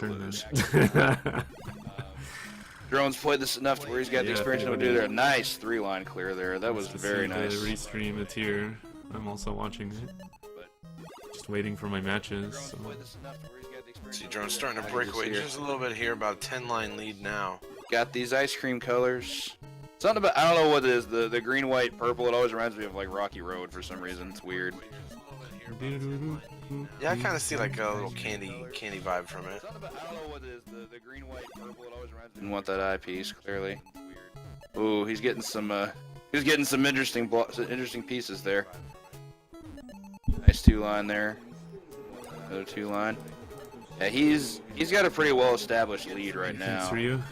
tournament. Drone's played this enough to where he's got the experience to do there. Nice 3-line clear there. That was very nice. Restream it here. I'm also watching it. Just waiting for my matches. So. See, Drone's starting to break away just a little bit here. About a 10-line lead now. Got these ice cream colors. Something about, I don't know what it is, the green, white, purple, it always reminds me of like Rocky Road for some reason. It's weird. Yeah, I kind of see like a little candy vibe from it. I don't know what it is, the green, white, purple, it always reminds me. Didn't want that eyepiece, clearly. Ooh, he's getting some interesting pieces there. Nice 2-line there. Another 2-line. Yeah, he's got a pretty well established lead right now. For you?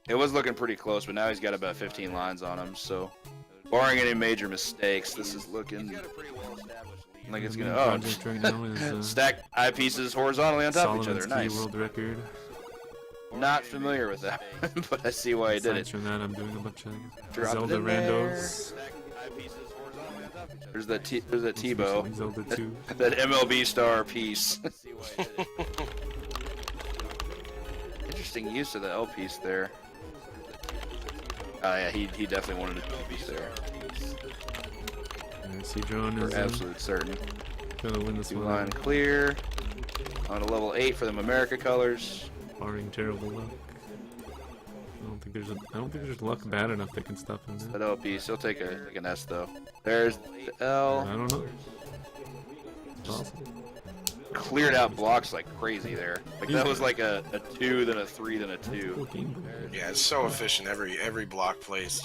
It was looking pretty close, but now he's got about 15 lines on him, so barring any major mistakes, this is looking like it's gonna right now is, stack eyepieces horizontally on top of each other. Solomon's Nice. world record. Not familiar with that, but I see why he did it. Aside from that, I'm doing a bunch of Drop Zelda randos. There's that Tebow. Zelda 2. That MLB star piece. Interesting use of the L piece there. Oh yeah, he definitely wanted a piece there. I see Drone is For absolute certain. gonna win this 2-line one. clear. On to level 8 for them America colors. Barring terrible luck. I don't think there's luck bad enough that can stop him. That L piece, he'll take an S though. There's the L. I don't know. Awesome. Cleared out blocks like crazy there. Like that was like a 2, then a 3, then a 2. Yeah, it's so efficient. Every block place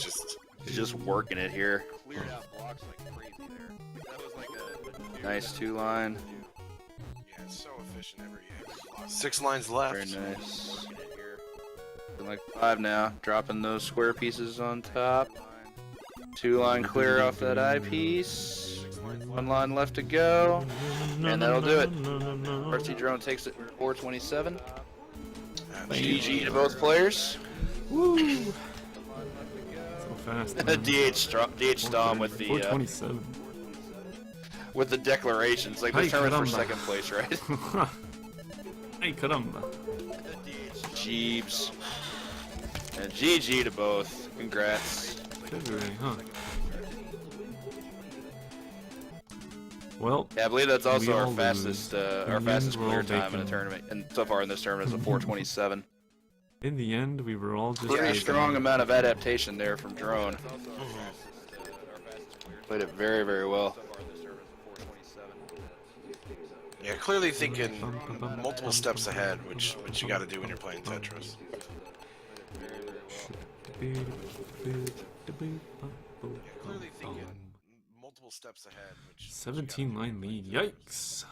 Just working it here. Cleared out blocks like crazy there. Like that was like a nice 2-line. Yeah, it's so efficient. Every block. 6 lines left. Very nice. Like 5 now. Dropping those square pieces on top. 2-line clear off that eyepiece. 1 line left to go. And that'll do it. RC Drone takes it 427. GG to both players. Woo! So fast. DH Stom with the 427. With the declarations. Like the tournament for second place, right? Hey, caramba. Jeeps. And GG to both. Congrats. February, huh? Well, yeah, I believe that's also our fastest we're clear all time in a tournament, and so far in this tournament is a 427. In the end, we were all just pretty strong amount of adaptation there from Drone. Played it very, very well. Yeah, clearly thinking multiple steps ahead, which you got to do when you're playing Tetris. Yeah, clearly thinking multiple steps ahead, which 17-line lead. Yikes!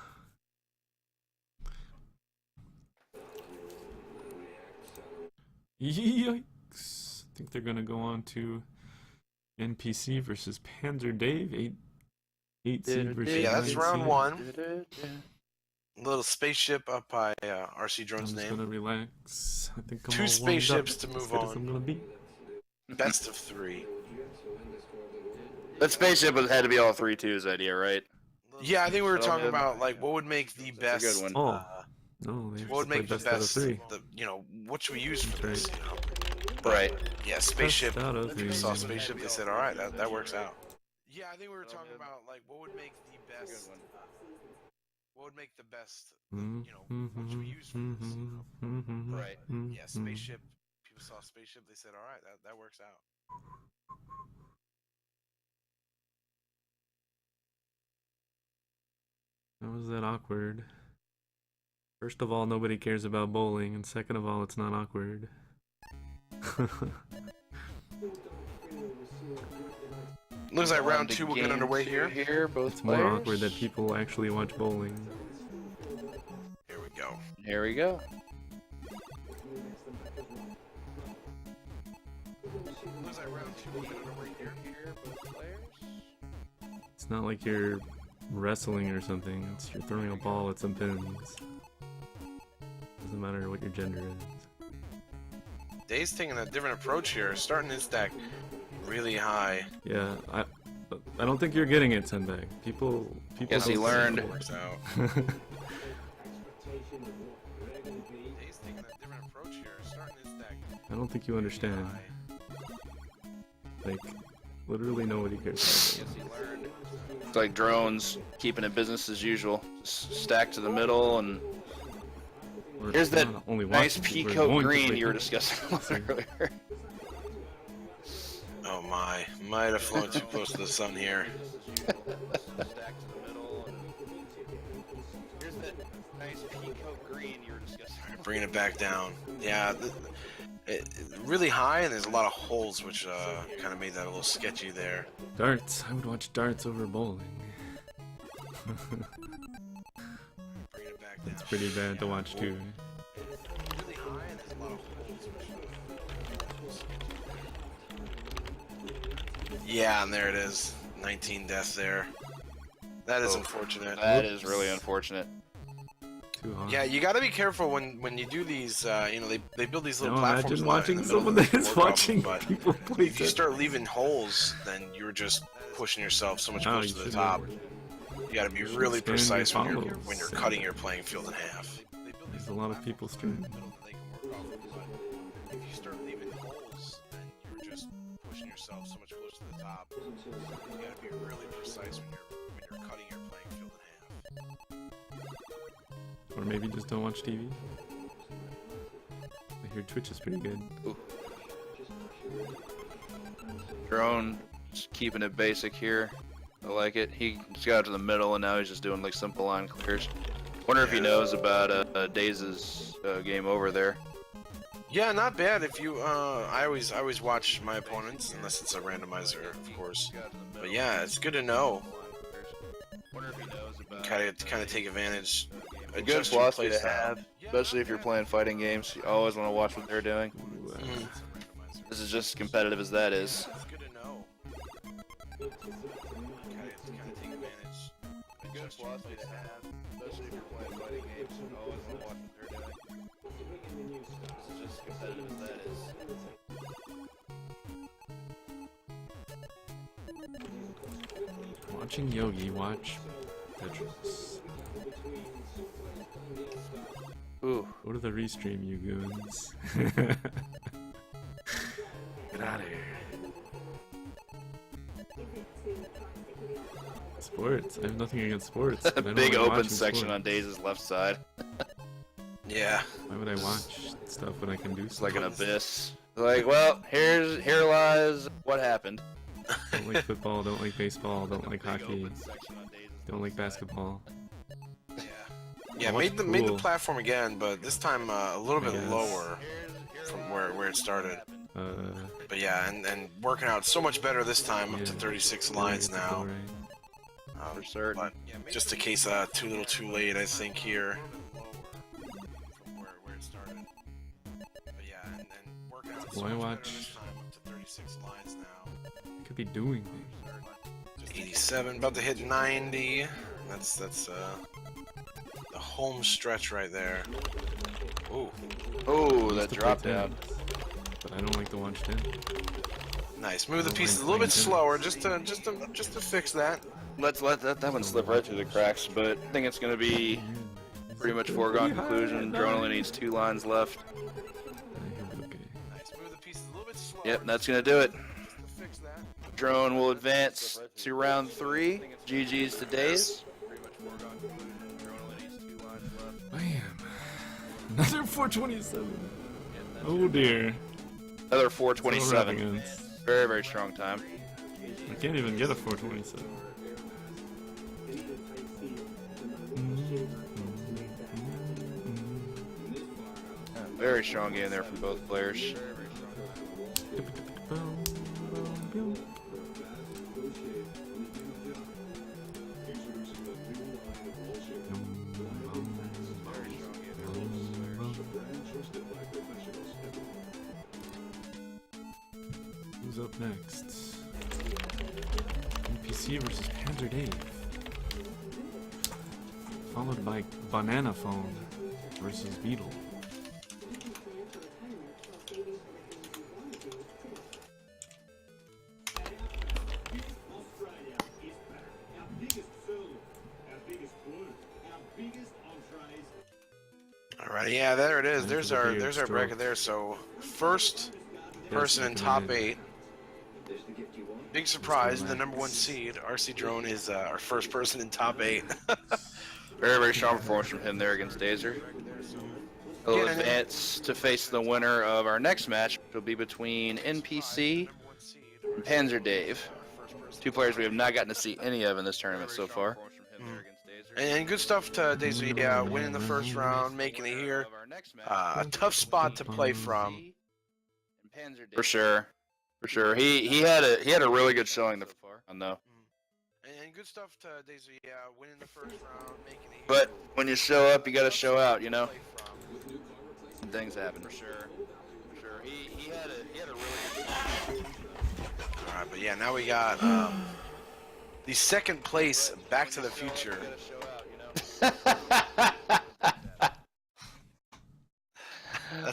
Yikes! I think they're gonna go on to NPC versus Panzer Dave. 8C versus yeah, that's 9C. round 1. Little spaceship up by RC Drone's I'm just name. gonna relax. I think I'm 2 all spaceships to warmed up, move as good as on. I'm gonna be. Best of 3. That spaceship had to be all 3-2's idea, right? Yeah, I think we were talking about like what would make the best. That's a good one. No, they what would make the best out of best? 3. What should we use for this? You know? Right. Yeah, spaceship. Best out of People 3. saw spaceship. They said, "All right, that works out." Yeah, I think we were talking about like what would make the best. What would make the best? What should we use for this? Right. Yeah, spaceship. People saw spaceship. They said, "All right, that works out." How was that awkward? First of all, nobody cares about bowling, and second of all, it's not awkward. Looks like round 2 will get underway here. It's more awkward that people actually watch bowling. Here we go. Here we go. Looks like round 2 will get underway here. It's not like you're wrestling or something. It's you're throwing a ball at some pins. Doesn't matter what your gender is. Dave's taking a different approach here, starting his deck really high. Yeah, I don't think you're getting it, Sandbag. People Yes, he learned. Works out. don't think you understand. Like, literally nobody cares about it. It's like drones, keeping it business as usual. Just stacked to the middle, and here's that nice peacoat green you were discussing earlier. Oh my, might have flown too close to the sun here. Bringing it back down. Yeah, really high, and there's a lot of holes, which kind of made that a little sketchy there. Darts. I would watch darts over bowling. It's pretty bad to watch too. Really high, and there's a lot of holes, which... Yeah, and there it is. 19 deaths there. That is unfortunate. That is really unfortunate. Yeah, you gotta be careful when you do these. You know, they build these little platforms. Imagine watching someone that is watching people play. If you start leaving holes, then you're just pushing yourself so much closer to the top. You gotta be really precise when you're cutting your playing field in half. There's a lot of people streaming. If you start leaving holes, then you're just pushing yourself so much closer to the top. You gotta be really precise when you're cutting your playing field in half. Or maybe just don't watch TV. I hear Twitch is pretty good. Ooh. Drone, just keeping it basic here. I like it. He just got to the middle, and now he's just doing like simple line clears. Wonder if he knows about Daze's game over there. Yeah, not bad. If you, I always watch my opponents, unless it's a randomizer, of course. But yeah, it's good to know. Kind of take advantage. A good philosophy to have, especially if you're playing fighting games. You always want to watch what they're doing. This is just as competitive as that is. It's good to know. Kind of take advantage. A good philosophy to have, especially if you're playing fighting games. You always want to watch what they're doing. This is just as competitive as that is. Watching Yogi watch Tetris. Ooh. Go to the restream, you goons. Get out of here. Sports. I have nothing against sports. A but I don't big like open section sports. on Daze's left side. Yeah. Why would I watch stuff when I can do It's stuff? like an abyss. Like, well, here lies what happened. Don't like football, don't like baseball, don't like hockey, don't like basketball. Yeah, Watch made the pool. platform again, but this time a little bit Yes. lower from where it started. But yeah, and working out so much better this time, up to 36 lines now. For certain. But just in case too little too late, I think here. From where it started. But yeah, and working out so Why much watch? better this time, up to 36 lines now. I could be doing things. 87, about to hit 90. That's the home stretch right there. Ooh, Oh, I that used to dropped play down. tennis, but I don't like to watch tennis. nice. Move the don't pieces like a little bit playing slower, just to fix that. Let's let that one slip right through the cracks, but I think it's going to be pretty much foregone conclusion. Drone only needs 2 lines left. Okay. Nice. Move the pieces a little bit slower. Yep, that's going to do it. Just to fix that. Drone will advance to round 3. GG's to Daze. Bam! Another 427. Oh dear. Another That's what we're up 427. against. Very, very strong time. I can't even get a 427. Very strong game there from both players. Who's up next? NPC versus Panzer Dave. Followed by Banana Phone versus Beetle. Alrighty, Yeah, there it is. Nice There's with a our weird there's our stroke. bracket there. So first person in looking top amazing. 8. Big surprise, the number 1 seed, RC Drone, is our first person in top 8. Very, very strong performance from him there against Dazer. He'll Yeah, and- advance to face the winner of our next match, which will be between NPC and Panzer Dave. 2 players we have not gotten to see any of in this tournament so far. And good stuff to Daisy, winning the first round, making it here. A tough spot to play from. For sure. For sure. He had a really good showing the though. And good stuff to Daisy, winning the first round, making it here. But when you show up, you gotta show out, you know? Things happen. For sure. For sure. He had a really good Alright, but yeah, now we got the second place Back to the Future.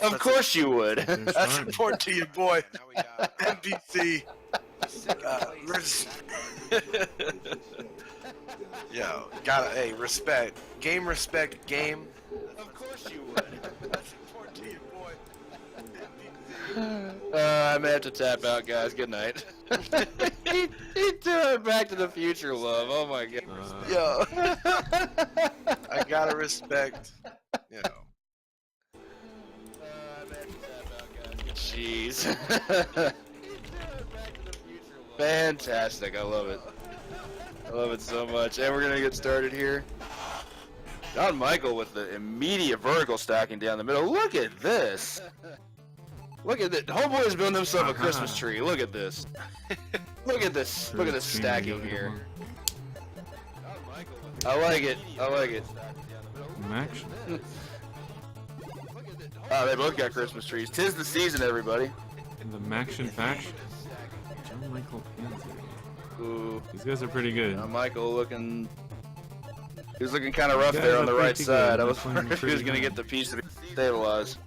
Of course you would. That's important to you, boy. NPC. Yo, hey, respect. Game, respect, game. Of course you would. That's important to you, boy. I may have to tap out, guys. Good night. he doing Back to the Future love. Oh my god. Yo. I gotta respect, you know. Jeez. Fantastic. I love it. I love it so much. And we're going to get started here. John Michael with the immediate vertical stacking down the middle. Look at this. Look at this. Homeboy is building himself a Christmas tree. Look at this. Look at this. Look at this stacking here. I like it. I like it. Action. Oh, they both got Christmas trees. 'Tis the season, everybody. The Maction faction. John Michael Panzer. Ooh. These guys are pretty good. John Michael looking... He was looking kind of rough Guys there are on the right pretty side. good. I was They're wondering if he was pretty going to good. get the piece to be stabilized.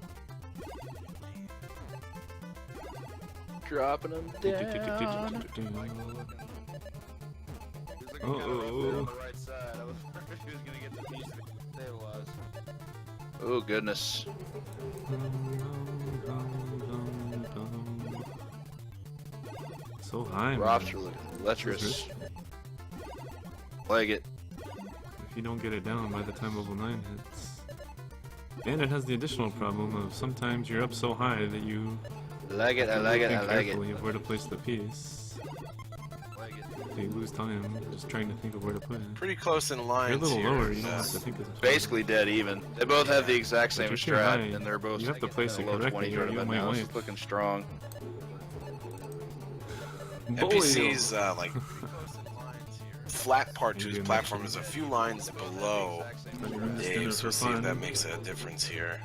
Dropping him down. Oh. Oh goodness. So high, man. Drops are looking lecherous. Like it. If you don't get it down by the time level 9 hits. And it has the additional problem of sometimes you're up so high that you Like it, I like it, I think like it. carefully of where to place the piece. So you lose time just trying to think of where to put it. Pretty close in You're lines a little here. lower, you don't have to think as much. Basically dead even. They both have the exact same But you're too strat, high. and they're both You have to place in it the low correctly 20 or you tournament might now. This wipe. is looking strong. NPC's like flat part to his platform is a few lines below Dave, so we'll see if that makes a difference here.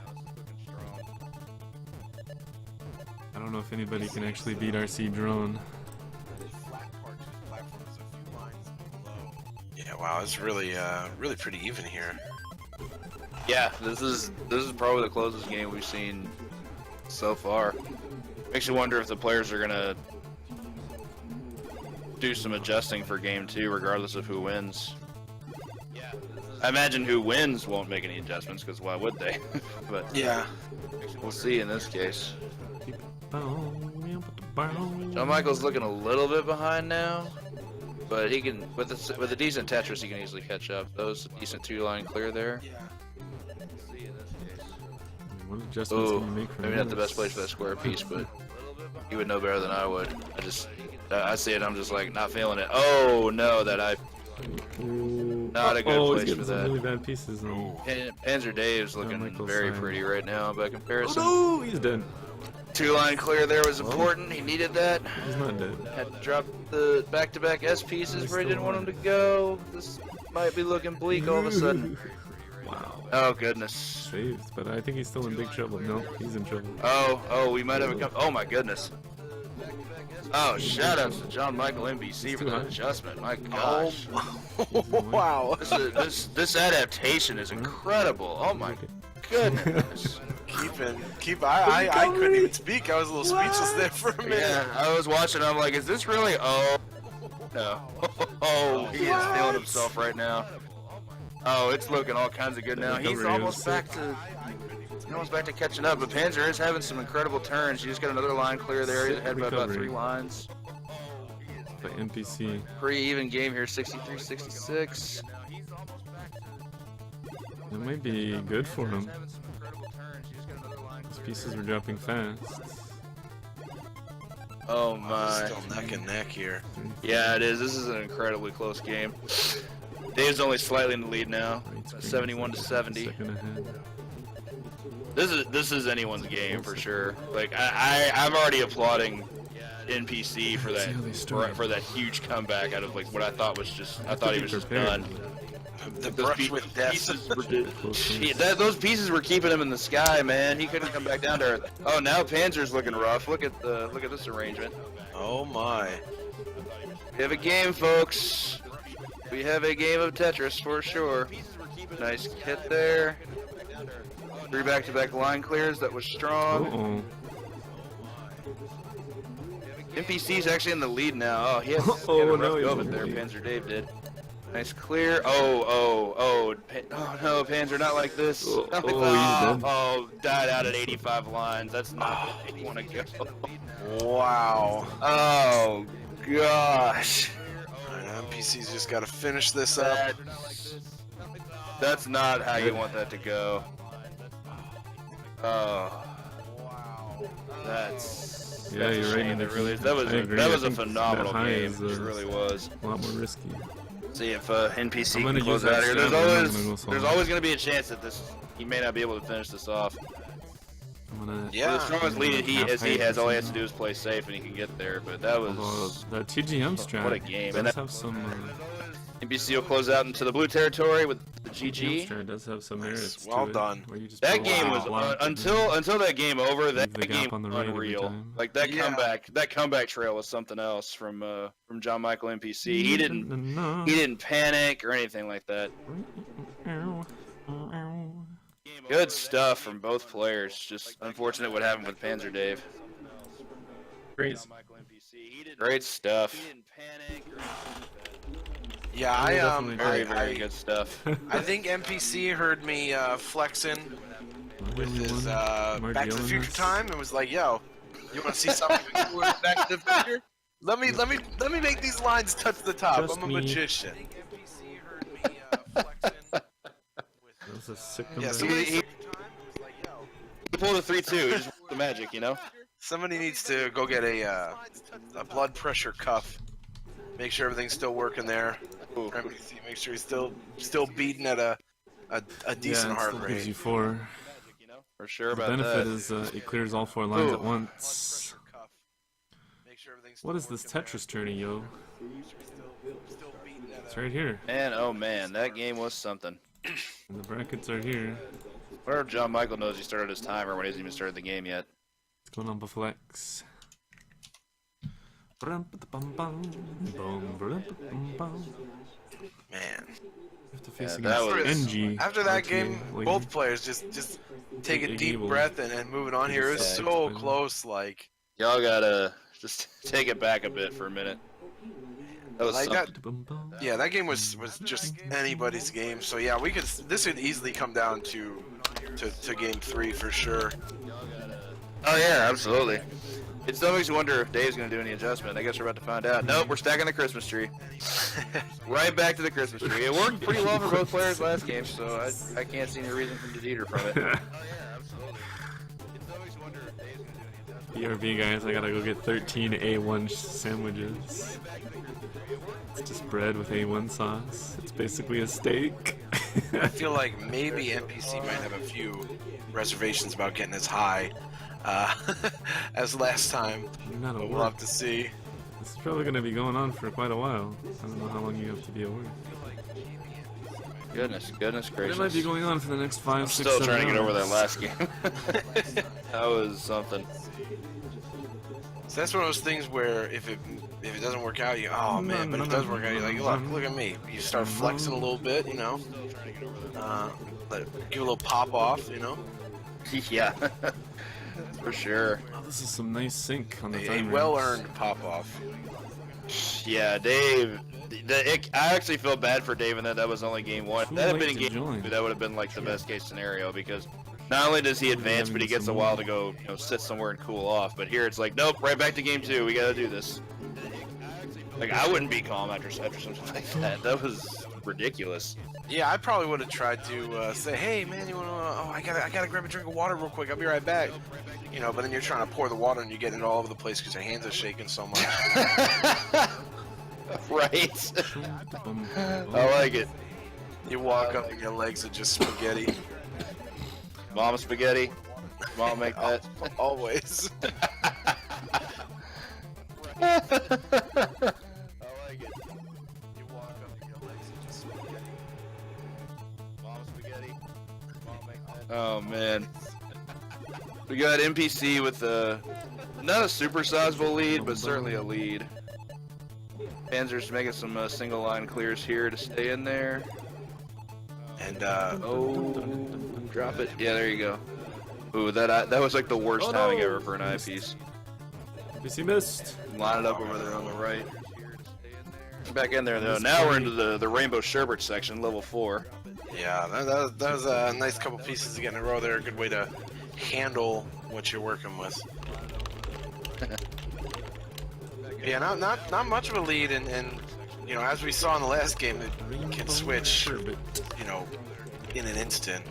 I don't know if anybody can actually beat RC Drone. Yeah, wow, it's really really pretty even here. Yeah, this is probably the closest game we've seen so far. Makes you wonder if the players are gonna do some adjusting for game 2, regardless of who wins. I imagine who wins won't make any adjustments, because why would they? But Yeah. we'll see in this case. John John Michael's looking a little bit behind now, but he can, with a decent Tetris, he can easily catch up. Those decent 2-line clear there. What adjustments Ooh, can you make from maybe not the this? best place for that square piece, but he would know better than I would. I see it, I'm just like not feeling it. Oh no, not a good Oh, place he's for getting some that. really bad pieces. Panzer Dave's looking Michael's very side. pretty right now by comparison. Oh no, he's dead. 2-line clear there was important. He needed that. He's not dead. Had to drop the back-to-back S pieces where he didn't want him to go. This might be looking bleak all of a sudden. Wow. Oh goodness. Saved, but I think he's still in big trouble. No, he's in trouble. Oh, we might have a oh my goodness. Oh, shout outs to John Michael NBC for that adjustment. My gosh. Wow. This adaptation is incredible. Oh my goodness. I couldn't even speak. I was a little speechless there for a minute. Yeah, I was watching. I'm like, is this really? Oh no. Oh, he is feeling himself right now. Oh, it's looking all kinds of good now. He's almost back to No one's back to catching up, but Panzer is having some incredible turns. He just got another line clear there. He's ahead by about Recovery. 3 lines. By NPC. Pretty even game here, 63-66. It might be good for him. These pieces were dropping fast. Oh my. Still neck and neck here. Yeah, it is. This is an incredibly close game. Dave's only slightly in the lead now, 71-70. Second ahead. This is anyone's game for sure. Like I'm already applauding NPC for that huge comeback out of like what I thought was just he was just done. The brush with death. Those pieces were keeping him in the sky, man. He couldn't come back down to earth. Oh, now Panzer's looking rough. Look at this arrangement. Oh my. We have a game, folks. We have a game of Tetris for sure. Nice hit there. 3 back-to-back line clears. That was strong. NPC's actually in the lead now. Oh, he has a rough go of it there. Panzer Dave did. Nice clear. Oh no, Panzer, not like this. Died out at 85 lines. That's not where you want to go. Wow. Oh gosh. NPC's just got to finish this up. That's not how you want that to go. Oh. Yeah, you're right. That was a phenomenal game. It really was. A lot more risky. See if NPC can close out here. There's always going to be a chance that he may not be able to finish this off. Yeah. The strongest lead he has, all he has to do is play safe and he can get there. But that was that TGM strat. What a game! And have some. NPC will close out into the blue territory with the GG. Strat does have some merits. Well done. That game was until that game over. That game was unreal. Like that comeback trail was something else from John Michael NPC. He didn't panic or anything like that. Good stuff from both players. Just unfortunate what happened with Panzer Dave. Great stuff. Yeah, very good stuff. I think NPC heard me flexing with his Back to the Future time and was like, "Yo, you want to see something cool in Back to the Future? Let me make these lines touch the top. I'm a magician." NPC heard me flexing. That was a sick He pulled a 3-2. Just the magic, you know. Somebody needs to go get a blood pressure cuff. Make sure everything's still working there. Make sure he's still beating at a decent heart rate. Gives you 4. For sure about that. The benefit is it clears all 4 lines at once. What is this Tetris tourney, yo? It's right here. And oh man, that game was something. And the brackets are here. Where John Michael knows he started his timer when he hasn't even started the game yet. What's going on, Bufflex? Man. After that game, both players just take a deep breath and moving on here. It was so close, like. Y'all gotta just take it back a bit for a minute. That was yeah, that game was just anybody's game. So yeah, this could easily come down to game 3 for sure. Oh yeah, absolutely. It still makes you wonder if Dave's gonna do any adjustment. I guess we're about to find out. Nope, we're stacking the Christmas tree. Right back to the Christmas tree. It worked pretty well for both players last game, so I can't see any reason for him to deter from it. Oh yeah, absolutely. It still makes you wonder if Dave's gonna do any adjustment. BRB guys, I gotta go get 13 A1 sandwiches. It's just bread with A1 sauce. It's basically a steak. I feel like maybe NPC might have a few reservations about getting as high as last time. But we'll have to see. This is probably going to be going on for quite a while. I don't know how long you have to be awake. Goodness gracious. It might be going on for the next 5, 6, 7 Still trying to get over that hours. last game. That was something. So that's one of those things where if it doesn't work out, oh man, but if it does work out, you're like, look at me. You start flexing a little bit, you know. Give a little pop off, you know. Yeah, for sure. Oh, this is some nice sync on the A timer. well-earned pop off. Yeah, Dave. I actually feel bad for Dave in that was only game 1. If that had been in game 2, that would have been like the best case scenario because Not only does he advance, but he gets a while to go, sit somewhere and cool off. But here it's like, nope, right back to game 2. We gotta do this. Like, I wouldn't be calm after something like that. That was ridiculous. Yeah, I probably would have tried to say, hey man, you wanna? Oh, I gotta grab a drink of water real quick. I'll be right back. But then you're trying to pour the water and you're getting it all over the place because your hands are shaking so much. Right. I like it. You walk up and your legs are just spaghetti. Mom spaghetti. Mom make that. Always. I like it. You walk up and your legs are just spaghetti. Mom spaghetti. Mom make that. Oh man. We got NPC with not a super sizable lead, but certainly a lead. Panzer's making some single line clears here to stay in there. And oh, drop it. Yeah, there you go. Ooh, that was like the worst timing ever for an eyepiece. He missed. Line it up over there on the right. Back in there though. Now we're into the rainbow sherbet section, level 4. yeah, that was a nice couple pieces to get in a row there. A good way to handle what you're working with. Yeah, not much of a lead, and as we saw in the last game, it can switch, in an instant.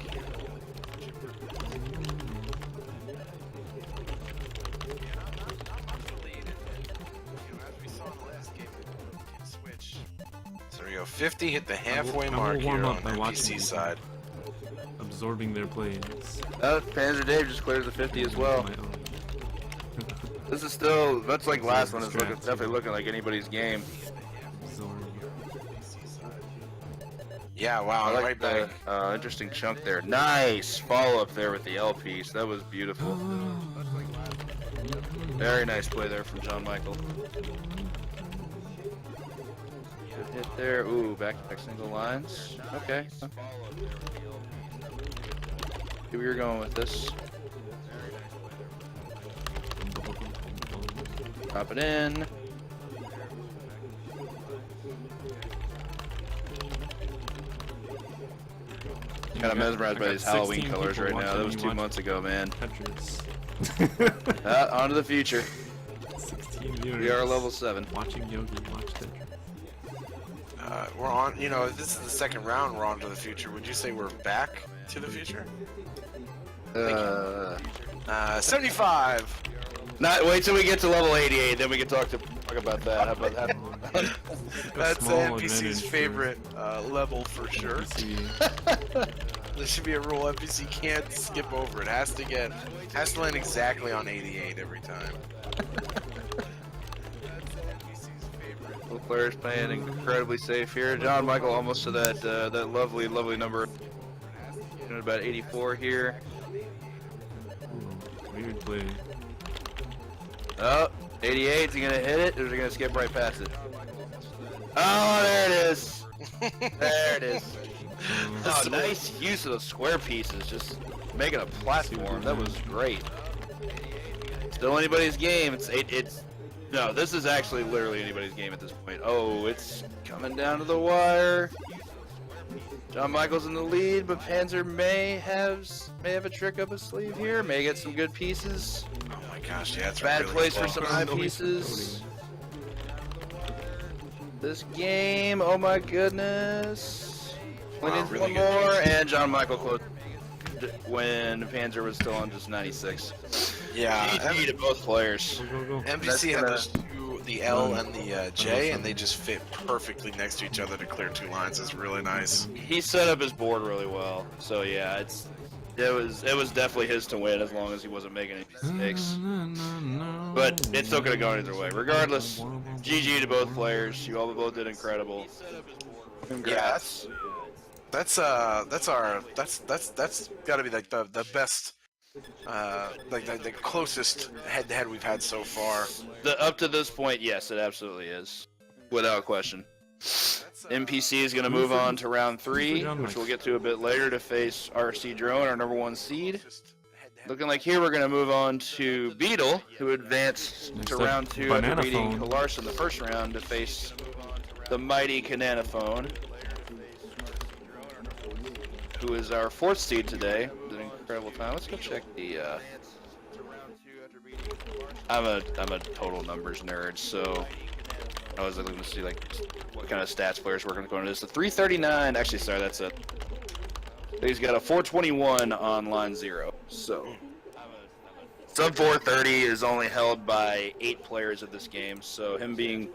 So there we go. 50 hit the halfway mark here on the NPC side. Absorbing their plays. Panzer Dave just clears the 50 as well. This is still, that's like last one. It's definitely looking like anybody's game. Yeah, wow, I like right back. Interesting chunk there. Nice follow up there with the L piece. That was beautiful. Very nice play there from John Michael. Good hit there. Ooh, back-to-back single lines. Okay. See where you're going with this. Drop it in. Kind of mesmerized by these Halloween colors right now. That was 2 months ago, man. Tetris. On to the future. 16 viewers. We are level 7. Watching Yogi watch Tetris. We're on, this is the second round, we're on to the future. Would you say we're back to the future? 75! Wait till we get to level 88, then we can talk about that. How about that? That's NPC's favorite level for sure. There should be a rule: NPC can't skip over it. Has to land exactly on 88 every time. Both players playing incredibly safe here. John Michael almost to that lovely number. About 84 here. Weird play. Oh, 88. Is he gonna hit it, or is he gonna skip right past it? Oh, there it is. There it is. Oh, nice use of the square pieces, just making a platform. That was great. Still anybody's game. No, this is actually literally anybody's game at this point. Oh, it's coming down to the wire. John Michael's in the lead, but Panzer may have a trick up his sleeve here. May get some good pieces. Oh my gosh, yeah, it's Bad really place for close. some high pieces. This game, oh my goodness. Wow, really one good more, piece. and John Michael closed when Panzer was still on just 96. Yeah, GG to both players. Go. NPC had those two, the L and the J, and they just fit perfectly next to each other to clear 2 lines. It's really nice. He set up his board really well, so yeah, it was definitely his to win as long as he wasn't making any mistakes. But it's still gonna go either way. Regardless, GG to both players. You all both did incredible. Congrats. That's got to be like the best, like the closest head-to-head we've had so far. Up to this point, yes, it absolutely is, without question. NPC is going to move on to round 3, which we'll get to a bit later, to face RC Drone, our number 1 seed. Looking like here we're going to move on to Beetle, who advanced to round 2 after beating Larson the first round to face the mighty Cananophone, who is our 4th seed today. incredible time. Let's go check the. I'm a total numbers nerd, so I was looking to see like what kind of stats players working going to this. The 339. Actually, sorry, that's it. He's got a 421 on line 0. So sub 430 is only held by 8 players of this game. So him being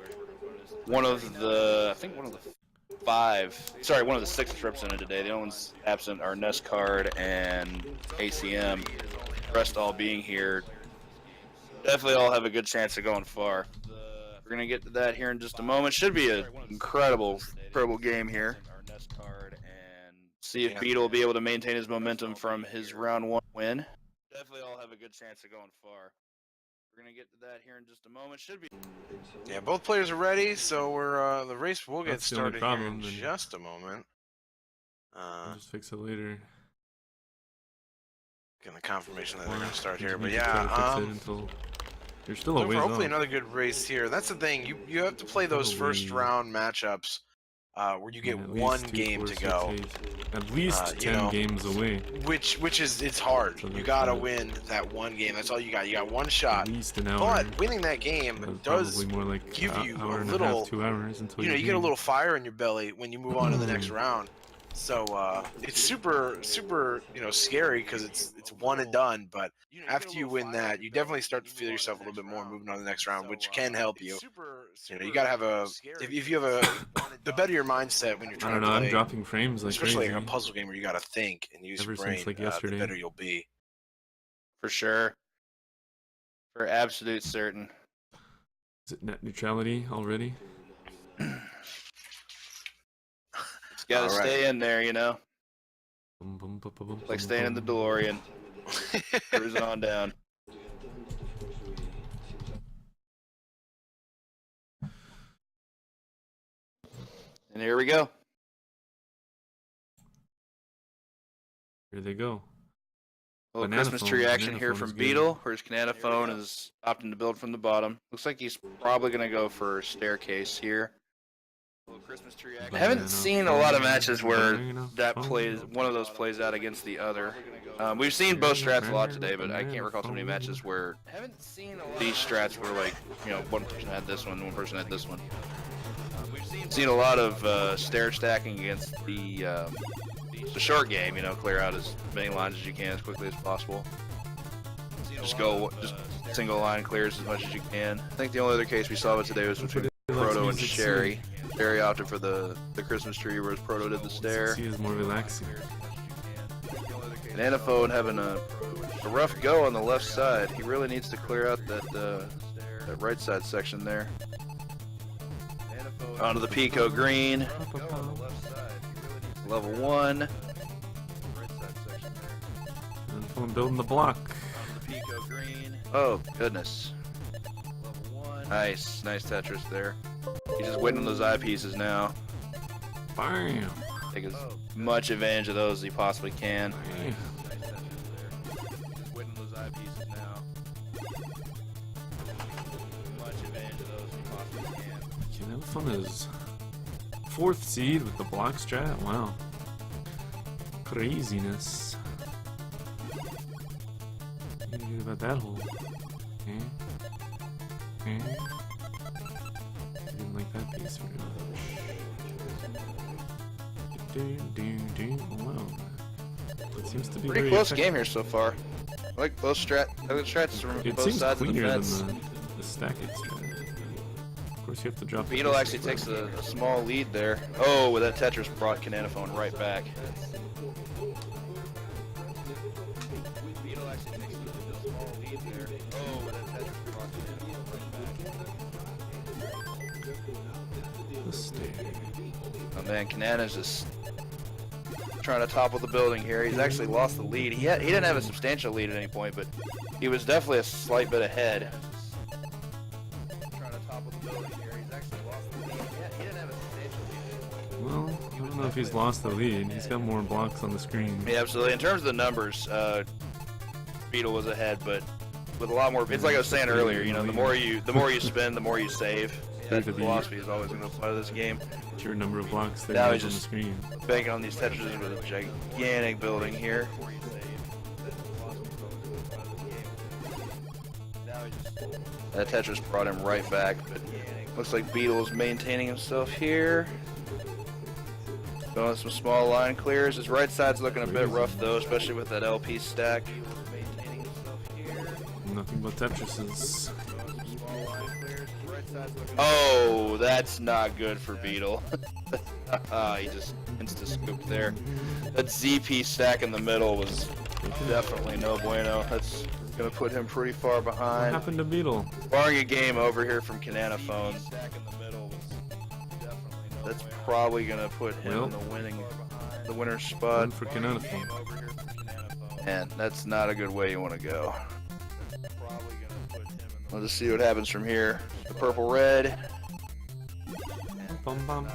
one of the, I think one of the 6 trips in it today. The only ones absent are Nest Card and ACM. The rest all being here. Definitely all have a good chance of going far. We're going to get to that here in just a moment. Should be an incredible game here. See if Beetle will be able to maintain his momentum from his round 1 win. Definitely all have a good chance of going far. We're going to get to that here in just a moment. Should be. Yeah, both players are ready, so we're the race will get That's the only started problem, here in then. just a moment. I'll just fix it later. Getting the confirmation that they're Or going to start you here, but need to try to yeah, fix it until you're still a ways hopefully off. another good race here. That's the thing, you have to play those first round matchups where you get Yeah, at one least 2, game 4, to 6, go. 8. At least 10 you know, games away. Which is it's hard. So You that's gotta it. win that one game. That's all you got. You got one shot. At least an hour. But winning that game But does probably more like give you hour a and little, a half, 2 hours until you know, your you get a game. little fire in your belly when you move on to the next round. So it's super, you know, scary because it's one and done. But after you win that, you definitely start to feel yourself a little bit more moving on to the next round, which can help you. You know, you gotta have a if you have the better your mindset when you're I trying don't to know, play, I'm dropping frames like especially crazy. in a puzzle game where you gotta think and use Ever your brain. since like yesterday. The better you'll be. For sure. For absolute certain. Is it net neutrality already? Got to stay in there, you know. Boom, boom, boom, boom, boom, Like boom, staying in the boom. DeLorean. Cruising on down. And here we go. Here they go. A little Banana Christmas phone. tree action Banana here phone from is good. Beetle, where his Canada phone is opting to build from the bottom. Looks like he's probably going to go for staircase here. Christmas tree action. I haven't seen a lot of matches where that plays, one of those plays out against the other. We've seen both strats a lot today, but I can't recall too many matches where these strats were like, you know, one person had this one had this one. We've seen a lot of stair stacking against the short game, you know, clear out as many lines as you can as quickly as possible. Just single line clears as much as you can. I think the only other case we saw of it today was between Proto and Sherry. Sherry opted for the Christmas tree, whereas Proto did the stair. C is more relaxing. And Anaphone having a rough go on the left side. He really needs to clear out that right side section there. Onto the Pico green. Level 1. I'm building the block. Oh, goodness. Nice Tetris there. He's just waiting on those eyepieces now. Bam. Take as much advantage of those as he possibly can. Bam. Waiting on those eyepieces now. Much advantage of those as he possibly can. Okay, that fun is 4th seed with the block strat. Wow. Craziness. What do you do about that hole? Okay. Okay. Didn't like that piece very much. Wow. It seems to be Pretty very close effective. game here so far. I like both strats from It both seems sides of the cleaner fence. than the stack it strat. Of course, you have to drop. the Beetle pieces actually takes first. a small lead there. Oh, with that Tetris brought Cananaphone right back. Beetle actually takes a small lead there. Oh, with that Tetris brought Cananaphone right back. The stair. Oh man, Kanana's just trying to topple the building here. He's actually lost the lead. He didn't have a substantial lead at any point, but he was definitely a slight bit ahead. Trying to topple the building here. He's actually lost the lead. He didn't have a substantial lead. Well, I don't know if he's lost the lead. He's got more blocks on the screen. Yeah, absolutely. In terms of the numbers, Beetle was ahead, but with a lot more. It's like I was saying earlier. You know, the more you spin, the more you save. That philosophy is always going to apply to this game. Your number of blocks Now that he's on the just screen. banking on these Tetris with a gigantic building here. That Tetris brought him right back, but looks like Beetle is maintaining himself here. Going some small line clears. His right side's looking a bit rough though, especially with that LP stack. Nothing but Tetrises. Oh, that's not good for Beetle. He just insta-scooped there. That ZP stack in the middle was definitely no bueno. That's gonna put him pretty far What behind. happened to Beetle? Barring a game over here from Kanana Phone. That's probably gonna put him in the winner's spot. One for Canonical. And that's not a good way you want to go. We'll just see what happens from here. The purple red. Bum, bum.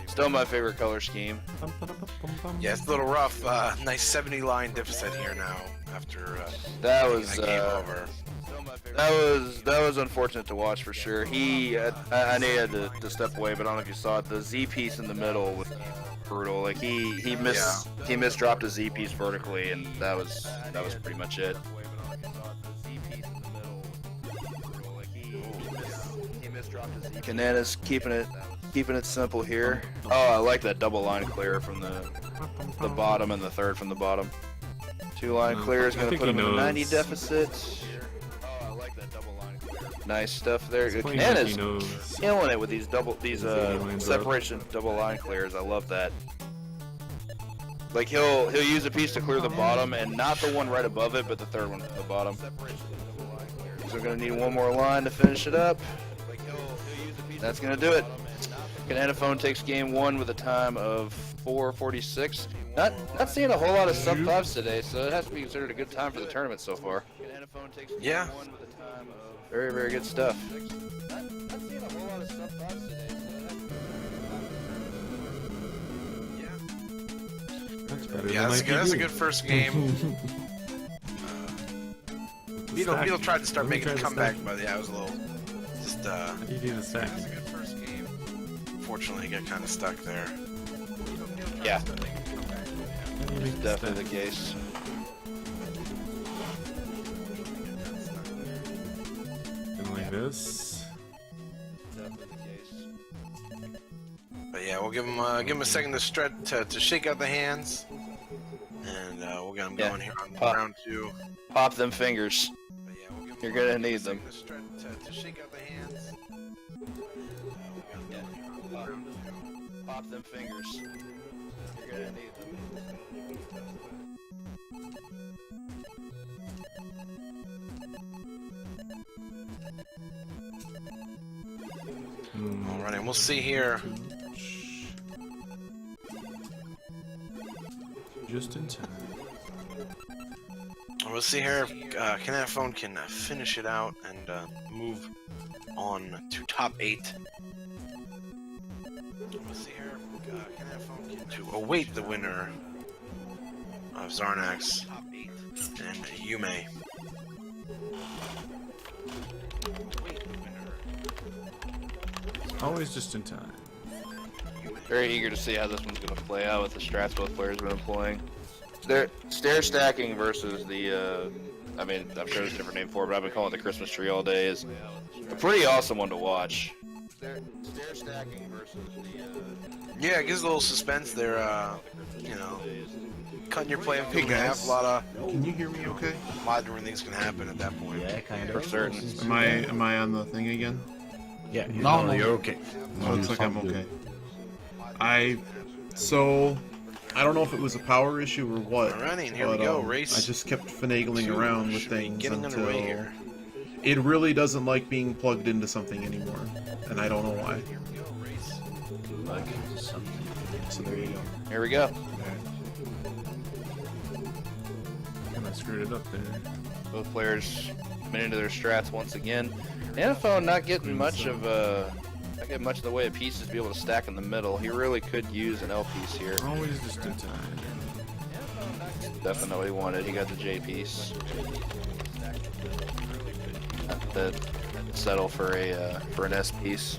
Still my favorite color scheme. Bum, ba, da, ba, bum, bum. Yeah, it's a little rough. Nice 70 line deficit here now after That was taking that game over. that was unfortunate to watch for sure. I knew he had to step away, but I don't know if you saw it. The Z piece in the middle was brutal. Like he misdropped a Z piece vertically, and that was pretty much it. Kanana's keeping it simple here. Oh, I like that double line clear from the bottom and the third from the bottom. 2 line clear is going to put him in a 90 deficit. Oh, I like that double line clear. Nice stuff there. Kanana's killing it with these separation double line clears. I love that. Like he'll use a piece to clear the bottom, and not the one right above it, but the third one at the bottom. So we're going to need one more line to finish it up. That's going to do it. Kanana Phone takes game 1 with a time of 4:46. Not seeing a whole lot of sub 5s today, so it has to be considered a good time for the tournament so far. Yeah. Very, very good stuff. That's better Yeah, than that's a IPD. good first game. Beetle tried to start making a comeback, but yeah, it was a little just You do the stack. It was a good first game. Fortunately, he got kind of stuck there. Yeah, You make the definitely stack. the case. Something like this. But yeah, we'll give him a second to stretch to shake out the hands, and we'll get him going here on round 2. Pop them fingers. But yeah, we'll give You're gonna need them. a second to shake out the hands. Pop them fingers. You're gonna need them. Alright, and we'll see here. Just in time. We'll see here if Kanana Phone can finish it out and move on to top 8. We'll see here if Kanana Phone can to await the winner of Zarnax and Yume. Always just in time. Very eager to see how this one's going to play out with the strats both players have been employing. They're stair stacking versus the, I mean, I'm sure there's a different name for it, but I've been calling it the Christmas tree all day. Is a pretty awesome one to watch. Stair stacking versus the, Yeah, it gives a little suspense there, you know, cutting your playing field in guys. half. A lot Can you hear me okay? of different things can happen at that point. Yeah, kind for of. certain. Am I on the thing again? Yeah, No, you're okay. Looks like I'm okay. I don't know if it was a power issue or what. Alrighty, and here but, we go, I race. just kept finagling around with Should be things getting until underway here. it really doesn't like being plugged into something anymore, and I don't know why. Like something. So there you go. Here we go. Kind of screwed it up there. Both players been into their strats once again. Anaphone not getting much of the way of pieces to be able to stack in the middle. He really could use an L piece here. Always just in time. Definitely wanted. He got the J piece. That settle for an S piece.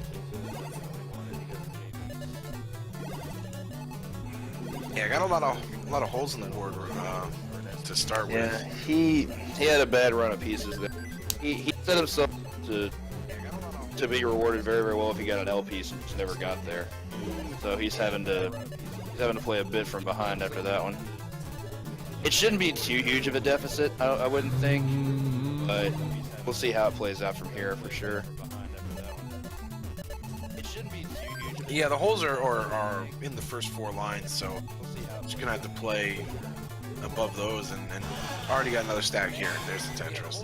Yeah, I got a lot of holes in the board to start Yeah, with. he had a bad run of pieces there. he set himself to be rewarded very, very well if he got an L piece, and just never got there. So he's having to play a bit from behind after that one. It shouldn't be too huge of a deficit, I wouldn't think, but we'll see how it plays out from here for sure. Yeah, the holes are in the first 4 lines, so just gonna have to play above those, and already got another stack here. There's the Tetris.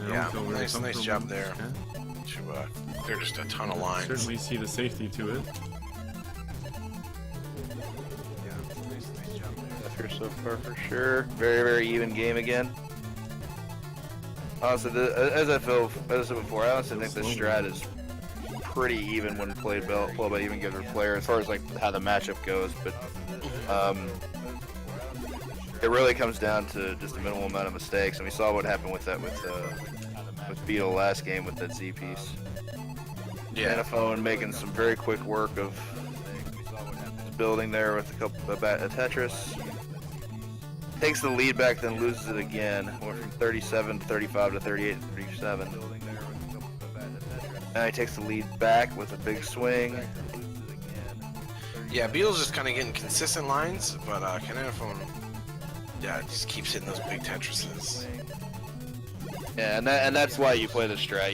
Yeah, nice job there. To clear just a ton of lines. Certainly see the safety to it. Here so far for sure. Very, very even game again. Honestly, as I said before, I honestly think the strat is pretty even when played by even good player as far as like how the matchup goes. But it really comes down to just a minimal amount of mistakes, and we saw what happened with that with Beetle last game with that Z piece. Yeah. Anaphone making some very quick work of building there with a Tetris. Takes the lead back, then loses it again. Went from 37 to 35 to 38 to 37. Now he takes the lead back with a big swing. Yeah, Beetle's just kind of getting consistent lines, but Anaphone, yeah, just keeps hitting those big Tetrises. Yeah, and that's why you play the strat.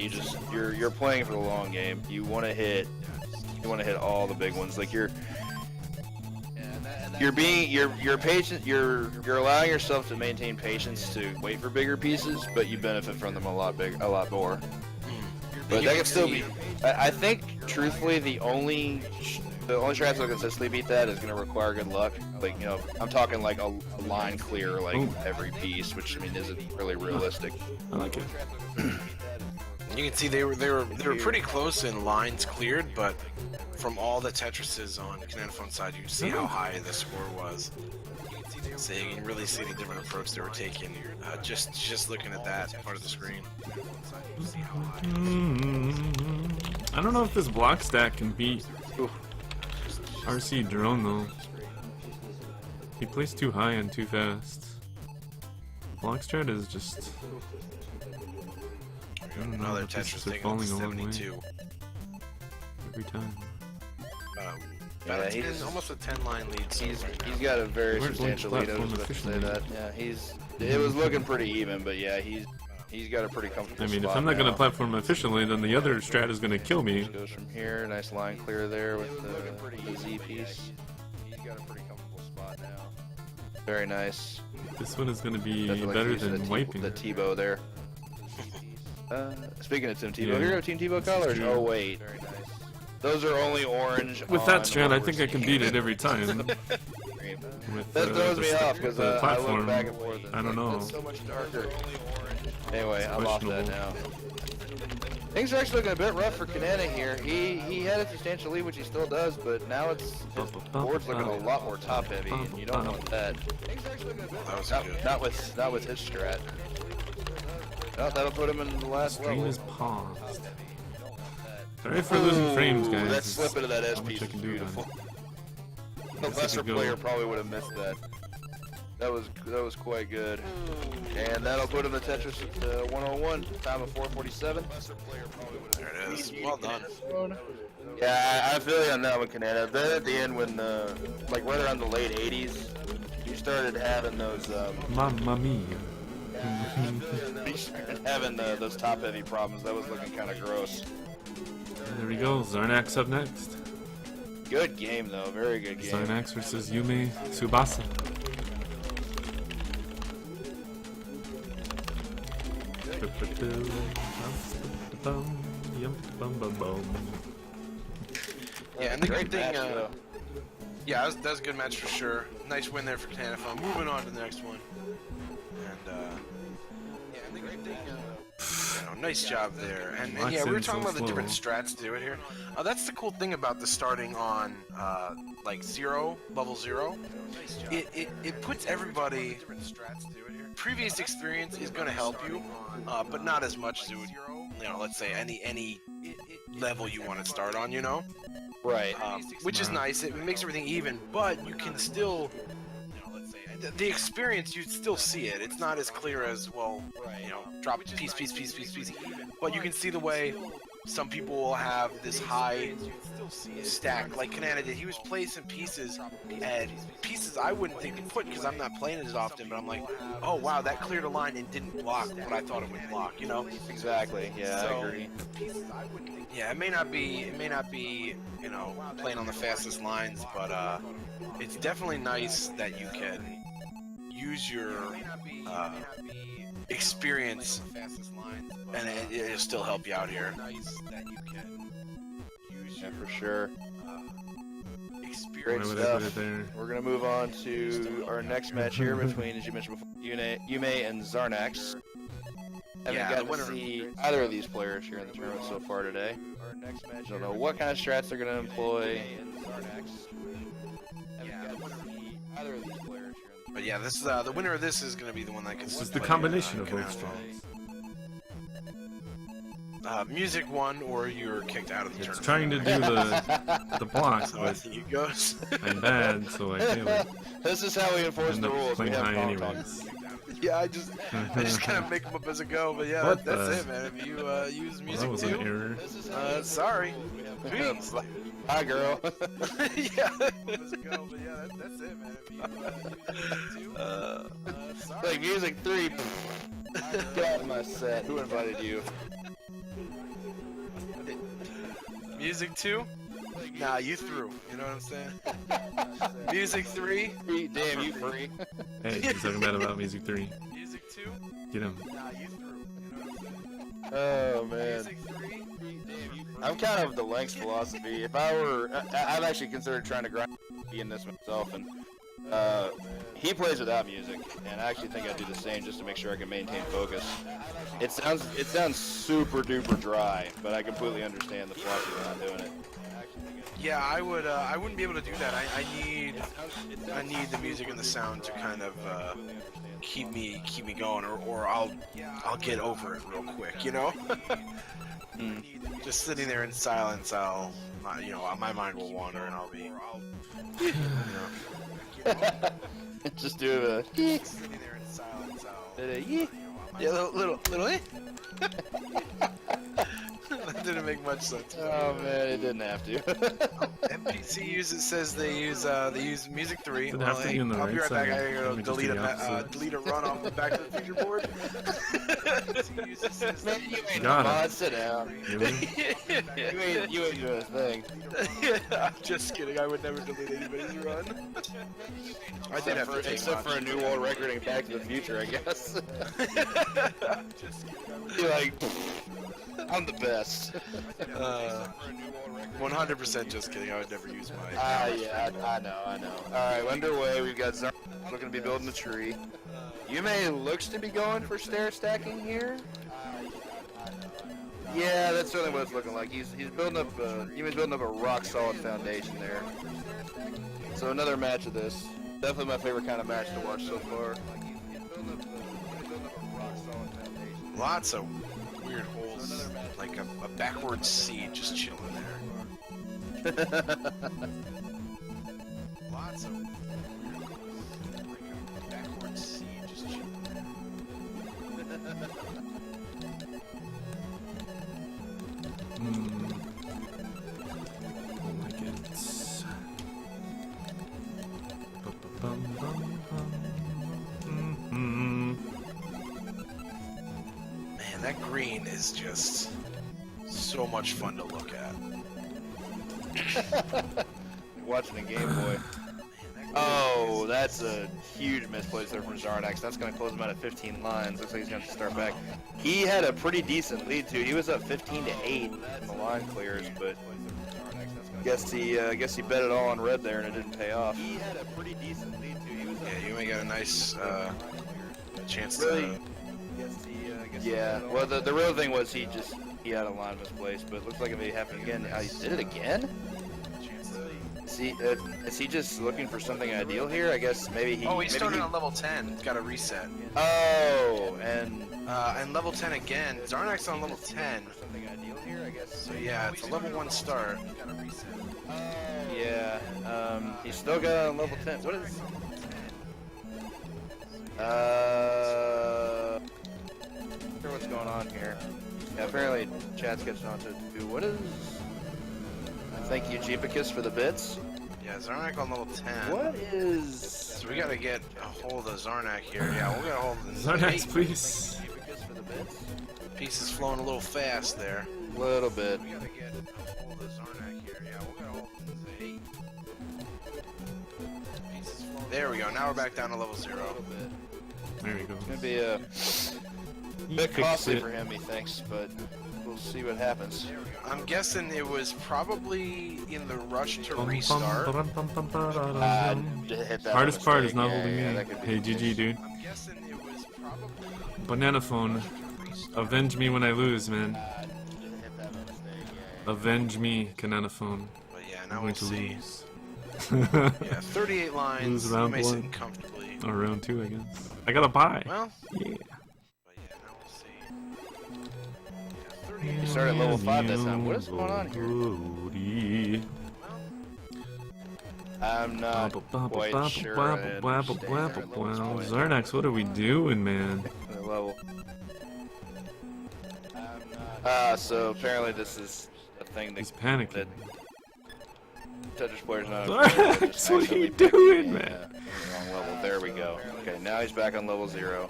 You're playing for the long game. You want to hit all the big ones. Like you're patient. You're allowing yourself to maintain patience to wait for bigger pieces, but you benefit from them a lot more. But that can still be. I think truthfully the only strat that consistently beat that is going to require good luck. Like, you know, I'm talking like a line clear like every piece, which I mean isn't really realistic. I like it. You can see they were pretty close in lines cleared, but from all the Tetrises on Cananophone's side, you can see how high the score was. So you can really see the different approach they were taking. Just looking at that part of the screen. I don't know if this block stack can beat RC Drone though. He plays too high and too fast. Block strat is just. Another Tetris taking up to 72. Every time. Yeah, he's almost a 10-line lead. He's got a very substantial lead. I was about to say that. Yeah, it was looking pretty even, but yeah, he's got a pretty comfortable. I mean, spot if I'm not now. gonna platform efficiently, then the other strat is gonna kill me. Goes from here, nice line clear there with the Z piece. He's got a pretty comfortable spot now. Very nice. This one is gonna be Definitely better using than wiping. the Tebow there. Speaking of Team Tebow, Yeah. here go Team Tebow colors. Oh wait, very nice. Those are only orange. With on that strat, I what think we're I can seeing. beat it every time. With, That throws me off because the I platform. look back and forth. I don't know. It's so much darker. Anyway, I'm off that now. Questionable. Things are actually looking a bit rough for Kanana here. He had a substantial lead, which he still does, but now his board's looking a lot more top heavy, and you don't want that. That was good. Not with his strat. Oh, that'll put him in the last Stream level. is paused. Sorry for losing frames, guys. That slip into that S Not much piece I was can do about beautiful. it. The Guess I lesser could go- player probably would have missed that. That was quite good. And that'll put him the Tetris at 101, time of 4:47. There it is. Well done. Yeah, I feel you on that one, Kanana. Then at the end when, like right around the late 80s, you started having those, Mamma mia. you started having those top-heavy problems. That was looking kind of gross. There we go. Zarnax up next. Good game, though. Very good game. Zarnax versus Yume Tsubasa. Yeah, and the Great good thing, match, though. yeah, that was a good match for sure. Nice win there for Cananophones. Moving on to the next one. And, yeah, and the great thing, nice job there. And Locks yeah, we were in talking so about the different slow. strats to do it here. That's the cool thing about the starting on like level 0. It puts everybody. Previous experience is going to help you, but not as much as it would, let's say any level you want to start on, Right. which is nice. It makes everything even, but you can still, the experience, you still see it. It's not as clear as, drop piece, but you can see the way some people will have this high stack, like Kanana did. He was placing pieces, and pieces I wouldn't think to put because I'm not playing it as often, but I'm like, oh wow, that cleared a line and didn't block what I thought it would block, Exactly. Yeah, So, I agree. Yeah, it may not be, playing on the fastest lines, but it's definitely nice that you can use your experience, and it'll still help you out here. Yeah, for sure. Why Great would I put stuff. it there? We're gonna move on to our next match here between, as you mentioned before, Yume and Zarnax. Haven't Yeah, gotten the winner. to see either of these players here in the tournament so far today. Don't know what kind of strats they're gonna employ. But yeah, this the winner of this is going to be the one that can. This is the combination of both strats. Music won, or you're kicked out of the It's tournament. trying to do the block, So I but think it goes. I'm bad, so I fail it. This is how we enforce End the up rules. We playing have high pong talk. anyways. Yeah, I just kind of make them up as I go. But yeah, What that's the- it, man. If you use Well, music that was an too, error. sorry. Peace. Hi, girl. Yeah, that's it, man. If you use music too, Like music 3. Get out of my set. Who invited you? Music 2? Nah, you threw. You know what I'm saying? Music 3? Damn, you free. Hey, he's talking bad about Music 3. Music 2? Get him. Nah, you threw. You know what I'm saying? Oh man. Music 3? I'm kind of the Lengths philosophy. If I were, I've actually considered trying to grind in this myself, and he plays without music, and I actually think I'd do the same just to make sure I can maintain focus. It sounds super duper dry, but I completely understand the philosophy behind doing it. Yeah, I wouldn't be able to do that. I need the music and the sound to kind of keep me going, or I'll get over it real quick, Just sitting there in silence, my mind will wander, and I'll be, Just do a sitting there in silence, little eh? That didn't make much sense. Oh man, it didn't have to. NPC says they use Music 3. Does it have to be on the I'll be right right back. side? I gotta Let me go just do the opposite. delete a run off the Back to the Future board. Man, you ain't Got no it. mod. Sit down. Really? You ain't doing a thing. I'm just kidding. I would never delete anybody's run. I did have to take Except for a new world record in Back to the Future, I guess. You're like, I'm the best. 100% just kidding. I would never use my. Yeah, I know. Alright, underway. We've got Zarn looking to be building a tree. Yume looks to be going for stair stacking here. Yeah, that's certainly what it's looking like. He's building up. Yume's building up a rock solid foundation there. So another match of this. Definitely my favorite kind of match to watch so far. Lots of weird holes, like a backwards C just chilling there. Lots of weird holes, like a backwards C just chilling there. I like it. Man, that green is just so much fun to look at. Watching a Game Boy. Oh, that's a huge misplace there from Zarnax. That's going to close him out at 15 lines. Looks like he's going to start back. He had a pretty decent lead too. He was up 15 to 8 in the line clears, but guess he bet it all on red there and it didn't pay off. He had a pretty decent lead too. He was Yeah, you may get a nice chance really. to Yeah, well, the real thing was he had a line misplaced, but it looks like it may happen again. He did it again? Is he just looking for something ideal here? I guess maybe he... Oh, he started on level 10. It's got to reset. Oh, and level 10 again. Zarnak's on level 10. something ideal here, I guess. So yeah, it's a level 1 start. Yeah, he's still got a level 10. What is... not sure what's going on here. Yeah, apparently chat's catching on to what is... Thank you, Jeepicus, for the bits. Yeah, Zarnak on level 10. What is... So we gotta get a hold of Zarnak here. Yeah, we'll get a hold of Zarnax, please. Jeepicus for the bits? Piece is flowing a little fast there. A little bit. We gotta get a hold of Zarnak here. Yeah, we'll get a hold of There we go. Now we're back down to level 0. There we go. It's gonna be a bit costly for him, he thinks, but we'll see what happens. I'm guessing it was probably in the rush to restart. Hardest part is not holding yeah, me. that could be Hey, the case. GG, dude. I'm guessing it was probably Banana phone. Avenge me when I lose, man. Avenge me, Banana phone. But yeah, I'm now going we'll to see. lose. Yeah, 38 lines. Lose You round may one. sit comfortably. Or round 2, I guess. I got a bye. Well, Yeah. but yeah, now we'll see. Yeah, 38 You started at level 5 that time. What is going on here? I'm not quite sure I understand. Zarnax, what are we doing, man? The level. So apparently this is a thing He's that panicking. Tetris players not. Zarnax, what are you doing, man? Wrong level. There we go. Okay, now he's back on level 0.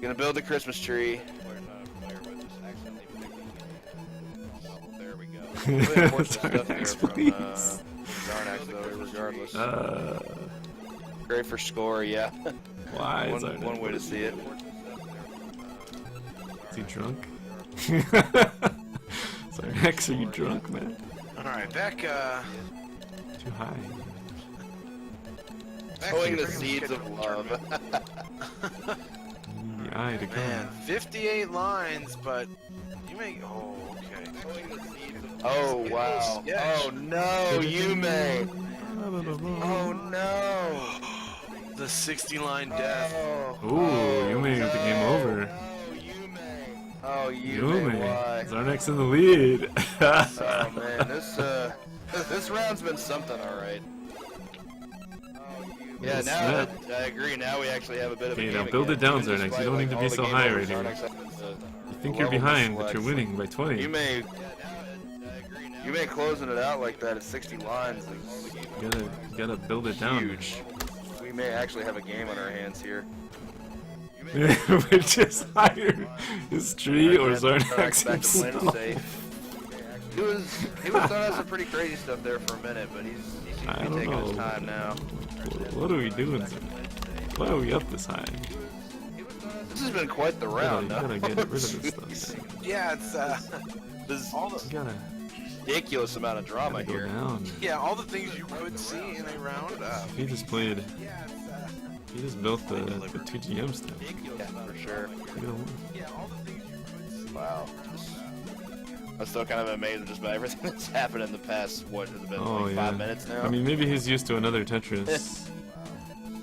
Gonna build the Christmas tree. There we go. Really important stuff here Zarnax, from please. Zarnax, though, regardless. Great for score, yeah. Why is one Zarnax? way to see it. Is he drunk? Zarnax, are you drunk, man? Alright, back, Too high. back Sowing to the seeds of love. The eye to Man, come. 58 lines, but you make. Oh, okay. Oh, wow. Sketch. Oh, no, Yume. Oh, no. The 60-line death. Ooh, you made the game over. Oh, Yume, Yume. why? Zarnax in the lead. Oh, man, this round's been something, alright. Yeah, now I agree. Now we actually have a bit of a Okay, game now build again. it down, Even Zarnax. despite, You don't need to all be the so game high over, right here. Zarnax has You think you're behind, but you're winning by 20. You may closing it out like that at 60 lines is You gotta build it down. huge. We may actually have a game on our hands here. Which is higher, his tree or Zarnax Back to playing it himself? safe. He was throwing out some pretty crazy stuff there for a minute, but he seems I to be don't taking his know. time now. What are we doing, Zarnax? Why are we up this high? This has been quite the You round. gotta get rid of this Jeez. stuff, man. Yeah, it's This is all the You gotta ridiculous amount of drama go here. down. yeah all the things you would see in a round. He just played. Yeah, it's He just built the 2GM stuff. Yeah, for sure. You know, yeah all the things you would see. Wow. I'm still kind of amazed just by everything that's happened in the past, what, has it been Oh like yeah. 5 minutes now? I mean, maybe he's used to another Tetris.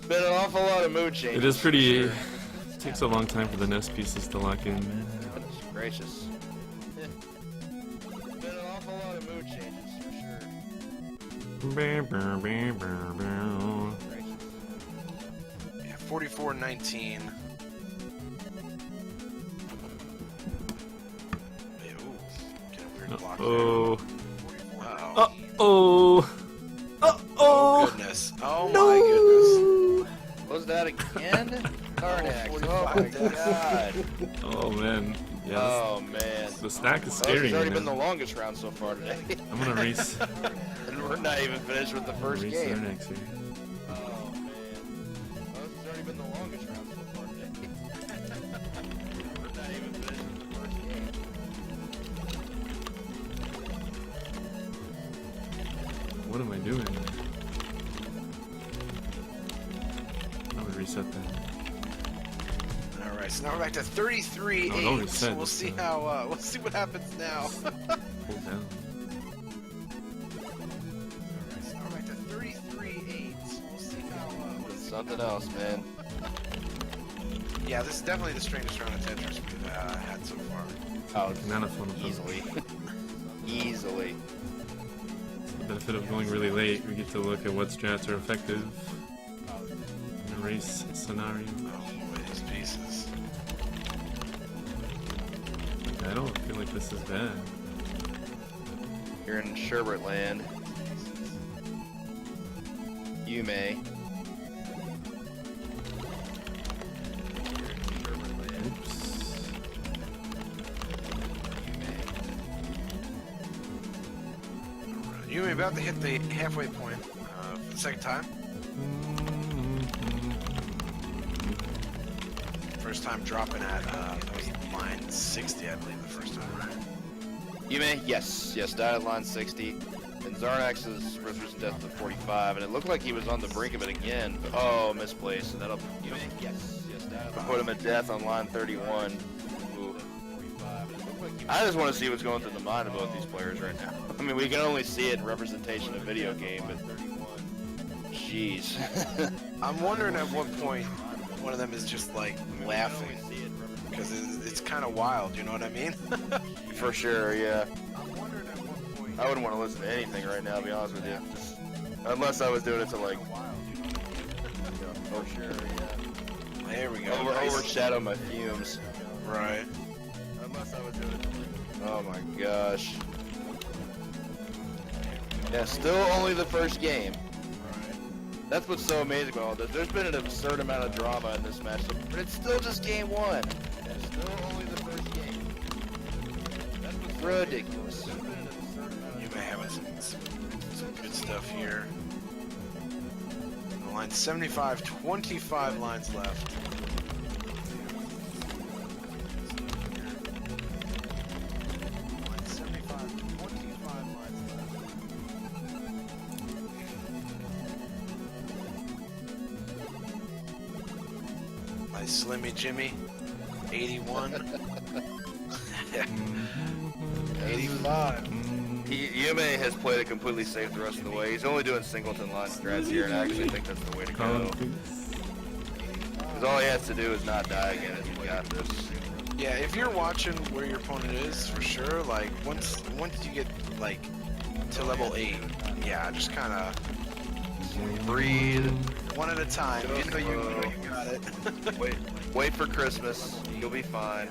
Been an awful lot of mood changes. It is pretty. for sure. It takes a long time for the nest pieces to lock in. Goodness gracious. Been an awful lot of mood changes for sure. Yeah, 44-19. Yeah, ooh, get a weird block there. Oh. Wow. Oh. Oh goodness. Oh my goodness. Was that again? Tarnax. Oh 45 my deaths. god. Oh man. Yeah. Oh man. The stack is Well, this scary. has already been Man. the longest round so far today. I'm gonna race. And we're not even finished with the first race game. Zarnax here. Oh man. Well, this has already been the longest round so far today. We're not even finished with the first game. What am I doing? I'm gonna reset that. All right. right, so now we're back to 33-8. No, it already So said we'll it's, see how we'll see what happens now. Pull down. Alright, so now we're back to 33-8. So we'll see how It's something else, man. yeah, this is definitely the strangest round of Tetris we've had so far. Oh, Banana phone of them. easily. Easily. The benefit of going really late, we get to look at what strats are effective in a race scenario. Oh boy, these pieces. I don't feel like this is bad. You're in Sherbert land. You may. Oops. You're about to hit the halfway point for the second time. First time dropping at that was line 60, I believe, the first time, right? You may? Yes. Yes, died at line 60. And Zarnax's first recent death to 45, and it looked like he was on the brink of it again, but oh, misplaced, and that'll, you may? Yes. Yes, died at put him at death on line 31. Ooh. I just want to see what's going through the mind of both these players right now. I mean, we can only see it in representation of video game, but 31. Jeez. I'm wondering at what point one of them is just like laughing, because it's kind of wild, you know what I mean? For sure, yeah. I wouldn't want to listen to anything right now, to be honest with you. Just, unless I was doing it to like, for sure, yeah. There we go. Overshadow my fumes. Right. Unless I was doing it to like, oh my gosh. Yeah, still only the first game. That's what's so amazing about all this. There's been an absurd amount of drama in this match, but it's still just game one. It's still only the first game. That's what's ridiculous. You may have some good stuff here. Line 75, 25 lines left. Line 75, 25 lines left. Nice Slimmy Jimmy, 81. 85. Yume has played it completely safe the rest of the way. He's only doing singleton line strats here, and I actually think that's the way to go. Because all he has to do is not die again, and he's got this. Yeah, if you're watching where your opponent is, for sure, like, once you get, like, to level 8, yeah, just kind of Breathe. one at a time. You know you got it. Wait for Christmas. You'll be fine.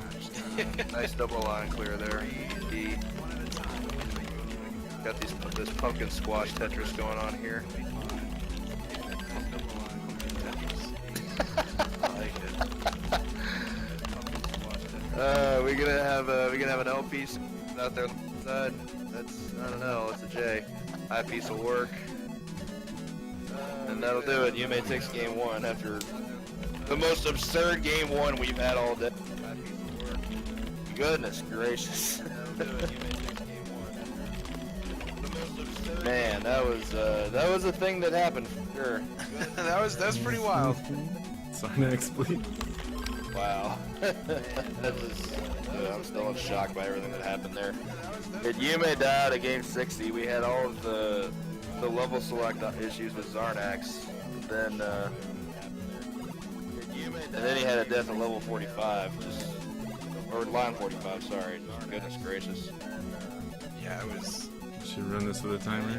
Nice double line clear there. Easy. Got this pumpkin squash Tetris going on here. I like it. We're gonna have an L piece out there on the side. That's, I don't know, it's a J. I piece will work. And that'll do it. Yume takes game one after the most absurd game one we've had all day. Goodness gracious. Man, that was a thing that happened for sure. that's pretty wild. Sarnax, please. Wow. That was, I'm still in shock by everything that happened there. If Yume died at game 60, we had all of the level select issues with Zarnax. Then and then he had a death at level 45, or line 45. Sorry. Goodness gracious. Yeah, it was. Should run this with a timer.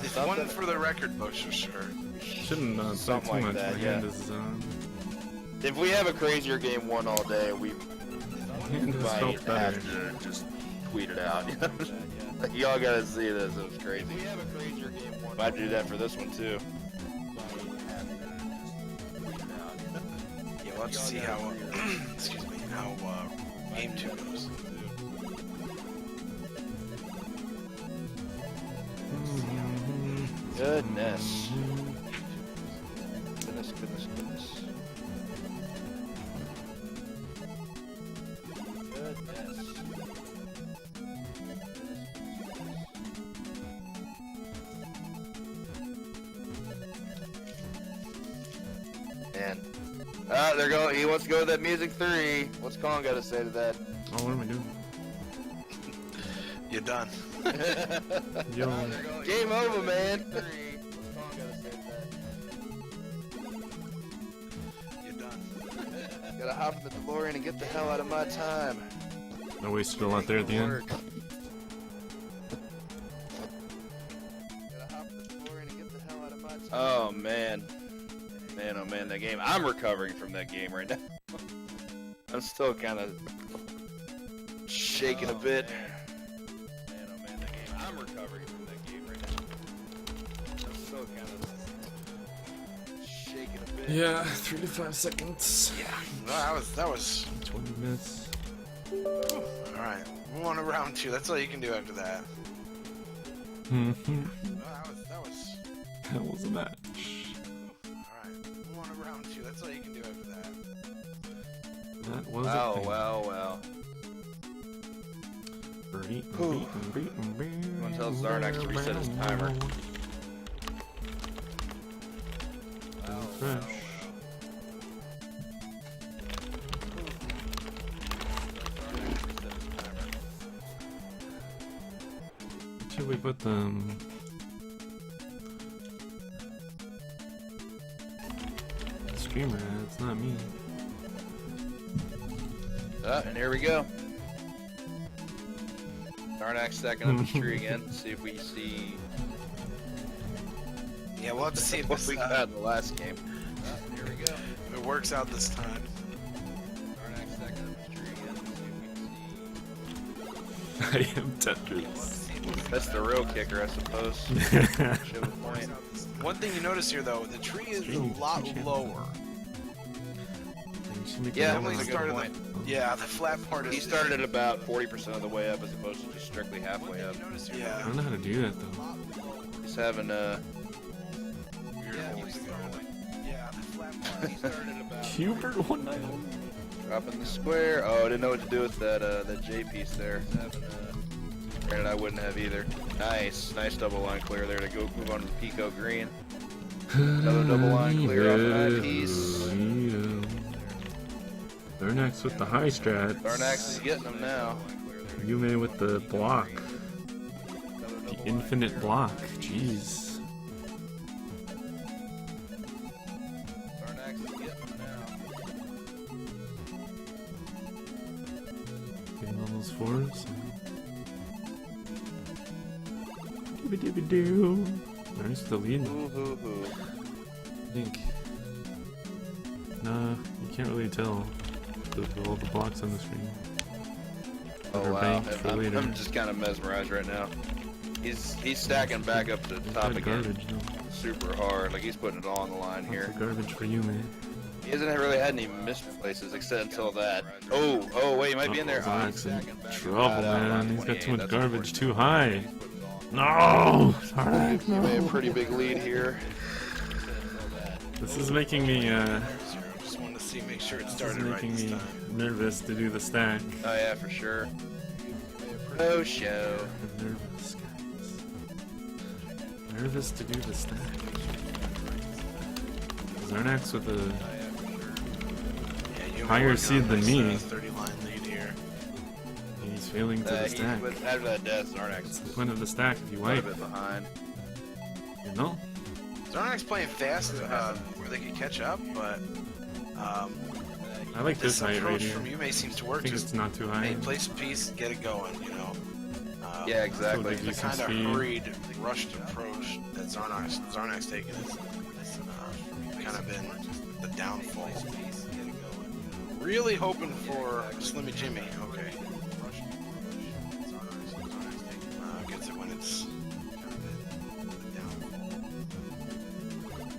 It's one for the record books for sure. Shouldn't play Something too like much. that, My yeah. hand is If we have a crazier game one all day, we hand is might felt better. have to just tweet it out. Y'all gotta see this. It was crazy. Might do that for this one too. Yeah, let's see how. Excuse me. How game 2 goes. Goodness. Goodness. Man, Ah, they're going. He wants to go with that music 3. What's Kong got to say to that? Oh, what am I doing? You're done. Yo. Game over, man. You're done. Gotta hop in the DeLorean and get the hell out of my time. I wasted a lot there at the end. Gotta hop in the DeLorean and get the hell out of my time. Oh man. Man, oh man, that game. I'm recovering from that game right now. I'm still kind of shaking a bit. Man, oh man, that game. I'm recovering from that game right now. I'm still kind of shaking a bit. Yeah, 3 to 5 seconds. Yeah. No, that was. 20 minutes. All right. Move on to round 2. That's all you can do after that. Mm-hmm. That was. That was a match. Alright, move on to round 2. That's all you can do after that. That was a thing. Well. Birdie, Whew. Someone tell Zarnax to reset his timer. Fresh. Should we put them? Streamer ads, not me. And here we go. Zarnax stacking up his tree again. See if we see Yeah, we'll have to see if what this, we got in the last game. Here we go. if it works out this time. Zarnax stacking up his tree again. I am Tetris. That's the real kicker, I suppose. Show a point. One thing you notice here, though, the tree is a lot lower. Yeah, Definitely that's a good started point. Yeah, the flat part is. He started at about 40% of the way up as opposed to just strictly halfway up. I Yeah. don't know how to do that though. He's having Yeah, the flat part. He started at about Hubert 191. dropping the square. Oh, I didn't know what to do with that that J piece there. Granted, I wouldn't have either. Nice double line clear there to go move on to the Pico green. Another double line clear off an piece. Zarnax with the high strats. Zarnax is getting them now. Yume with the block. The infinite block. Jeez. Zarnax is getting them now. Getting all those fours. Dooby dooby doo. There's the lead. Hoo hoo hoo. I think. Nah, you can't really tell. All the blocks on the screen. Oh Or wow, banked for later. I'm just kind of mesmerized right now. He's stacking back up to the top Good again, garbage, though. super hard. Like he's putting it all on the line Lots here. of garbage for you, man. He hasn't really had any missed places except until that. Oh wait, he might be in there. Oh, he's Zarnax in stacking back trouble, up. man. He's got too much That's garbage too unfortunate. high. No! Zarnax, He made a no. pretty big lead here. This is making me, Just wanted to see, make sure it this is started right making this me time. nervous to do the stack. Oh yeah, for sure. Oh show. I'm nervous, guys. Nervous to do the stack. Zarnax with a Yeah, you higher working seed on than this, me. 30-line lead here. He's failing to the stack. After that death, Zarnax What's is the point of the stack if you quite a wipe? bit behind. You know? Zarnax playing fast where they can catch up, but I like this height right approach here. from Yume seems to I work. think Just it's not too high. place a piece, get it going, you know. Yeah, exactly. Totally The decent kind of speed. hurried, rushed approach that Zarnax taken is kind of been the downfall. Really hoping for Slimmy Jimmy. Okay. Gets it when it's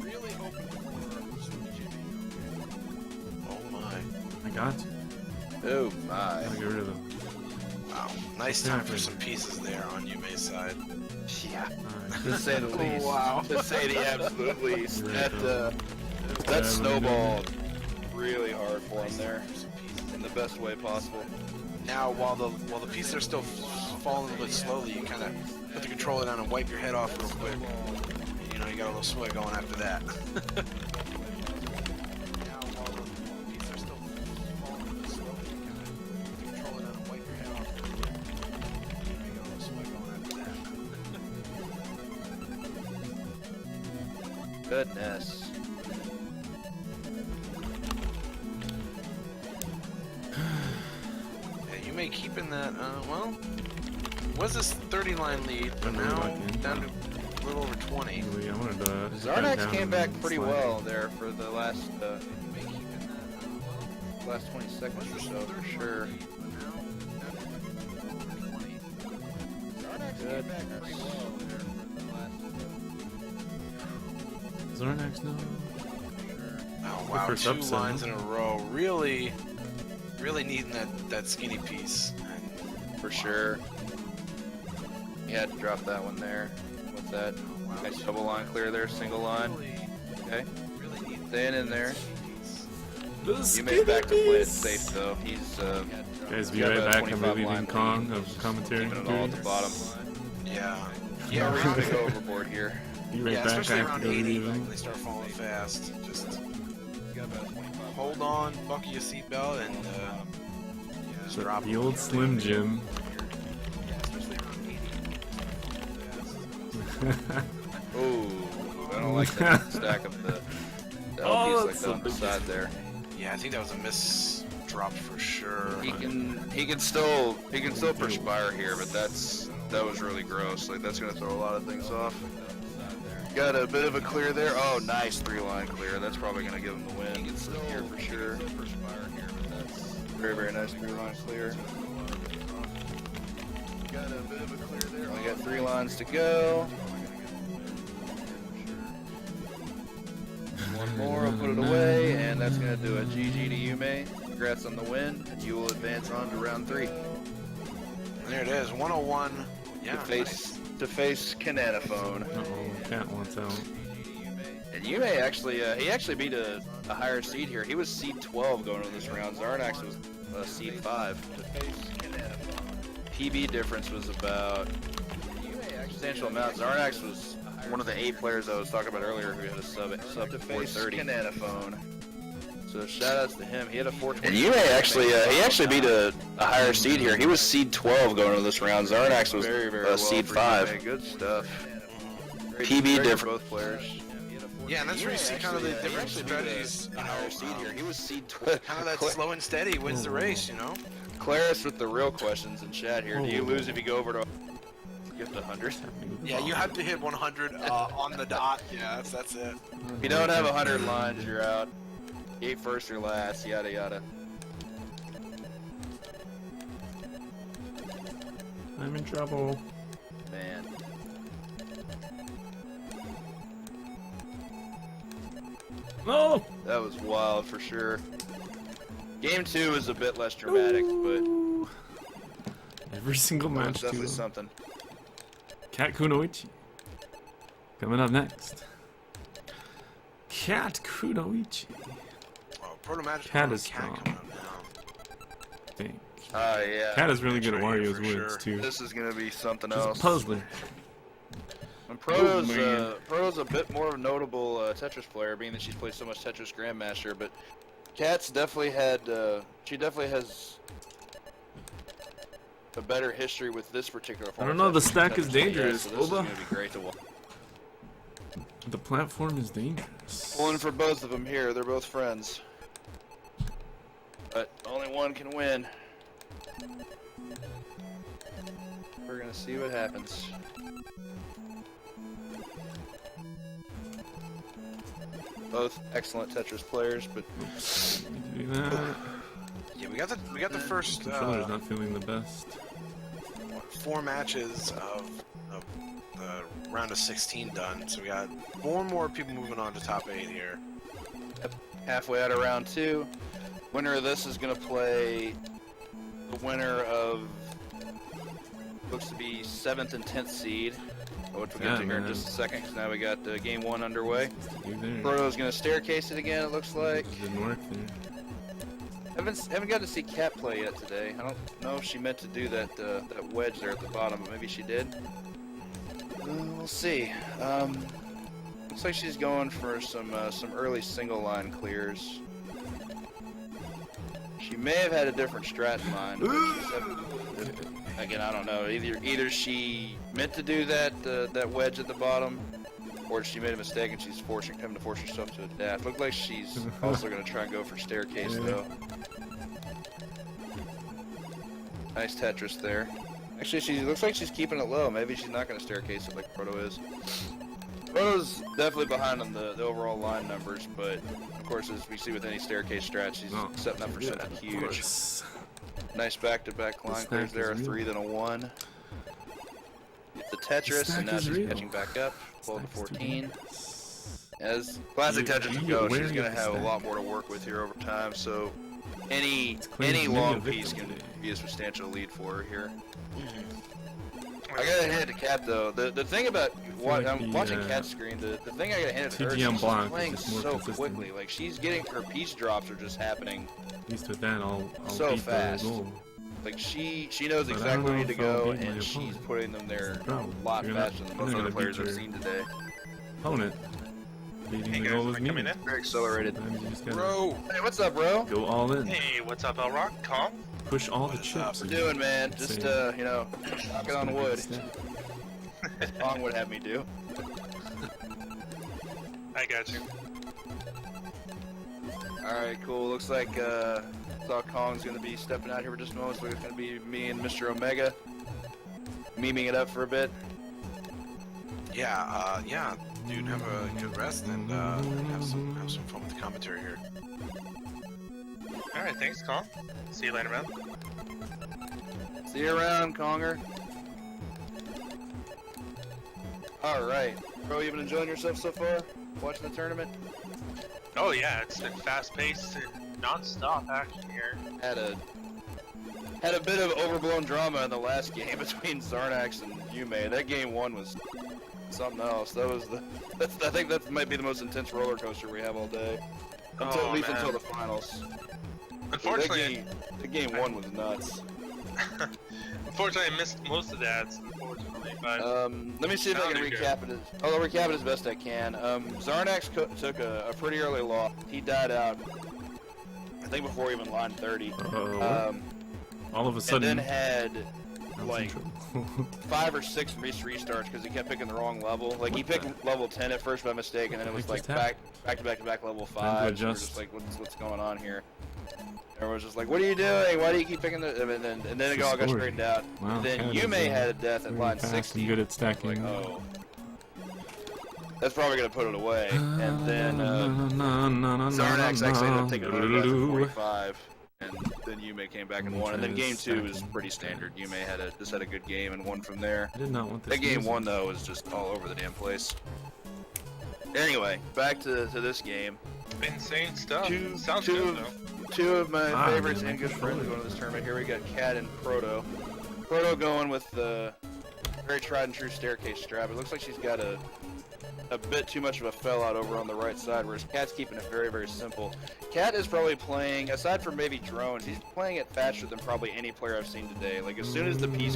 really hoping for Slimmy Jimmy. Oh my. I got you. Oh my. Gotta get rid of them. Wow. Nice time for some pieces there on Yume's side. Yeah. Alright. To say the least. Wow. To say the absolute least. You're That right, though. that Yeah, snowballed really hard for him there, in the best way possible. Now, while the pieces are still falling a little bit slowly, you kind of put the controller down and wipe your head off real quick. You know, you got a little swig going after that. Goodness. Yeah, you may keep in that, well, was this 30-line lead, but Really now lucky. down to a little over 20. Really, I wanted to. Zarnax down came and back pretty slide. well there for the last 20 seconds or so, for sure. Zarnax, no. Oh, wow, first 2 upset, lines huh? in a row. Really needing that skinny piece. For sure. He had to drop that one there. What's that? Nice double line clear there, single line. Okay. Staying in there. You made back to play it safe though. He's Guys, be got right about back. I'm 25 relieving line Kong lead. of commentary. keeping it all at the bottom. Yeah. Yeah, we're gonna go overboard here. Be right Yeah, back. especially I have around to go 80 relieve when him. they start falling fast. Just hold on, buckle your seatbelt, and just drop The old Slim Jim. Ooh, I don't like that stack of the Oh, piece like that's that on the so side there. Yeah, I think that was a miss drop for sure. He can still perspire here, but that was really gross. Like that's gonna throw a lot of things off. Got a bit of a clear there. Oh, nice 3-line clear. That's probably gonna give him the win. He can still here for sure. Very, very nice 3-line clear. Got a bit of a clear there. Only got 3 lines to go. One more, I'll put it away, and that's gonna do it. GG to Yume. Congrats on the win, and you will advance on to round 3. There it is, 101. Yeah, To face Cananophone. Uh-oh, Cat wants out. And Yume actually, he actually beat a higher seed here. He was seed 12 going into this round. Zarnax was seed 5. To face Cananophone. PB difference was about a substantial amount. Zarnax was one of the 8 players I was talking about earlier who had a sub 430. Cananophone. So shout outs to him. He had a 420. And Yume actually, he actually beat a higher seed here. He was seed 12 going into this round. Zarnax was seed 5. Good stuff. PB difference. Both players. Yeah, and that's where you see kind of the different strategies. A higher seed here. He was seed 12. Kind of that slow and steady wins the race, you know? Claris with the real questions in chat here. Do you lose if you go over to get to 100? Yeah, you have to hit 100 on the dot. Yeah, that's it. If you don't have 100 lines, you're out. You ate first or last, yada yada. I'm in trouble. Man. No! That was wild for sure. Game 2 is a bit less dramatic, but Every single it's match, definitely too. something. Cat Kunoichi. Coming up next. Cat Kunoichi. Oh, Proto Magic Cat Cat is strong. coming up now. Dang. Yeah. Cat is really good at Right here Wario's for Woods, sure. too. This is gonna be something Just a else. puzzler. And Proto's a bit more of a notable Tetris player, being that she's played so much Tetris Grandmaster. But Cat's definitely had, she definitely has a better history with this particular form. I don't know, of the Tetris stack than is Tetris dangerous, so this is Oba. gonna be great to watch. The platform is dangerous. Pulling for both of them here. They're both friends, but only one can win. We're gonna see what happens. Both excellent Tetris players, but Do that. Yeah, we got the first Controller's not feeling the best. 4 matches of the round of 16 done. So we got 4 more people moving on to top 8 here. halfway out of round 2. Winner of this is gonna play the winner of looks to be 7th and 10th seed, which we'll get to here in just a second, because now we got game 1 underway. Proto's gonna staircase it again, it looks like. Didn't work there. Haven't got to see Cat play yet today. I don't know if she meant to do that that wedge there at the bottom, but maybe she did. We'll see. Looks like she's going for some early single line clears. She may have had a different strat in mind. Again, I don't know. Either she meant to do that that wedge at the bottom, or she made a mistake and she's forcing him to force herself to a dash. Looked like she's also gonna try and go for staircase though. Nice Tetris there. Actually, she looks like she's keeping it low. Maybe she's not gonna staircase it like Proto is. Proto's definitely behind on the overall line numbers, but of course, as we see with any staircase strat, she's setting up for something huge. Nice back-to-back line clears there, a 3 then a 1. It's the Tetris, and now she's catching back up, 12 to 14. As classic Tetris would go, she's going to have a lot more to work with here over time, so any long piece can be a substantial lead for her here. I gotta hand it to Kat though. The thing about I'm watching Kat's screen, the thing I gotta hand it to her is she's playing so quickly. Like she's getting her piece drops are just happening. At least with that, I'll so beat fast. the goal. Like she knows exactly where you need to go, and she's putting them there a lot faster than most other players I've seen today. Opponent. Beating the goal is me. Very accelerated. Bro! Hey, what's up, bro? Go all in. Hey, what's up, El Rock? Calm? Push all the chips. What you doing, man? Just you know, knocking on wood. Long would have me do. I got you. Alright, cool. Looks like saw Kong's gonna be stepping out here for just a moment, so it's gonna be me and Mr. Omega memeing it up for a bit. Yeah, yeah, dude, have a good rest and have some fun with the commentary here. Alright, thanks, Calm. See you later, man. See you around, Conger. Alright. Bro, you been enjoying yourself so far? Watching the tournament? Oh yeah, it's been fast-paced and non-stop action here. Had a bit of overblown drama in the last game between Zarnax and Yume. That game 1 was something else. I think that might be the most intense roller coaster we have all day. At least until the finals. Unfortunately, the game 1 was nuts. Unfortunately, I missed most of that. Unfortunately, but let me see if I can recap it. I'll recap it as best I can. Zarnax took a pretty early loss. He died out, I think, before even line 30. All of a sudden, and then had like 5 or 6 restarts because he kept picking the wrong level. Like he picked level 10 at first by mistake, and then it was like back to back level 5. So we're just like, what's going on here? Everyone's just like, what are you doing? Why do you keep picking the... And then it all got straightened out. Wow, then Yume had a death at line 60. Good at stacking. Like, oh. That's probably going to put it away. And then Zarnax actually ended up taking another death at 45. And then Yume came back and won. And then game 2 was pretty standard. Yume just had a good game and won from there. I did not want this. That game 1, though, was just all over the damn place. Anyway, back to this game. Insane stuff. Two of my favorites and good friends going to this tournament. Here we got Kat and Proto. Proto going with the very tried and true staircase strap. It looks like she's got a bit too much of a fell out over on the right side, whereas Kat's keeping it very, very simple. Kat is probably playing, aside from maybe drones, he's playing it faster than probably any player I've seen today. Like as soon as the piece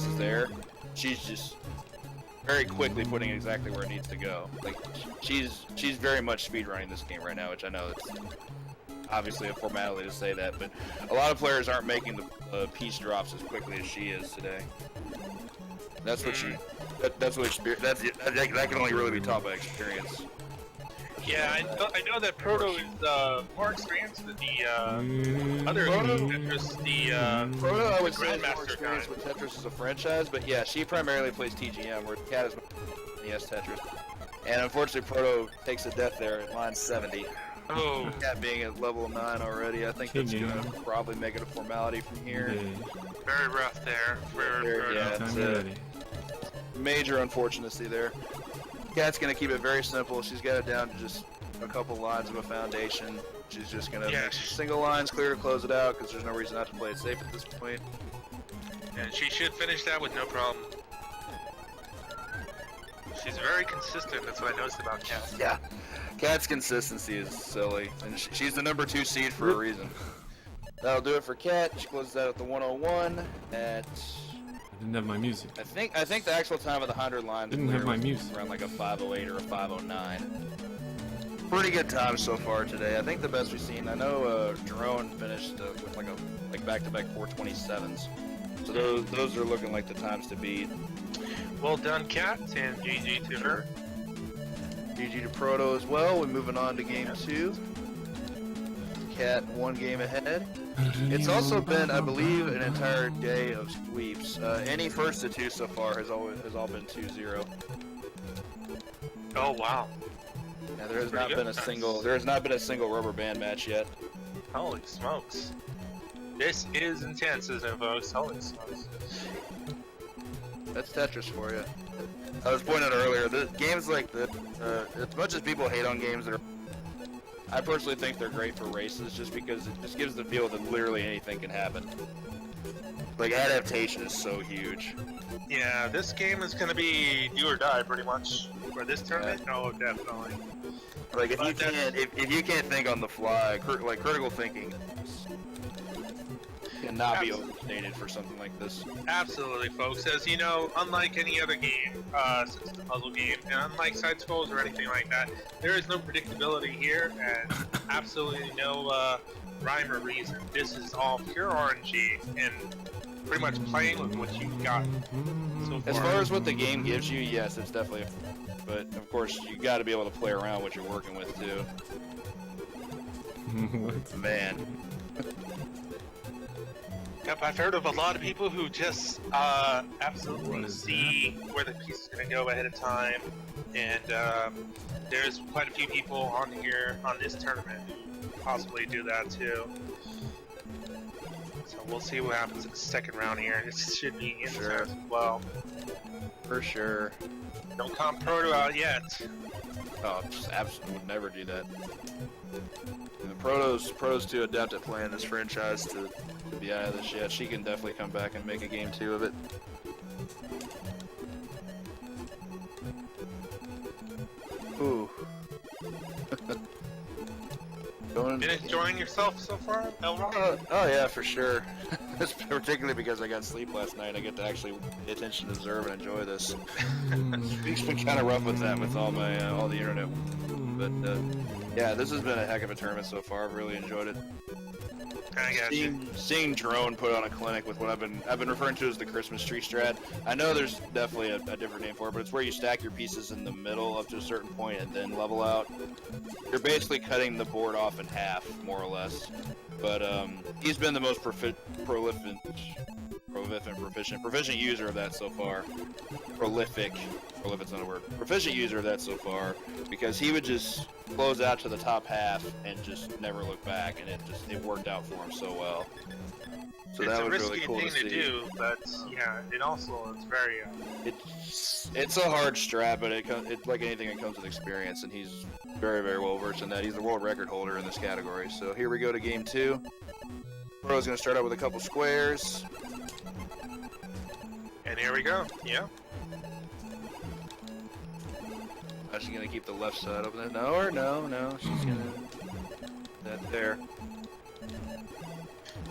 is there, she's just very quickly putting it exactly where it needs to go. Like she's very much speedrunning this game right now, which I know it's obviously a formality to say that, but a lot of players aren't making the piece drops as quickly as she is today. That's what that can only really be taught by experience. Yeah, I know that Proto is more experienced than the other Tetris, Proto, I would say, is more Grandmaster experienced with Tetris as a franchise, but yeah, she primarily plays TGM, where Kat is Tetris. And unfortunately, Proto takes a death there at line 70. Oh. Kat being at level 9 already, I think that's going to probably make it a formality from here. Very rough there. Yeah, it's a major unfortunacy there. Kat's going to keep it very simple. She's got it down to just a couple lines of a foundation. She's just going to make single lines clear to close it out because there's no reason not to play it safe at this point. And she should finish that with no problem. She's very consistent, that's what I noticed about Kat. Yeah, Kat's consistency is silly, and she's the number 2 seed for a reason. That'll do it for Kat. She closes out at the 101 at... I didn't have my music. I think the actual time of the 100 line didn't have my music. Around like a 508 or a 509. Pretty good time so far today. I think the best we've seen. I know Drone finished with like back-to-back 427s. So those are looking like the times to beat. Well done, Kat, and GG to her. GG to Proto as well. We're moving on to game 2. Cat 1 game ahead. It's also been, I believe, an entire day of sweeps. Any first to 2 so far has all been 2-0. Oh wow. Yeah, there has Pretty not good. been a single rubber band match yet. Holy smokes. This is intense, isn't it, folks? Holy smokes. That's Tetris for you. I was pointing out earlier, the games like this, as much as people hate on games that are, I personally think they're great for races just because it just gives the feel that literally anything can happen. Like, adaptation is so huge. Yeah, this game is gonna be do or die pretty much for this tournament. Oh, definitely. Like, if But you can't think on the fly, like critical thinking cannot be overstated for something like this. Absolutely, folks. As you know, unlike any other game, since it's a puzzle game, and unlike side scrolls or anything like that, there is no predictability here, and absolutely no rhyme or reason. This is all pure RNG, and pretty much playing with what you've got so far. As far as what the game gives you, yes, it's definitely. But of course, you got to be able to play around what you're working with too. What? Man. Yep, I've heard of a lot of people who just absolutely What is see where the piece is going to go ahead of time, and there's quite a few people on here on this tournament who possibly do that too. So we'll see what happens in the second round here. This should be intense Sure. as well. For sure. Don't comp Proto out yet. Oh, just absolutely would never do that. And the Proto's too adept at playing this franchise to be out of this yet. She can definitely come back and make a game 2 of it. Ooh. Been enjoying yourself so far, Elron? Oh yeah, for sure. Particularly because I got sleep last night. I get to actually pay attention, observe, and enjoy this. Week's been kind of rough with that, with all the internet. But yeah, this has been a heck of a tournament so far. I've really enjoyed it. I got you. Seeing Drone put on a clinic with what I've been referring to as the Christmas tree strat. I know there's definitely a different name for it, but it's where you stack your pieces in the middle up to a certain point and then level out. You're basically cutting the board off in half, more or less. But he's been the most proficient user of that so far. Prolific's not a word. Proficient user of that so far, because he would just close out to the top half and just never look back, and it worked out for him so well. So It's that a was risky really cool thing to see. do, but yeah, it also is very. It's a hard strat, but it's like anything, it comes with experience, and he's very, very well versed in that. He's the world record holder in this category. So here we go to game 2. Bro's gonna start out with a couple squares. And here we go. Yeah. She's gonna keep the left side open. No. She's gonna that there.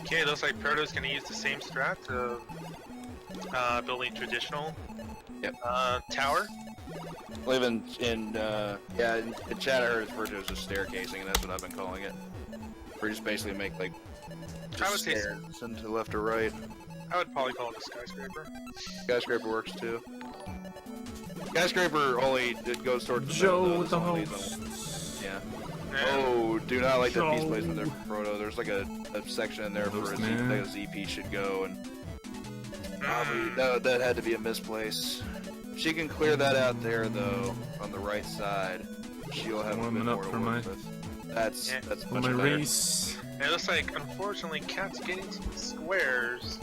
Okay, looks like Proto's gonna use the same strat of building traditional tower. Well, even in chat I heard it's referred to as just staircasing, and that's what I've been calling it. We just basically make like I would say stairs into left or right. I would probably call it a skyscraper. Skyscraper works too. Skyscraper only it goes towards the Joe middle, with though. the This one leads host. Yeah. And Oh, do not like that piece Joe. placement there for Proto. There's like a section in there for Host a man. like a Z piece should go, and probably that had to be a misplace. She can clear that out there though on the right side. She'll have a bit Warming up more to for work my- with. That's For much my better. race. it looks like, unfortunately, Cat's getting to the squares.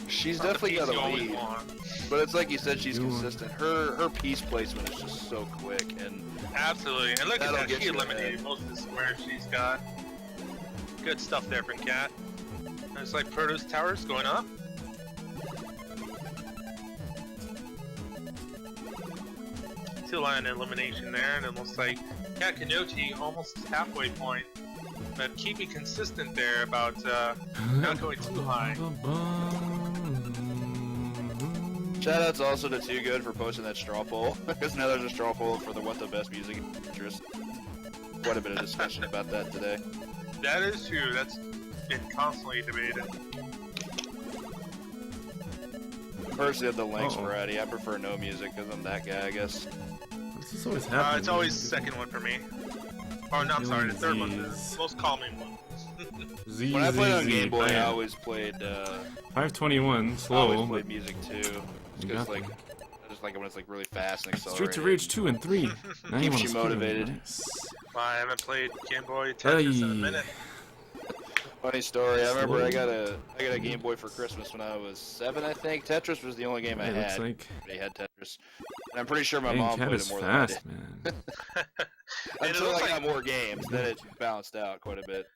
She's Not the definitely piece got you a always lead, want. but it's like you said, she's You want- consistent. Her piece placement is just so quick, and Absolutely. And look at That'll that. get She you eliminated ahead. most of the squares she's got. Good stuff there from Cat. Looks like Proto's tower's going up. Two-line elimination there, and it looks like Cat Kanochi almost halfway point. But keeping consistent there about not going too high. shoutouts also to Too Good for posting that straw poll, because now there's a straw poll for what the best music interest. Quite a bit of discussion about that today. That is true. That's been constantly debated. Personally, of the lengths Uh-oh. variety, I prefer no music because I'm that guy, I guess. This is always happening. It's always the second one for me. Oh no, I'm sorry, the third one, the Z's. most calming one. Z, When I played on Z, Game Boy, I bam. always played. 521, I slow. always but played music too. Just you 'cause, got like, them. I just like it when it's like really fast and Streets accelerated. of Rage 2 and 3. Now Keeps wanna you speed 'em. motivated. Nice. I haven't played Game Boy Tetris in a Hey. minute. Funny story. I remember I Slow. got a Game Boy for Christmas when I was 7, I think. Tetris was the only game I Hey, looks had. like They had Tetris, and I'm pretty sure my dang, mom Cat played is it more fast, than man. I did. And it Until looks I like, got more games, then it balanced out quite a bit.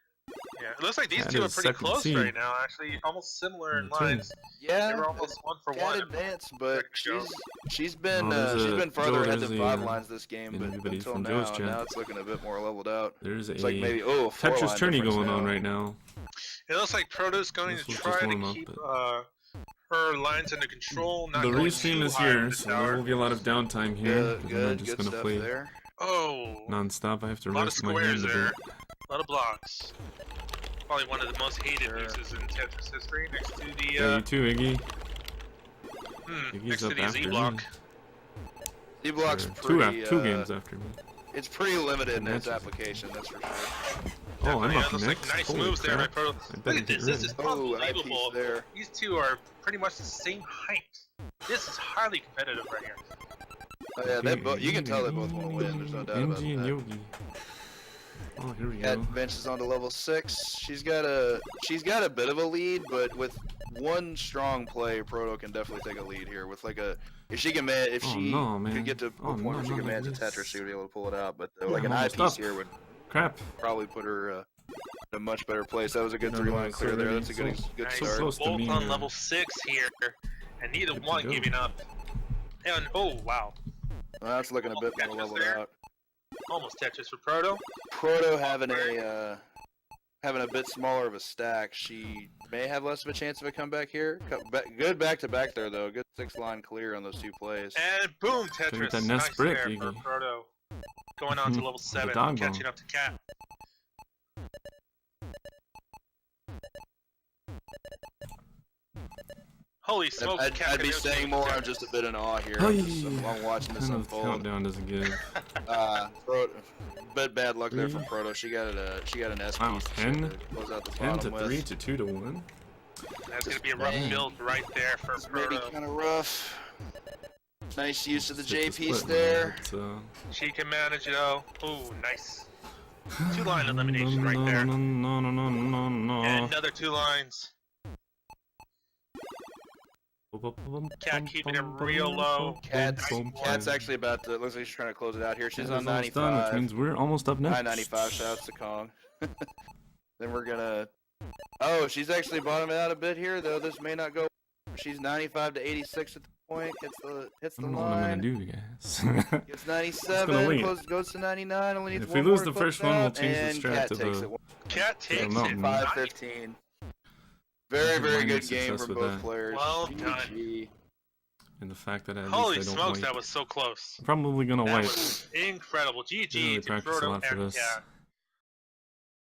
yeah, it looks like these Cat two are is pretty second close seed. right now. Actually, almost similar in Me too. lines. They Yeah, were almost one for Cat one. advanced, but Show. she's been Oh, there's a- farther Joe, ahead there's than a, 5 lines this game, and but everybody until from now, Joe's chat. now it's looking a bit more leveled out. There's a It's like maybe 4 Tetris line tourney difference going on now. right now. It looks like Proto's going This to was try just to warm up, keep but- her lines under control, not The going restream too is high here, with so the there tower. will be a lot of downtime here. Good, because I'm not good, just good gonna stuff play there. Oh, non-stop. I have to a lot of rest my squares hand a there. bit. A lot of blocks. Probably one of the most hated Sure. pieces in Tetris history, next to the Yeah, you too, Iggy. Iggy's next to up the after Z me. block. D-Block's Or pretty, two games after me. it's pretty limited in its Matches. application, that's for sure. Oh, I'm Yeah, up looks next. like nice Holy moves there by crap. Proto. I Look better at get this. This is ready. Oh, unbelievable. eyepiece there. These two are pretty much the same height. This is highly competitive right here. Oh yeah, they you can tell they both want to win, there's no doubt about NG and that. Yogi. Oh, here we Cat go. advances on to level 6. She's got a bit of a lead, but with one strong play, Proto can definitely take a lead here. With like a if she Oh, no, could man. get to a Oh, point no, where she not can like manage a this. Tetris, she would be able to pull it out. But Yeah, like an I'm almost eyepiece up. here would Crap. probably put her in a much better place. That was a good No, no, 3-line it's clear there. already That's a good Nice. so start. close to Both being, on level 6 here, and neither good to one go. giving up. And oh wow, Well, that's looking a bit more Tetris leveled there. out. almost Tetris for Proto. Proto having a bit smaller of a stack, she may have less of a chance of a comeback here. Good back to back there though. Good 6-line clear on those 2 plays. And boom, Look Tetris. at that Nice nest brick, there for Iggy. Proto. Going on to level The 7, dog catching bone. up to Cat. Holy smokes, I'd Cat be Canoe saying taking more. Tetris. I'm just a bit in awe here. Hey. I'm watching this Kind of unfold. countdown doesn't give. Bit bad luck there for 3. Proto. She got an S Wow, piece 10? to close out the 10 to bottom 3 with. to 2 to 1. That's going to be a rough Dang. build right there for It's maybe Proto. kind of rough. Nice use of the Stick J to piece split, there. man, but, She can manage it all. Ooh, nice. 2-line elimination right there. No, no, no, no, no. And another 2 lines. Cat keeping it real low. Cat's actually about to. Looks like she's trying to close it out here. She's Cat on is almost done, 95. which means we're almost up next. 995. Shouts to Kong. Then we're gonna. Oh, she's actually bottoming out a bit here, though. This may not go. She's 95 to 86 at the point. Hits I the don't know what I'm gonna line. do, guys. Gets gonna 97. wait. Goes to 99. Only needs If one we lose more to the first close one, we'll out, change the and strat Cat to takes the- it. Cat takes it. mountain. 5-15. Very, very Minor good game success from with both that. players. Well done. GG. And the fact that at Holy least I don't smokes, wipe. that was so close. I'm probably gonna That wipe. was incredible. Didn't GG really to practice a Proto lot for and this. Cat.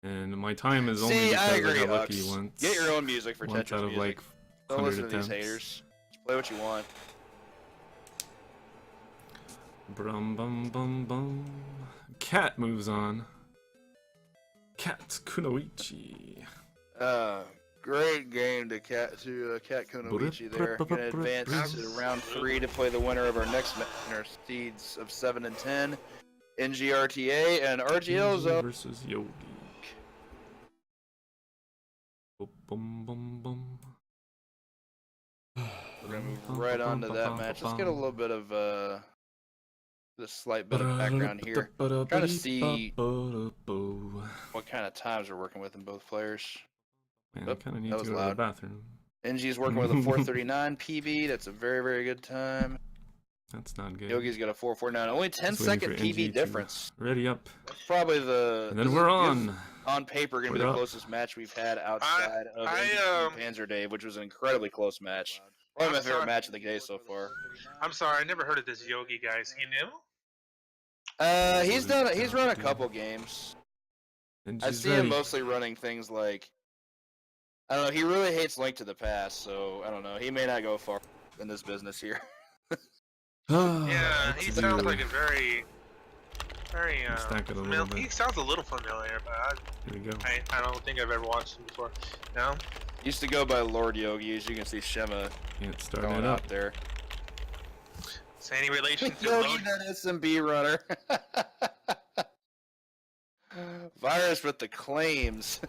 And my time is only See, because I agree, got lucky Hux. once. Get your own music for once Tetris out of music. like Don't 100 listen to these attempts. haters. Just play what you want. Brum bum bum bum. Cat moves on. Cat Kunoichi. Great game to Cat Kunoichi there. Gonna advance to round 3 to play the winner of our next match in our seeds of 7 and 10. NGRTA and RGL Zone. versus Yogi. Bum bum bum bum. We're gonna move right on to that match. Let's get a little bit of this slight bit of background here. Trying to see what kind of times we're working with in both players. Man, I Oop, kind of need that to was go to the loud. bathroom. NG's working with a 439 PB. That's a very, very good time. That's not good. Yogi's got a 449. Only 10 Just waiting second for NG PB to difference. Ready up. Probably the. And then this we're is on. On paper, gonna be We're the up. closest match we've had outside of I, NG and Panzer Dave, which was an incredibly close match. Probably my I'm favorite sorry. match of the day so far. I'm sorry, I never heard of this Yogi, guys. You knew? He's run a couple games. And I she's see ready. him mostly running things like. I don't know. He really hates Link to the Past, so I don't know. He may not go far in this business here. Yeah, he sounds like a very, Stack it a little he bit. sounds a little familiar, but Here we go. I don't think I've ever watched him before. No? Used to go by Lord Yogi, as you can see Shema Can't start going it out up. there. Is there any relation to Yogi, Lord? that SMB runner. Virus with the claims.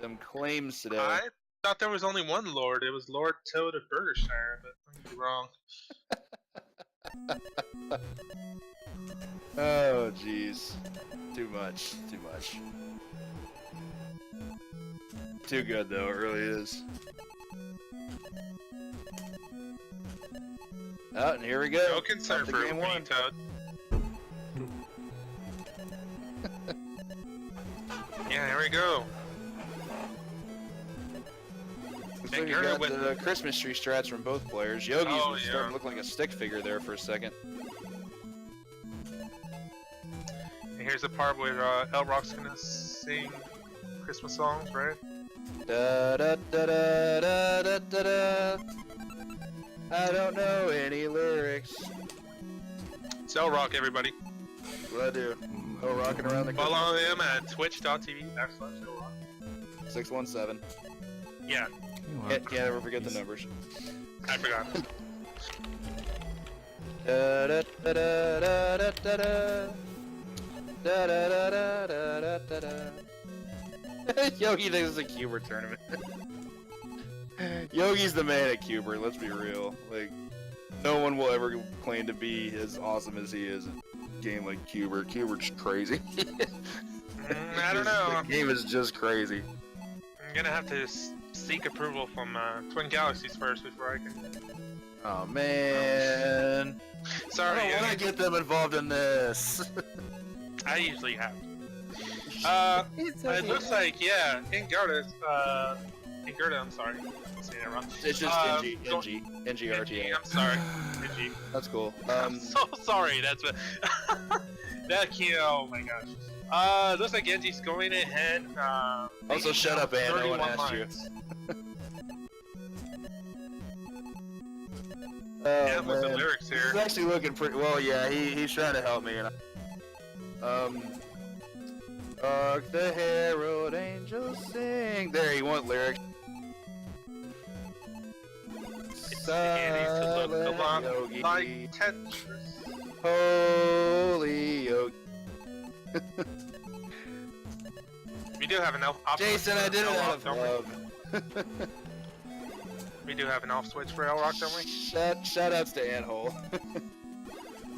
Them claims today. I thought there was only one Lord. It was Lord Toad of Burgershire, but I could be wrong. Oh, jeez. Too much. Too much. Too good, though. It really is. Oh, and here we go. No concern Up to for game me, one. Toad. Yeah, here we go. Looks like we Garner got with the Christmas tree strats from both players. Yogi's Oh, starting yeah. to look like a stick figure there for a second. And here's the part where Elrock's gonna sing Christmas songs, right? Da da da da da da da da. I don't know any lyrics. It's Elrock, everybody. What I do? Oh, rocking around the Follow him at twitch.tv/Elrock. 617. Yeah, Can't ever forget the numbers. I forgot. Da da da da da da da da. Da da da da da da da. Yogi thinks it's a Cuber tournament. Yogi's the man at Cuber, let's be real. Like, no one will ever claim to be as awesome as he is at a game like Cuber. Cuber's crazy. I don't know. The game is just crazy. I'm gonna have to seek approval from Twin Galaxies first before I can. Oh man. Sorry, I don't want to get them involved in this. I usually have. It looks like, yeah, Ingarda, I'm sorry. I'm saying that wrong. It's just NG NG, RTA. I'm sorry. NG. That's cool. I'm so sorry, that's what. That key, oh my gosh. Looks like NG's going ahead. Also, shut up, Ann. No one 31 asked you. lines. Oh, With the man. lyrics He's here. actually looking pretty well. Yeah, he's trying to help me. And hark the herald angels sing. There, you want lyrics. It's beginning to look a lot Yogi, like Tetris. holy Yogi. We do have an elf. Jason, I did it out of don't we? love. We do have an elf switch for Elrock, don't we? Shout outs to Anhole.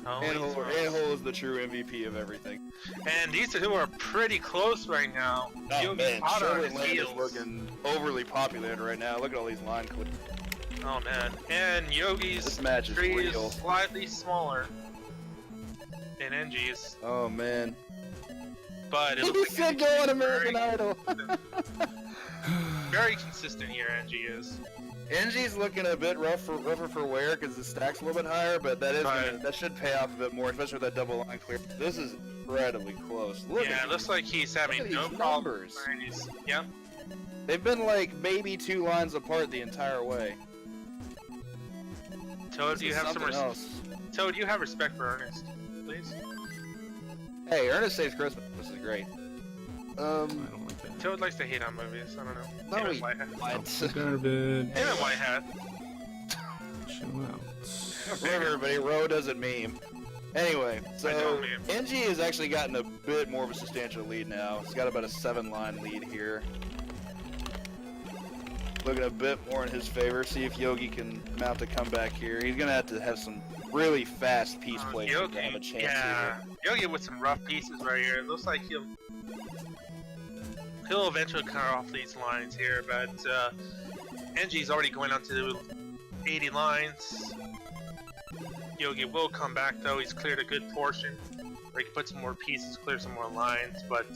Oh, Anhole is the true MVP of everything. And these two are pretty close right now. Oh Yogi's man, hot on his Sherwood Land is heels. looking overly populated right now. Look at all these line clips. Oh man. And Yogi's This match is tree real. is slightly smaller than NG's, Oh man. but it He looks said like go on American Idol. very consistent here, NG is. NG's looking a bit rougher for wear because the stack's a little bit higher, but that is Right. that should pay off a bit more, especially with that double line clear. This is incredibly close. Look Yeah, at it looks like he's Look having at no these problems. numbers. Yep. they've been like maybe 2 lines apart the entire way. Toad, This do you is have some something else. Toad, you have respect for Ernest, please. Hey, Ernest Saves Christmas. This is great. I don't like that. Toad likes to hate on movies. I don't know. No, Him and he- White Hat. what? Garbage. Him and White Hat. Chill out. Remember, everybody, Ro doesn't meme. Anyway, I so don't meme. NG has actually gotten a bit more of a substantial lead now. He's got about a 7-line lead here. Looking a bit more in his favor. See if Yogi can mount a comeback here. He's gonna have some really fast piece plays to have a chance yeah. Yogi with some rough pieces right here. It looks like he'll eventually cut off these lines here, but NG's already going on to 80 lines. Yogi will come back though. He's cleared a good portion where he can put some more pieces, clear some more lines, but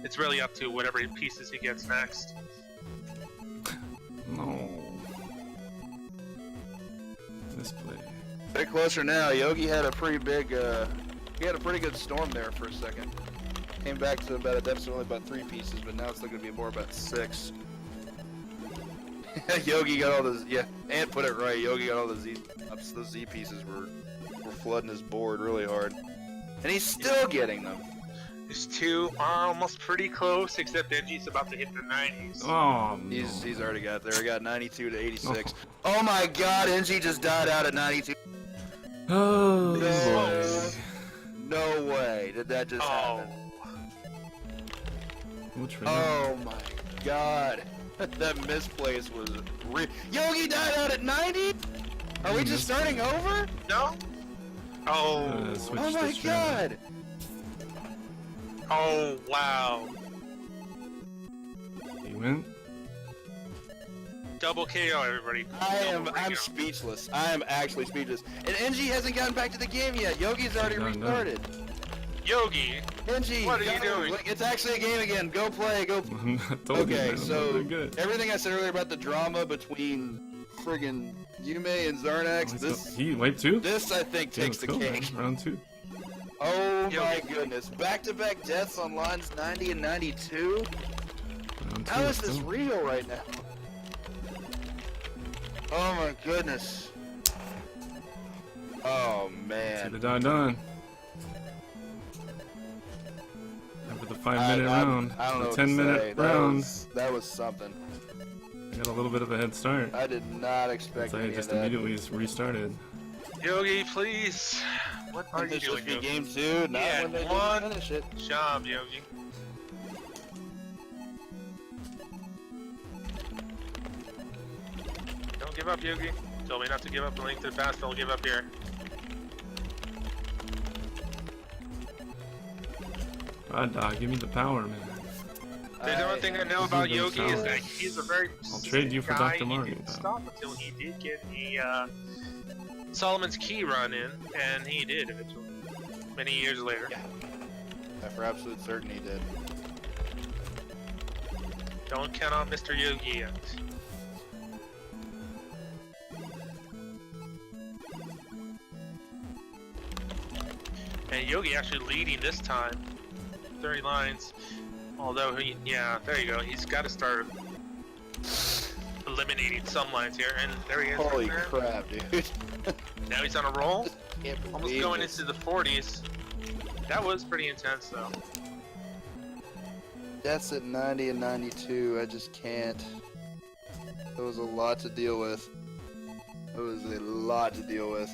it's really up to whatever pieces he gets next. No. Misplay. here. Bit closer now. Yogi had a pretty big, he had a pretty good storm there for a second. Came back to about a deficit only about 3 pieces, but now it's looking to be more about 6. Yogi got all those. Yeah, Ant put it right. Yogi got all the Z. Those Z pieces were flooding his board really hard, and he's still getting them. These two are almost pretty close, except Enji's about to hit the 90s. Oh, no. He's already got there. He got 92 to 86. Oh my God, NG just died out at 92. Oh, No way did that just happen. Oh my God, that misplace was Yogi died out at 90. Are we just starting over? No. Oh. Oh my God. Oh wow. He went. Double KO, everybody. I'm speechless. I am actually speechless. And NG hasn't gotten back to the game yet. Yogi's already restarted. Yogi, NG, what are you doing? It's actually a game again. Go play. Go. Okay, so everything I said earlier about the drama between friggin' Yume and Zarnax, he wiped two? This I think takes the cake. Round two. Oh my goodness. Back-to-back deaths on lines 90 and 92? How is this real right now? Oh my goodness. Oh man. The done. After the 5-minute round, I don't know the 10-minute round. That was something. I got a little bit of a head start. I did not expect I just immediately restarted. Yogi, please. What are you doing, Yogi? Game 2, not when they didn't finish it. Job, Yogi. Don't give up, Yogi. Told me not to give up. The link to the past, don't give up here. God, dog, give me the power, man. The only thing I know about Yogi is that he's a very I'll trade you for guy. Dr. Mario. He didn't stop until he did get the Solomon's Key run in, and he did eventually. Many years later. Yeah. For absolute certain he did. Don't count on Mr. Yogi yet. And Yogi actually leading this time. 30 lines. Although yeah, there you go. He's got to start eliminating some lines here, and there he is. Holy crap, dude! Now he's on a roll. Almost going into the 40s. That was pretty intense, though. That's at 90 and 92. I just can't. That was a lot to deal with. It was a lot to deal with.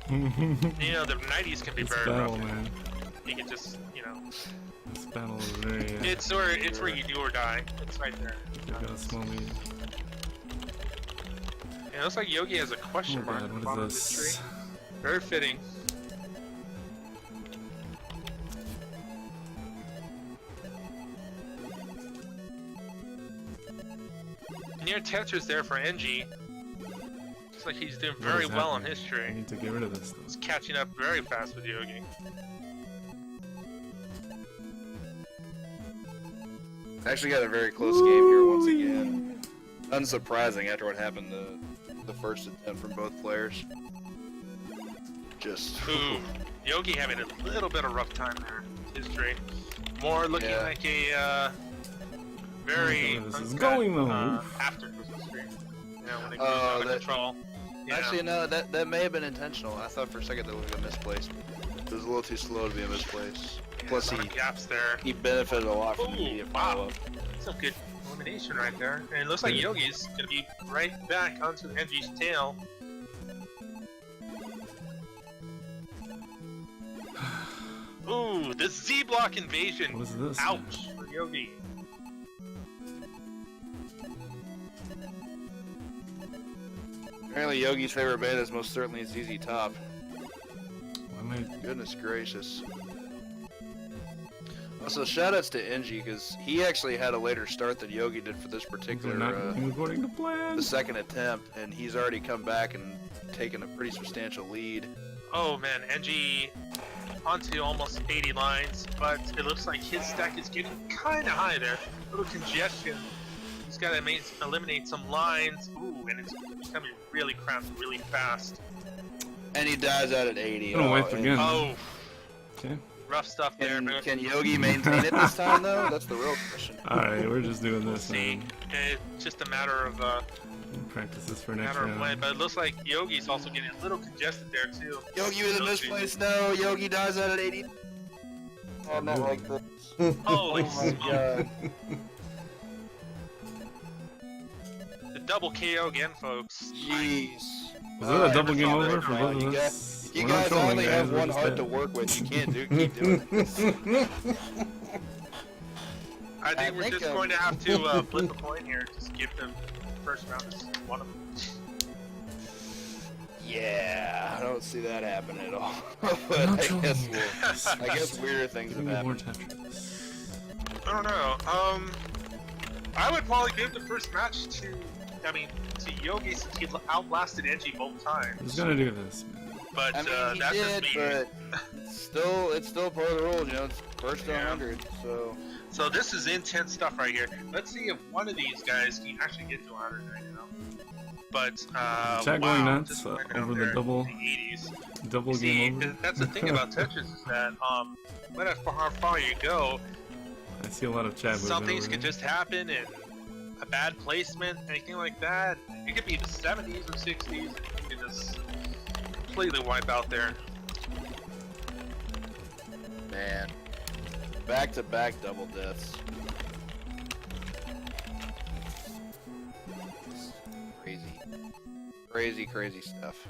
You know, the 90s can be very rough. Man. You can just, you know. This battle is very. It's where you do or die. It's right there. You got a small lead. Yeah, it looks like Yogi has a question mark God, at the what bottom of is this this? tree. Very fitting. Near Tetris there for NG. Looks like he's doing very well on his I tree. need to get rid of this though. He's catching up very fast with Yogi. Actually got a very close game here once again. Unsurprising after what happened the first attempt from both players. Just Ooh, Yogi having a little bit of rough time there. His tree. More looking like a very this is going though. after Christmas tree. You know, when it goes out of control. Yeah. Actually, no, that may have been intentional. I thought for a second that would have been misplaced. It was a little too slow to be a misplace. Plus, a lot of gaps there. he benefited a lot from the Ooh, immediate wow. follow-up. Some good elimination right there. And it looks like Yogi's gonna be right back onto NG's tail. Ooh, the Z block invasion. What is this? Ouch for Yogi. Apparently, Yogi's favorite band is most certainly ZZ Top. Why am I? Goodness gracious. Also, shoutouts to NG, because he actually had a later start than Yogi did for this They're particular, not going according to plan. the second attempt, and he's already come back and taken a pretty substantial lead. Oh man, NG onto almost 80 lines, but it looks like his stack is getting kind of high there. A little congestion. He's got to eliminate some lines. Ooh, and it's becoming really cramped really fast. And he dies out at 80. I'm gonna wipe again. Oh, Okay. rough stuff there. But Can Yogi maintain it this time though? That's the real question. Alright, we're just doing this, see, man. it's just a matter of Practice this for next matter of when. round. But it looks like Yogi's also getting a little congested there too. Yogi with a misplaced no. Yogi dies out at 80. Oh, not like this. Holy Oh my smoke. god. The double KO again, folks. Jeez. Was that a double never game saw over that for coming. both of You us? You We're not guys trolling, only have we're one just heart dead. to work with. You can't keep doing this. I think I we're think, just going to have to flip a coin here. Just give them first round as one of them. Yeah, I don't see that happening at all. We're But not I trolling guess you. I guess weirder things Give have me more happened. Tetris. I don't know. I would probably give the first match to Yogi since he outlasted Engie both times. Who's gonna do this, man? But I mean, he that's did, just me. but it's still part of the rules, you know. It's first to Yeah. 100, so. So this is intense stuff right here. Let's see if one of these guys can actually get to 100 right now. But Chat wow, going nuts just right over out the there double- in the 80s. Double See, game over? that's the thing about Tetris is that no matter how far you go, I see a lot of chat some movement things over could here. just happen, and a bad placement, anything like that. It could be the 70s or 60s, and you could just completely wipe out there. Man. Back-to-back double deaths. Crazy. Crazy, crazy stuff.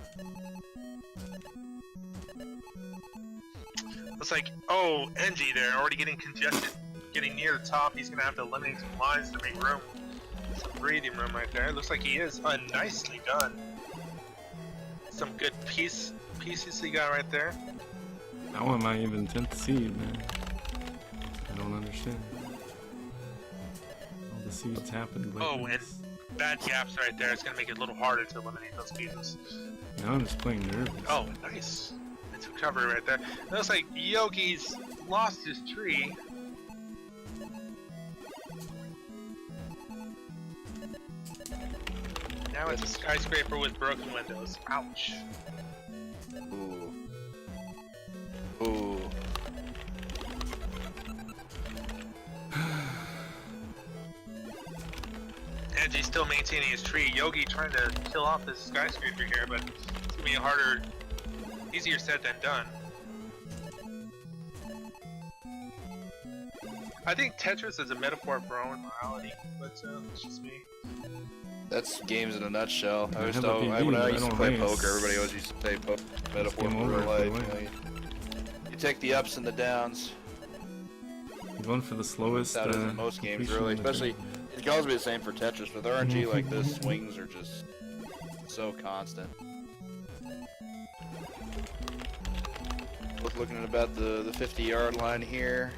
It's like, oh, Engie there, already getting congested, getting near the top. He's gonna have to eliminate some lines to make room. Some breathing room right there. Looks like he is. Nicely done. Some good pieces he got right there. How am I even 10th seed, man? I don't understand. All the seeds happened like Oh, and this. bad gaps right there. It's gonna make it a little harder to eliminate those pieces. Now I'm just playing nervous. Oh, nice. It's recovery right there. It looks like Yogi's lost his tree. Now it's a skyscraper with broken windows. Ouch. Ooh. Ooh. Angie's still maintaining his tree. Yogi trying to kill off this skyscraper here, but it's gonna be harder, easier said than done. I think Tetris is a metaphor for our own morality, but it's just me. That's games in a nutshell. I I always have a thought PB, when I but I used to don't play race. poker, everybody always used to say poker metaphor game for over real if life. they You, win. know, you take the ups and the downs. Going for the slowest. That is in most games, completion really. in the Especially, game. it can also be the same for Tetris. With RNG like this, swings are just so constant. Looking at about the 50-yard line here.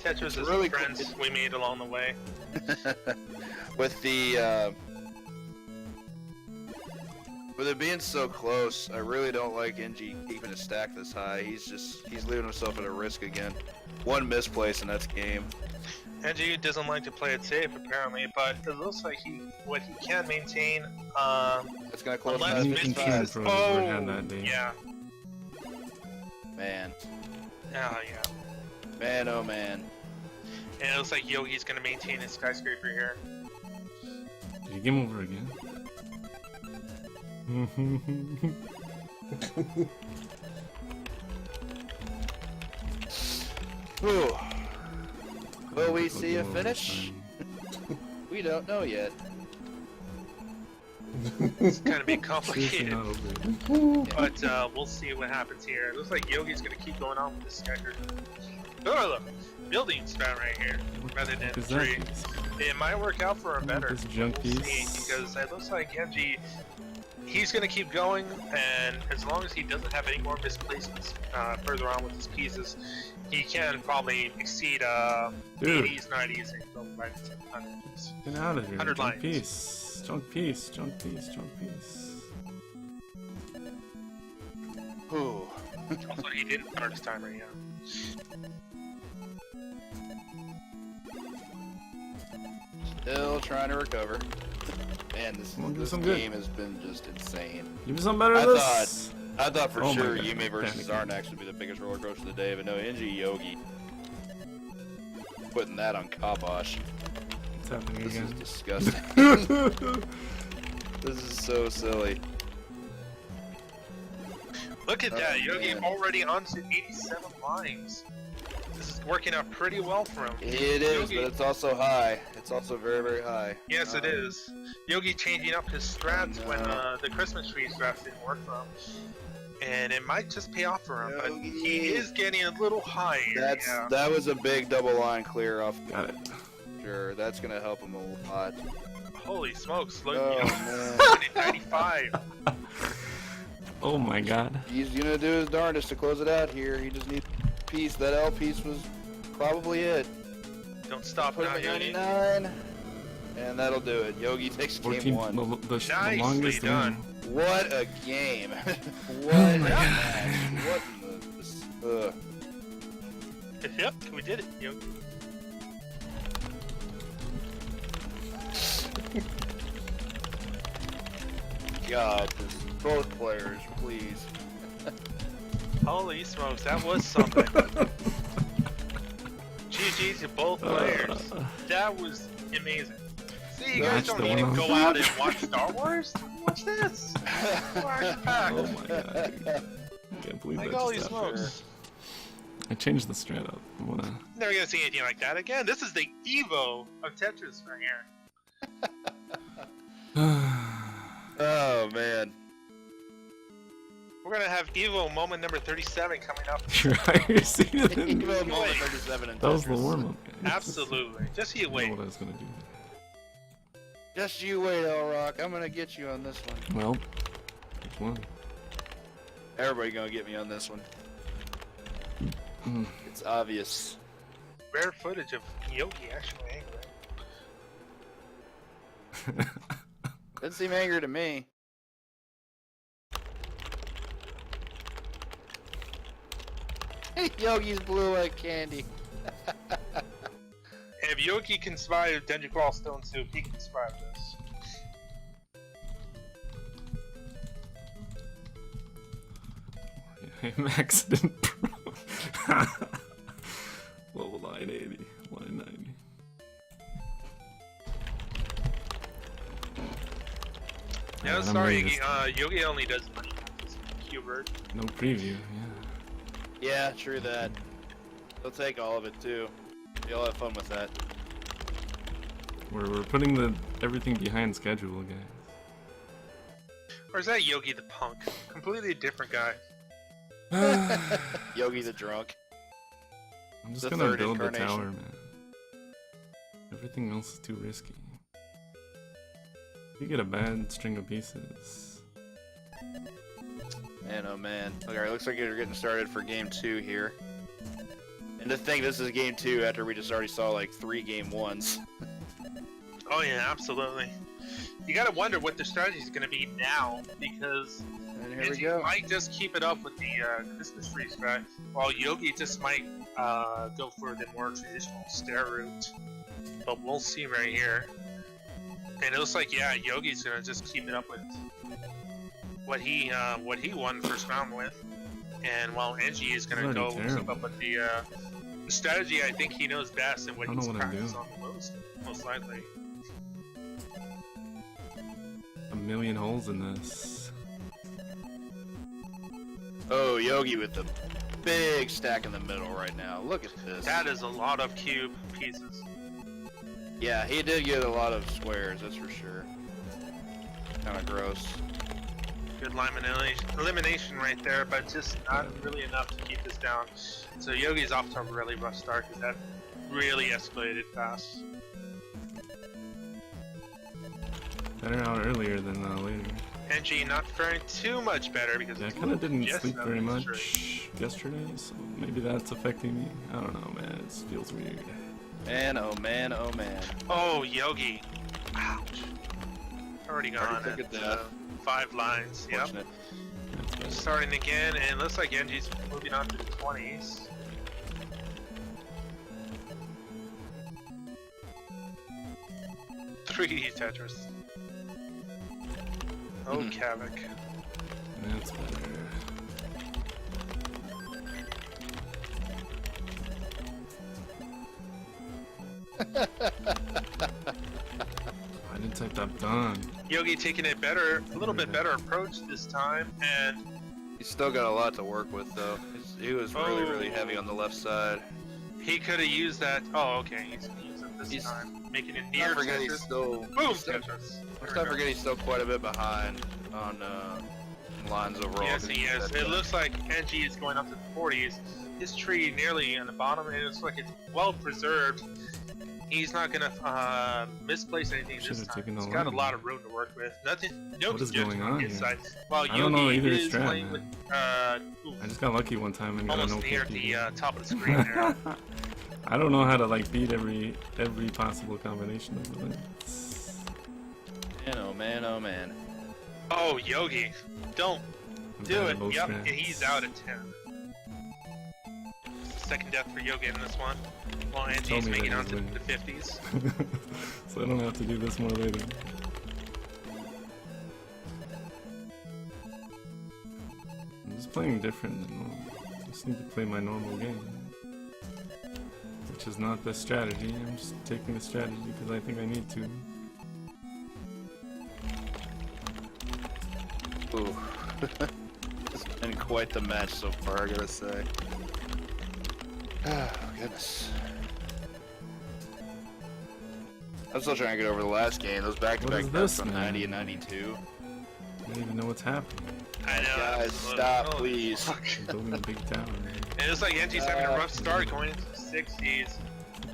Tetris is really cool. friends we made along the way. With it being so close, I really don't like Engie keeping his stack this high. He's leaving himself at a risk again. One misplace and that's game. Angie doesn't like to play it safe apparently, but it looks like what he can maintain. That's gonna close Unless past Any Miss computer 55. pros ever had that day. Yeah. Man, Oh yeah. man, oh man. And it looks like Yogi's gonna maintain his skyscraper here. Did you game over again? Whew. Will we I'll see game a over finish? this We don't know yet. It's gonna be time. Seriously complicated, not over it. but we'll see what happens here. It looks like Yogi's gonna keep going on with this skyscraper. Oh look, building strat right here, rather than What is that tree. piece? It might work out for him better. This junk We'll piece. see, because it looks like Engie, he's going to keep going, and as long as he doesn't have any more misplacements further on with his pieces, he can probably exceed Dude. 80s, 90s, and go right into 100s. Get out of here. 100 Junk lines. piece. Junk piece. Junk piece. Junk piece. Whew. Also, he didn't start his timer yet. Still trying to recover. Man, Come on, give this some good. game has been just insane. Give me some better I of this. I thought for Oh my sure God, Yume versus panicking. Zarnax would be the biggest roller coaster of the day, but no, NG Yogi. Putting that on Kabosh. What's happening This is again? disgusting. This is so silly. Look at that, Oh, Yogi man. already onto 87 lines. This is working out pretty well for him. It is, Yogi. but it's also high. It's also very, very high. Yes, it is. Yogi changing up his strats Oh, when no. the Christmas tree strats didn't work for him. And it might just pay off for him, but Yogi. he is getting a little high here, yeah. That was a big double line clear off. Got it. Sure, that's gonna help him a lot. Holy smokes, look, Oh, Yogi, man. 95. Oh my God. He's gonna do his darndest to close it out here. He just needs a piece. That L piece was probably it. Don't stop Put now, him at Yogi. 99, and that'll do it. Yogi takes game 14. one. The Nicely longest done. win. What a game! What Oh a my match! What in the? Yep, we did it, Yogi. God, both players, please. Holy smokes, that was something. GG's to both players. That was amazing. See, you guys Match don't the need to winner. go out and watch Star Wars. Watch this. Watch pack. Oh my God. Dude. I can't believe Like that holy just happened. smokes. I changed the strat up. I wanna. Never gonna see anything like that again. This is the Evo of Tetris right here. Oh man. We're gonna have Evo moment number 37 coming up. You're higher seated than me. Evo moment 37 in That was the Tetris. warm up. Absolutely. Just you I wait. know what I was gonna do. Just you wait, L Rock. I'm gonna get you on this one. Well, which one? Everybody gonna get me on this one. Mm. It's obvious. Rare footage of Yogi actually angry. Doesn't seem angry to me. Yogi's blue like candy. If Yogi can survive Dungeon Crawl Stone Soup, he can survive this. Accident pro. Level line 80, line 90. Yeah, I'm sorry, ready to Yogi only does money matches. Q-Bird. No preview, yeah. Yeah, true that. He'll take all of it too. You'll have fun with that. We're putting everything behind schedule, guys. Or is that Yogi the punk? Completely different guy. Yogi the drunk. I'm just The gonna third build the incarnation. tower, man. Everything else is too risky. If you get a bad string of pieces. Man, oh man. Okay, looks like we're getting started for game 2 here. And to think this is game 2 after we just already saw like 3 game 1s. Oh yeah, absolutely. You gotta wonder what the strategy is gonna be now, because And here we Angie go. might just keep it up with the Christmas tree strat, while Yogi just might go for the more traditional stair route. But we'll see right here. And it looks like, yeah, Yogi's gonna just keep it up with what he won first round with, and while Angie is gonna That's go already keep terrible. up with the strategy I think he knows best and what I don't he's know what I'm practiced doing. on the most likely. A million holes in this. Oh, Yogi with the big stack in the middle right now. Look at this. That is a lot of cube pieces. Yeah, he did get a lot of squares, that's for sure. Kind of gross. Good elimination right there, but just not really enough to keep this down. So Yogi's off to a really rough start because that really escalated fast. Better out earlier than later. NG not faring too much better because Yeah, I it's kind of didn't just sleep now very it's much straight. yesterday, so maybe that's affecting me. I don't know, man. It feels weird. Man, oh man, oh man. Oh, Yogi. Ouch. Already gone Already took at a death. 5 lines. Yep. Fortunate. That's better. Starting again, and looks like NG's moving on to the 20s. $3D Tetris. Oh, Mhm. Kavik. That's better. I didn't type that done. Yogi taking a little bit better approach this time, and He's still got a lot to work with, though. He was really heavy on the left side. he could have used that. Oh, okay. He's gonna use it this time, making it near I forget he's Tetris. still. Boom, Tetris. Tetris. Let's not forget he's still quite a bit behind on lines overall. Yes, he is. It looks like NG is going up to the 40s. His tree nearly on the bottom, and it looks like it's well preserved. He's not gonna misplace anything Should've this time. taken the He's got a line. lot of room to work with. Nothing. No What is congestion going on his here? side. While I don't know Yogi either is strat, playing man. with I just got lucky one time and got an almost okay near beat. the top of the screen there. I don't know how to like beat every possible combination of the Man, oh man, oh man. Oh, Yogi, don't do it. both Yep, strats. and he's out at 10. Second death for Yogi in this one. While Just Angie's tell me making that on to he's the 50s. So I don't have to do this more later. I'm just playing different than normal. I just need to play my normal game. Which is not the strategy. I'm just taking the strategy because I think I need to. Ooh. It's been quite the match so far, I gotta say. Oh, goodness. I'm still trying to get over the last game. Those What back-to-back is deaths this, from man? 90 and 92. I don't even know what's happening. I know. Guys, stop, please. I'm building a big tower, man. And it looks like Angie's having a rough start going into the 60s.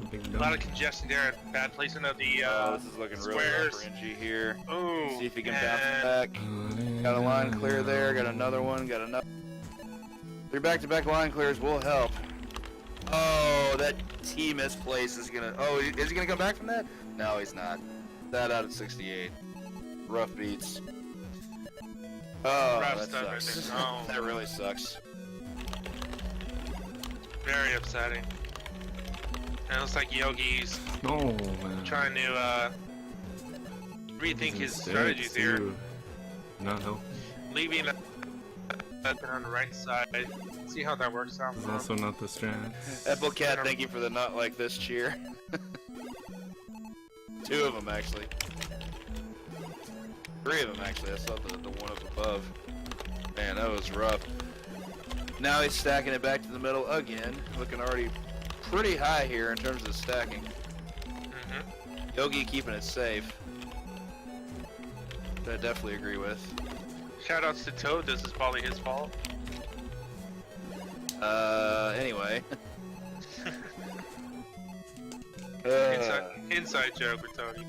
A big A lot dome. of congestion there. Bad placement of the This is looking really rough squares. for NG here. Ooh, See if he can and bounce back. Got a line clear there, got another one, got another. 3 back-to-back line clears will help. Oh, that T misplace is gonna. Oh, is he gonna come back from that? No, he's not. That out at 68. Rough beats. Oh, Rough that stuff right sucks. there. Oh. That really sucks. Very upsetting. And it looks like Yogi's No, man. trying to rethink his Mistakes, strategies here. too. Not help. Leaving a on the right side. See how that works out This is for him. also not the strat. Applecat, thank you for the not like this cheer. 2 of them actually. 3 of them actually. I saw the one up above. Man, that was rough. Now he's stacking it back to the middle again. Looking already pretty high here in terms of stacking. Mhm. Yogi keeping it safe. That I definitely agree with. Shoutouts to Toad. This is probably his fault. Anyway. Inside joke with Tony.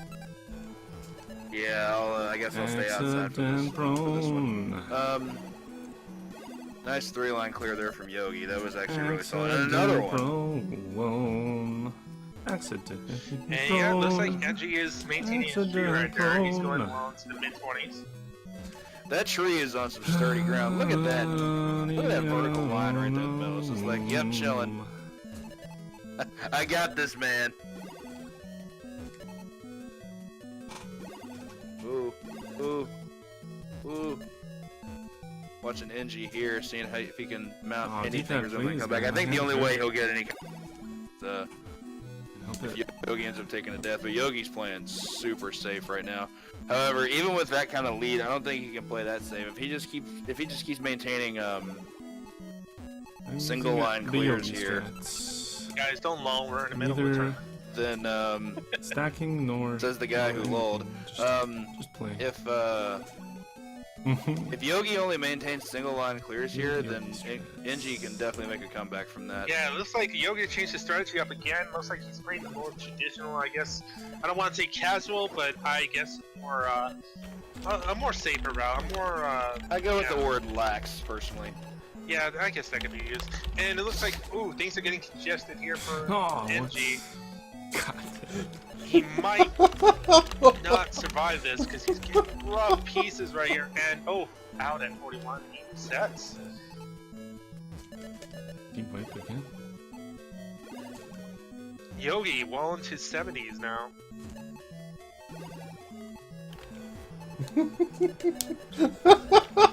Yeah, I guess I'll stay outside for this one. Nice 3-line clear there from Yogi. That was actually really solid. And another one. Accident. And yeah, it looks like Engie is maintaining his tree right there. He's going well into the mid-20s. That tree is on some sturdy ground. Look at that. Look at that vertical line right there in the middle. It's just like, yep, chilling. I got this, man. Ooh, ooh, ooh. Watching NG here, seeing how if he can mount do anything that, or something please, come back. I man. think the only way he'll get any Help if it. Yogi ends up taking a death, but Yogi's playing super safe right now. However, even with that kind of lead, I don't think he can play that safe. If he just keeps maintaining I'm single using line the clears Yogi here. strats. Guys, don't lull. We're in the middle of the Neither tournament. then stacking nor says the guy who lulled. Just play. If Yogi only maintains single line clears here, Yogi then strats. NG can definitely make a comeback from that. Yeah, it looks like Yogi changed his strategy up again. Looks like he's playing the more traditional, I guess. I don't want to say casual, but I guess more, a more safer route. A more, I go with yeah. the word lax personally. Yeah, I guess that could be used. And it looks like, ooh, things are getting congested here for Oh, NG. God. He might not survive this because he's getting rough pieces right here. And, oh, out at 41. He resets. Deep wipe again. Yogi, well into his 70s now.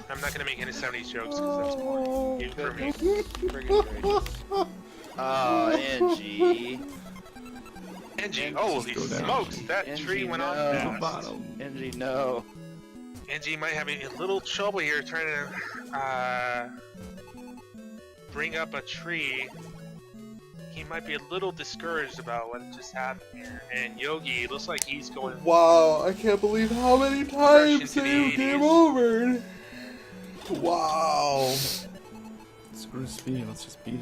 I'm not gonna make any 70s jokes because that's boring. Even for me. Friggin' gracious. Oh, NG. Angie, Angie, holy go down. smokes, that Angie, tree went on no. fast. Bottom. Angie, no. Angie might have a little trouble here trying to bring up a tree. He might be a little discouraged about what just happened here. And Yogi looks like he's going. Wow, I can't believe how many times into the they came 80s. over. Wow. Screw speed, let's just beat it.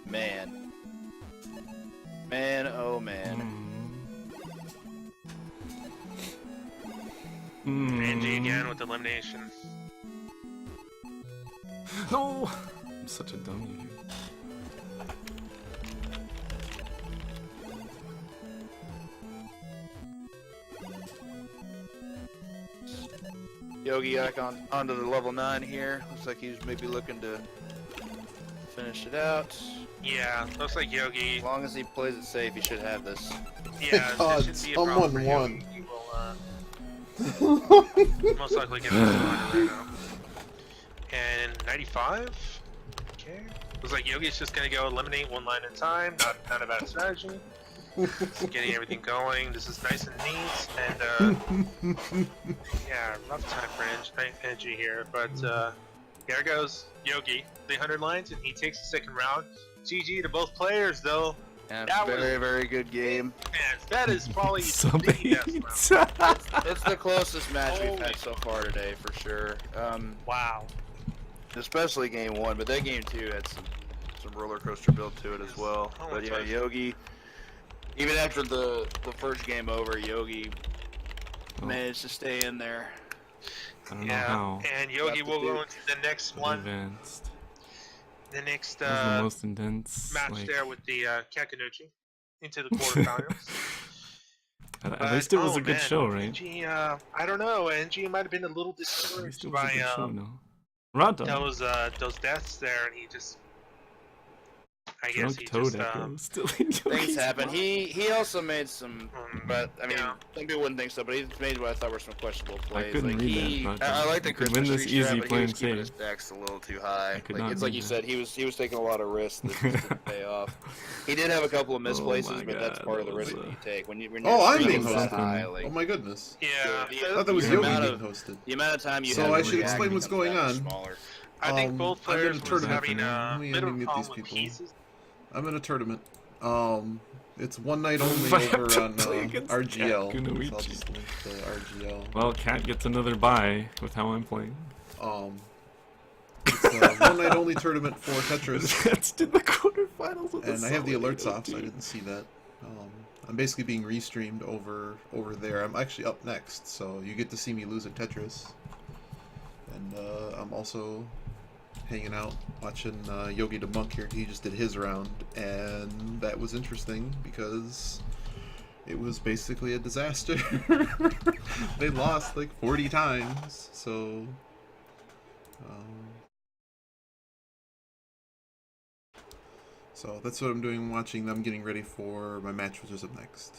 Man. Man, oh man. Angie again with elimination. No! I'm such a dummy here. Yogi back onto the level 9 here. Looks like he's maybe looking to finish it out. Yeah, looks like Yogi. As long as he plays it safe, he should have this. Yeah, God, this shouldn't be a problem for someone Yogi. He will most likely get this one right now. And 95? Okay. Looks like Yogi's just gonna go eliminate one line at a time. Not a bad strategy. Just getting everything going. This is nice and neat. And yeah, rough time for Angie here. But here goes Yogi, the 100 lines, and he takes the second round. GG to both players, though. And That was- very good game. Man, that is probably the Somebody. best round. It's the closest match we've Holy- had so far today, for sure. Wow. Especially game 1, but that game 2 had some roller coaster build to it as well. Oh, But it's yeah, nice. Yogi, even after the first game over, Yogi Oh. managed to stay in there. I don't know Yeah, how. and Yogi Got the will go Duke. into the next But one. advanced. The next That was the most intense. match like, there with the Kakanuchi into the quarterfinals. at least it was oh, a good man, show, right? NG, I don't know. NG might have been a little At least discouraged it was a by good show, no? Rada. those deaths there, and he just. I guess Drunk he Toad just. Echo still in Things Yogi's happen. block. He also made some, but I mean, Yeah. some people wouldn't think so. But he made what I thought were some questionable plays. couldn't like read that, but I like the you could Christmas win this tree strat, easy but he playing was keeping his safe. stacks a little too high. could Like not it's like read you that. said, he was taking a lot of risks that just didn't pay off. He did have a couple of misplaces, my but that's God, part of that the was risk that you take when you're Oh, I'm streaming being that hosted. high. Like, Oh my goodness. Yeah, I thought that was The Yogi amount being of- hosted. the amount of time you So have I to should react explain what's becomes going that much on. smaller. I think I'm both in a players was tournament having for now. a Let me little unmute problem these with people. pieces. I'm in a tournament. It's one night only If I have over to on play against RGL. Cat Kunoichi. So I'll just link the RGL. Well, Cat gets another bye with how I'm playing. It's a one night only tournament for Tetris. Cats did the quarterfinals with And I have the solid alerts off, so I 8-0. didn't see that. I'm basically being restreamed over there. I'm actually up next, so you get to see me lose at Tetris. And I'm also hanging out, watching Yogi the Monk here. He just did his round, and that was interesting because it was basically a disaster. They lost like 40 times, so... So that's what I'm doing, watching them, getting ready for my match, which is up next.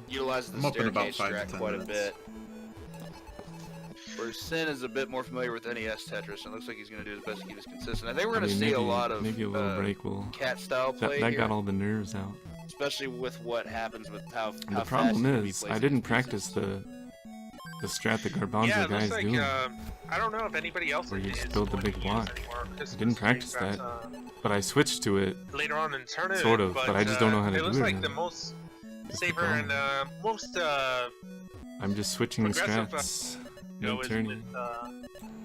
Utilizes the I'm up in about staircase 5 to strat 10 quite a minutes. bit. Where Sin is a bit more familiar with NES Tetris, and it looks like he's going to do his best to keep us consistent. I think we're I going to mean, see a lot of maybe a little break will. cat style play That here, got all the nerves out. especially with what happens with how And how the problem fast you can be is, I placing didn't these practice pieces. the strat that Garbanzo Yeah, it looks guy's like doing. I don't know if anybody else Where you is just build the going big to block. use anymore, because I didn't this practice week, that. that's, But I switched to it. later on in the tournament. Sort of, but I just don't know how to it do looks it like now. the most Is the safer and most I'm just switching the progressive, strats. go Mid is turning. with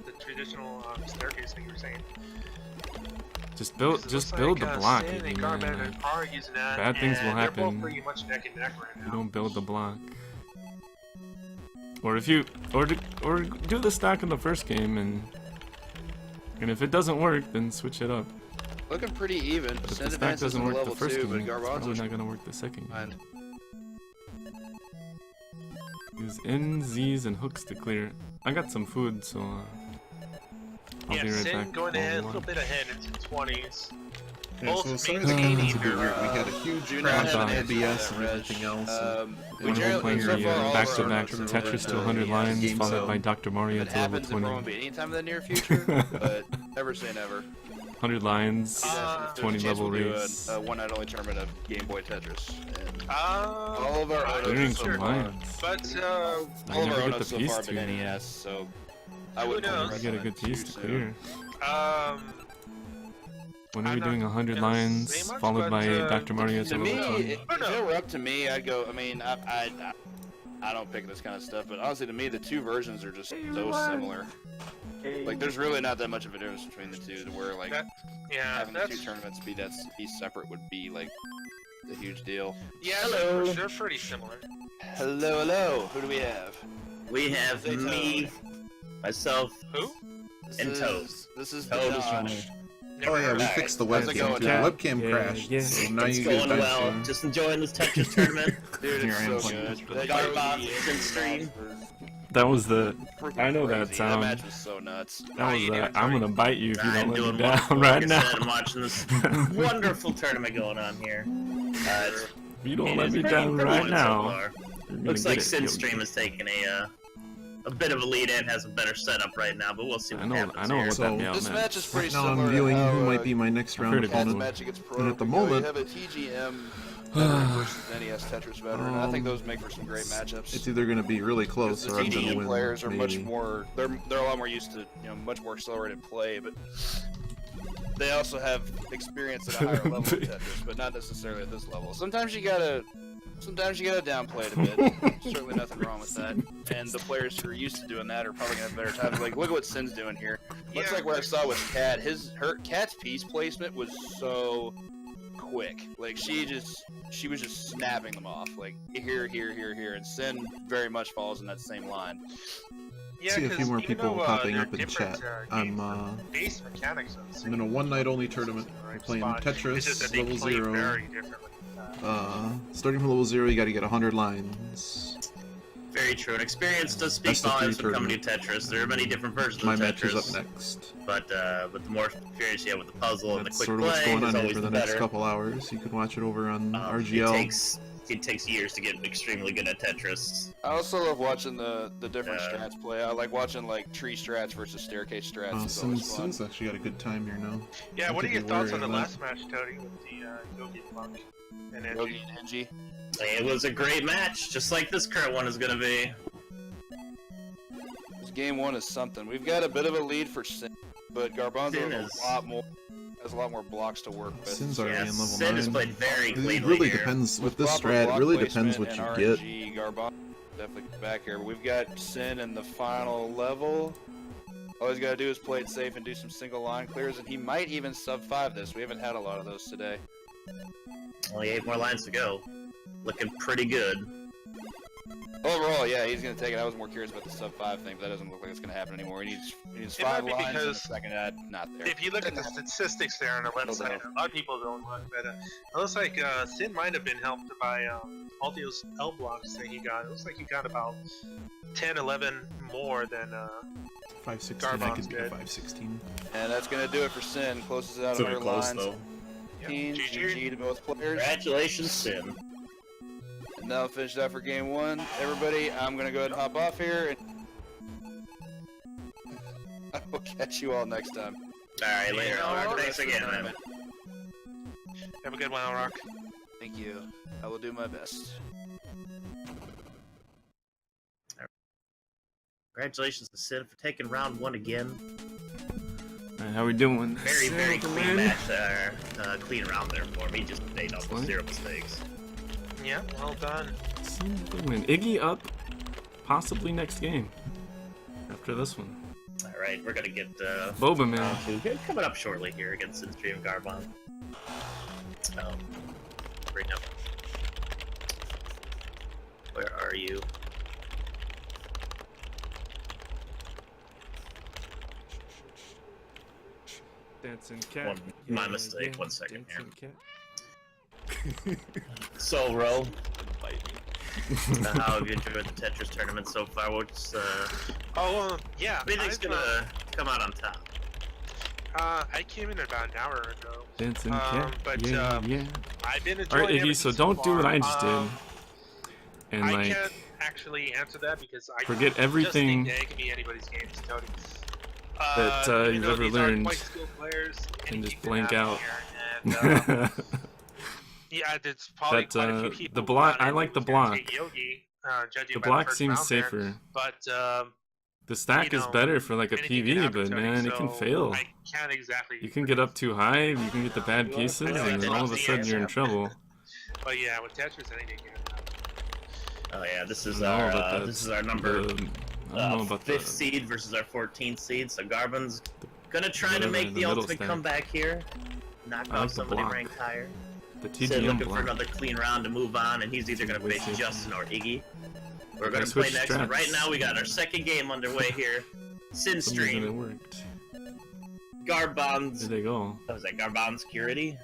the traditional staircase that you were saying. Just Because build, it just looks build like, the block, Sin Iggy, and man. Garban Like, are using that, bad things will and they're both happen. pretty much neck and neck right now. you don't build the block. Or if you, or do the stack in the first game, and if it doesn't work, then switch it up. Looking pretty even. But if Sin the stack advances doesn't in work the level first 2, game, but it's probably Garbanzo's not gonna work the second game. behind. Use N, Z's, and hooks to clear. I got some food, so I'll I'll be right Sin back. going ahead, a Hold little on. bit ahead into 20s. Yeah, Both so sorry mainly the game is a gaining bit their, weird. We had a huge do crash not on have an OBS answer and to that, everything else. we When we're generally- playing so the far all of our back-to-back tournaments Tetris have to been, 100 lines, game followed zone. by Dr. Mario If it to level happens, it 20. won't be anytime in the near future, but never say never. 100 lines, There's a 20 chance level we'll do race. a one night only tournament of Game Boy Tetris. And all all of our Clearing owners so some far, lines. But, I all of never our get owners the so piece far to, have been man. NES, so I Who wouldn't knows? want You to get a good piece to clear. When are I'm we not doing 100 gonna lines, say much, followed but, by uh, Dr. Mario To to me, level 20? if it were up to me, I'd go. I mean, I don't pick this kind of stuff, but honestly, to me, the two versions are just so similar. Like, there's really not that much of a difference between the two, to where like yeah, having the that's two tournaments be separate would be like a huge deal. yeah, Hello. they're pretty similar. Hello, hello. Who do we have? We have Say me, myself, Who? This and is- Toad. This is Toad the is Dodge. running. Oh yeah, we Alright, fixed the how's it webcam going, too. Todd? Webcam Yeah, crashed, yeah. so now It's you get going a well. stream. Just enjoying this Tetris tournament. Dude, Here I am it's so playing good. this That Garbot game is in stream. That was the. freaking I know that crazy. sound. That match was so nuts. That was the. I'm gonna bite you if you I'm don't let doing me down wonderful. right Like I now. said, I'm watching this wonderful tournament going on here. It's, If you don't it let is me pretty down good right so now. far. you're gonna Looks get like it. Sin You'll- Stream is taking a bit of a lead in, has a better setup right now, but we'll see what happens I know here. what that So, meow This meant. match is pretty Now similar I'm viewing to how, who might be my next I've round heard it Cat's before. opponent. match against Pro. And at the you moment- have a TGM veteran versus an NES Tetris veteran. I think those make for some great matchups. It's either going to be really close The or I'm going to TGM win. players are much maybe. more. They're a lot more used to much more accelerated play, but they also have experience at a higher level of Tetris, but not necessarily at this level. Sometimes you gotta downplay it a bit. Certainly nothing wrong with that. And the players who are used to doing that are probably gonna have better times. Like, look at what Sin's doing here. Looks Yeah. like what I saw with Cat. Cat's piece placement was so quick. Like she was just snapping them off. Like here, and Sin very much falls in that same line. Yeah, See a few 'cause more even people though, popping they're up in different, chat. I'm base mechanics of the I'm in a same one-night only spot. tournament. Right We're playing spot. Tetris, It's just that they level play 0. very differently. Starting from level 0, you got to get 100 lines. Very true. And experience does speak Best of volumes three when coming to Tetris. There are many different versions My of match is Tetris, up next. but the more experience you have with the puzzle and the That's quick sort of what's play going is on here always for the the next better. couple hours. You can watch it over on RGL. It takes years to get extremely good at Tetris. I also love watching the different Yeah. strats play. I like watching like tree strats versus staircase strats. It's always fun. Sin's actually got a good time here now. Yeah, I what are could your be thoughts on worried the about- last match, Tony, with the Yogi Monk and Angie? Yogi and Engie. It was a great match, just like this current one is going to be. This game one is something. We've got a bit of a lead for Sin, but Garbanzo Sin has a lot more blocks to work with. Sin's already Yeah, in level Sid has 9. played very It cleanly really here. depends with this proper strat. It block really depends what placement you and get. RNG, Garbanzo definitely back here. But we've got Sin in the final level. All he's got to do is play it safe and do some single line clears, and he might even sub 5 this. We haven't had a lot of those today. Only 8 more lines to go. Looking pretty good. Overall, yeah, he's gonna take it. I was more curious about the sub 5 thing, but that doesn't look like it's gonna happen anymore. He needs It might 5 be lines and a because second ad, not there. If you look at the statistics there on the website, a lot of people don't look, but it looks like Sin might have been helped by all those L blocks that he got. It looks like he got about 10, 11 more than 516, I Garbon's could be a good. 516. And that's gonna do it for Sin. Closes it out It's on very her close, lines. though. GG to both players. Congratulations, Sin. And that'll finish that for game 1. Everybody, I'm gonna go ahead and hop off here. And I will catch you all next time. Alright, later. Yeah, Thanks again, man. have a good one, Rock. Thank you. I will do my best. Congratulations to Sin for taking round 1 again. Alright, how we doing? Very, very Sin, clean man. match there. Clean round there for him. He just made almost What? 0 mistakes. Yeah, well done. Sin with the win. Iggy up, possibly next game. After this one. Alright, we're gonna get Boba man. round 2 coming up shortly here against Sin Stream Garbon. Right now. Where are you? Dancing cat. My mistake. 1 second here. Dancing cat. So, Ro, how have you enjoyed the Tetris tournament so far? What's Oh, yeah. who do you think's I've, gonna come out on top? I came in about an hour ago. Dancing cat. But, yeah, yeah. I've been All enjoying right, Iggy. everything So don't do what I just did. And I like, can't actually answer that because I forget everything just think that it can be anybody's game, Tony. that even you've though ever these aren't learned, quite skilled players, and anything just can blank happen out. here, and, yeah, there's probably That, quite a few people. the block. who thought I it like the was gonna block. take Yogi, judging The by block first seems round there, safer. but The stack you is know, better for like a anything can PV, happen, but Tony, man, it can so fail. I can't exactly. You can get up too high, you can get the bad pieces, I know and then all of a sudden you're in trouble. But yeah, with Tetris, anything can happen. Oh yeah, this I is don't know about our that. this is our number I don't know about 5th the seed versus our 14th seed. So Garbin's gonna try to whatever, make the the middle ultimate stack. comeback here, knock I like off the somebody block. ranked higher. the Sid TDM looking for block. another clean round to move on, and he's either gonna Way face safer. Justin or Iggy. We're I gonna play switched next, but strats. right now we got our second game underway here. Sin For some reason it Stream, worked. Garbon's. There they go. What was that? Garbon Security?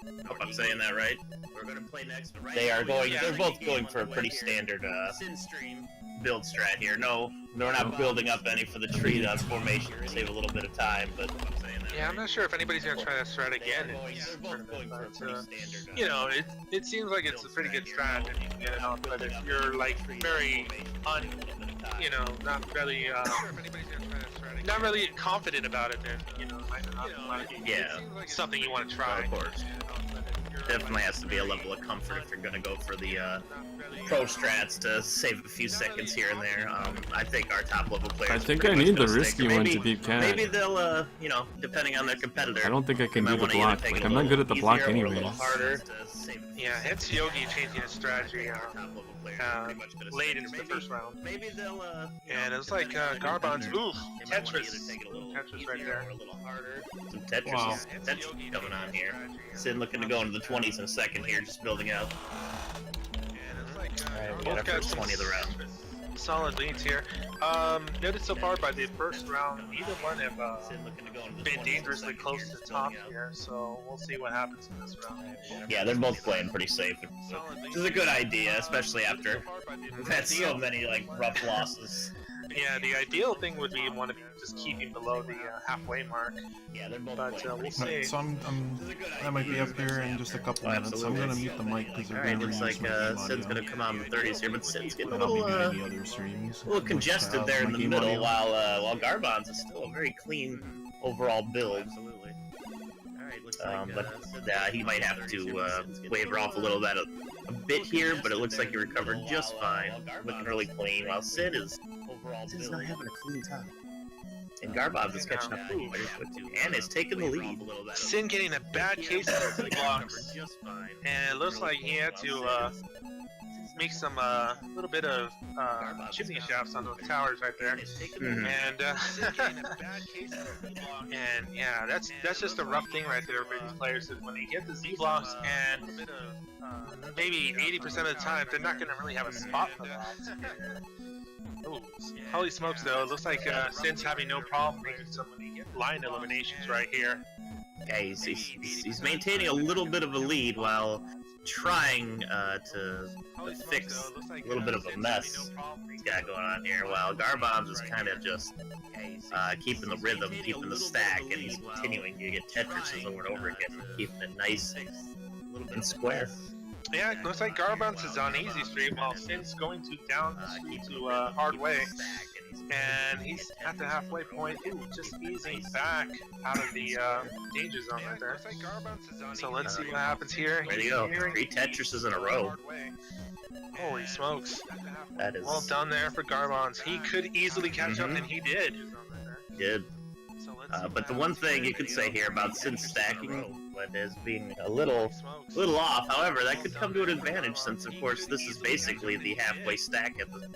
I hope I'm saying that right. We're gonna play next, but right they now are we going. got They're the both game going for a underway pretty here. standard Sin Stream build strat here. No, we're not No. building up any for the tree formation to save a little bit of time. But I'm saying that. Yeah, I'm not sure if anybody's gonna try that strat They are again. going- They're both going for a pretty standard. You know, it seems like it's a pretty good strat if you can get it on, but if you're like very you know, not really not really confident about it, then you know, might be Yeah. something you want to try. Of course. Definitely has to be a level of comfort if you're gonna go for the pro strats to save a few seconds here and there. I think our top level players. I think pretty I much need the gonna stick. risky one to beat Cat. Maybe they'll, you know, depending on their competitor. I don't think I can they do might the wanna either block. take it Like, a I'm not little good at the block easier or a anyways. little harder to save a few Yeah, it's Yogi changing his strategy late into the Maybe- first round. Maybe they'll, And it was like Garbon's oof, Tetris. Tetris right there. A little harder. Some Tetris, Wow. Tetris coming on here. Sin looking to go into the 20s in a second here, just building out. Alright, we got our first 20 of the round. Solid leads here. Noted so far by the first round, neither one have Sin looking to go into the been 20s in a dangerously second close here, to just the top building out. here, so we'll see what happens in this round. Yeah, they're both playing pretty safe. Which is a good idea, especially after we've had so many like rough losses. Yeah, the ideal thing would be one of you just keeping below the halfway mark, Yeah, they're both but playing we'll pretty see. safe. So I might be up here in just a couple Oh, minutes. I'm absolutely. gonna mute the mic because they're Alright, gonna looks reuse like my game Sid's audio. gonna come on in the 30s here, but Sid's getting a But I'll be little doing the other streams. a little congested there in the My game middle, audio. while Garbon's is still a very clean overall build. But yeah, he might have to waver off a little bit a bit here, but it looks like he recovered just fine, looking really clean. While Sid is not having a clean time, and Garbon's is catching up too, and is taking the lead. Sin getting a bad case of the blocks, and it looks like he had to make some little bit of chimney shafts on those towers right there. Mhm. And yeah, that's just a rough thing right there for these players, is when they get the Z blocks and maybe 80% of the time they're not going to really have a spot for that. Ooh, holy smokes though, it looks like Sin's having no problem making some line eliminations right here. Yeah, he's maintaining a little bit of a lead while trying to fix a little bit of a mess he's got going on here, while Garbon's is kind of just keeping the rhythm, keeping the stack, and he's continuing to get Tetrises over and over again, keeping it nice and square. Yeah, it looks like Garbon's is on easy street while Sin's going to down to hard way. And he's at the halfway point, just easing back out of the danger zone right there. So let's see what happens here. Ready to go. 3 Tetrises in a row. Holy smokes. That is Well done there for Garbons. He could easily catch up, and he did. good. But the one thing you could say here about Sin stacking, but as being a little off, however, that could come to an advantage since, of course, this is basically the halfway stack at the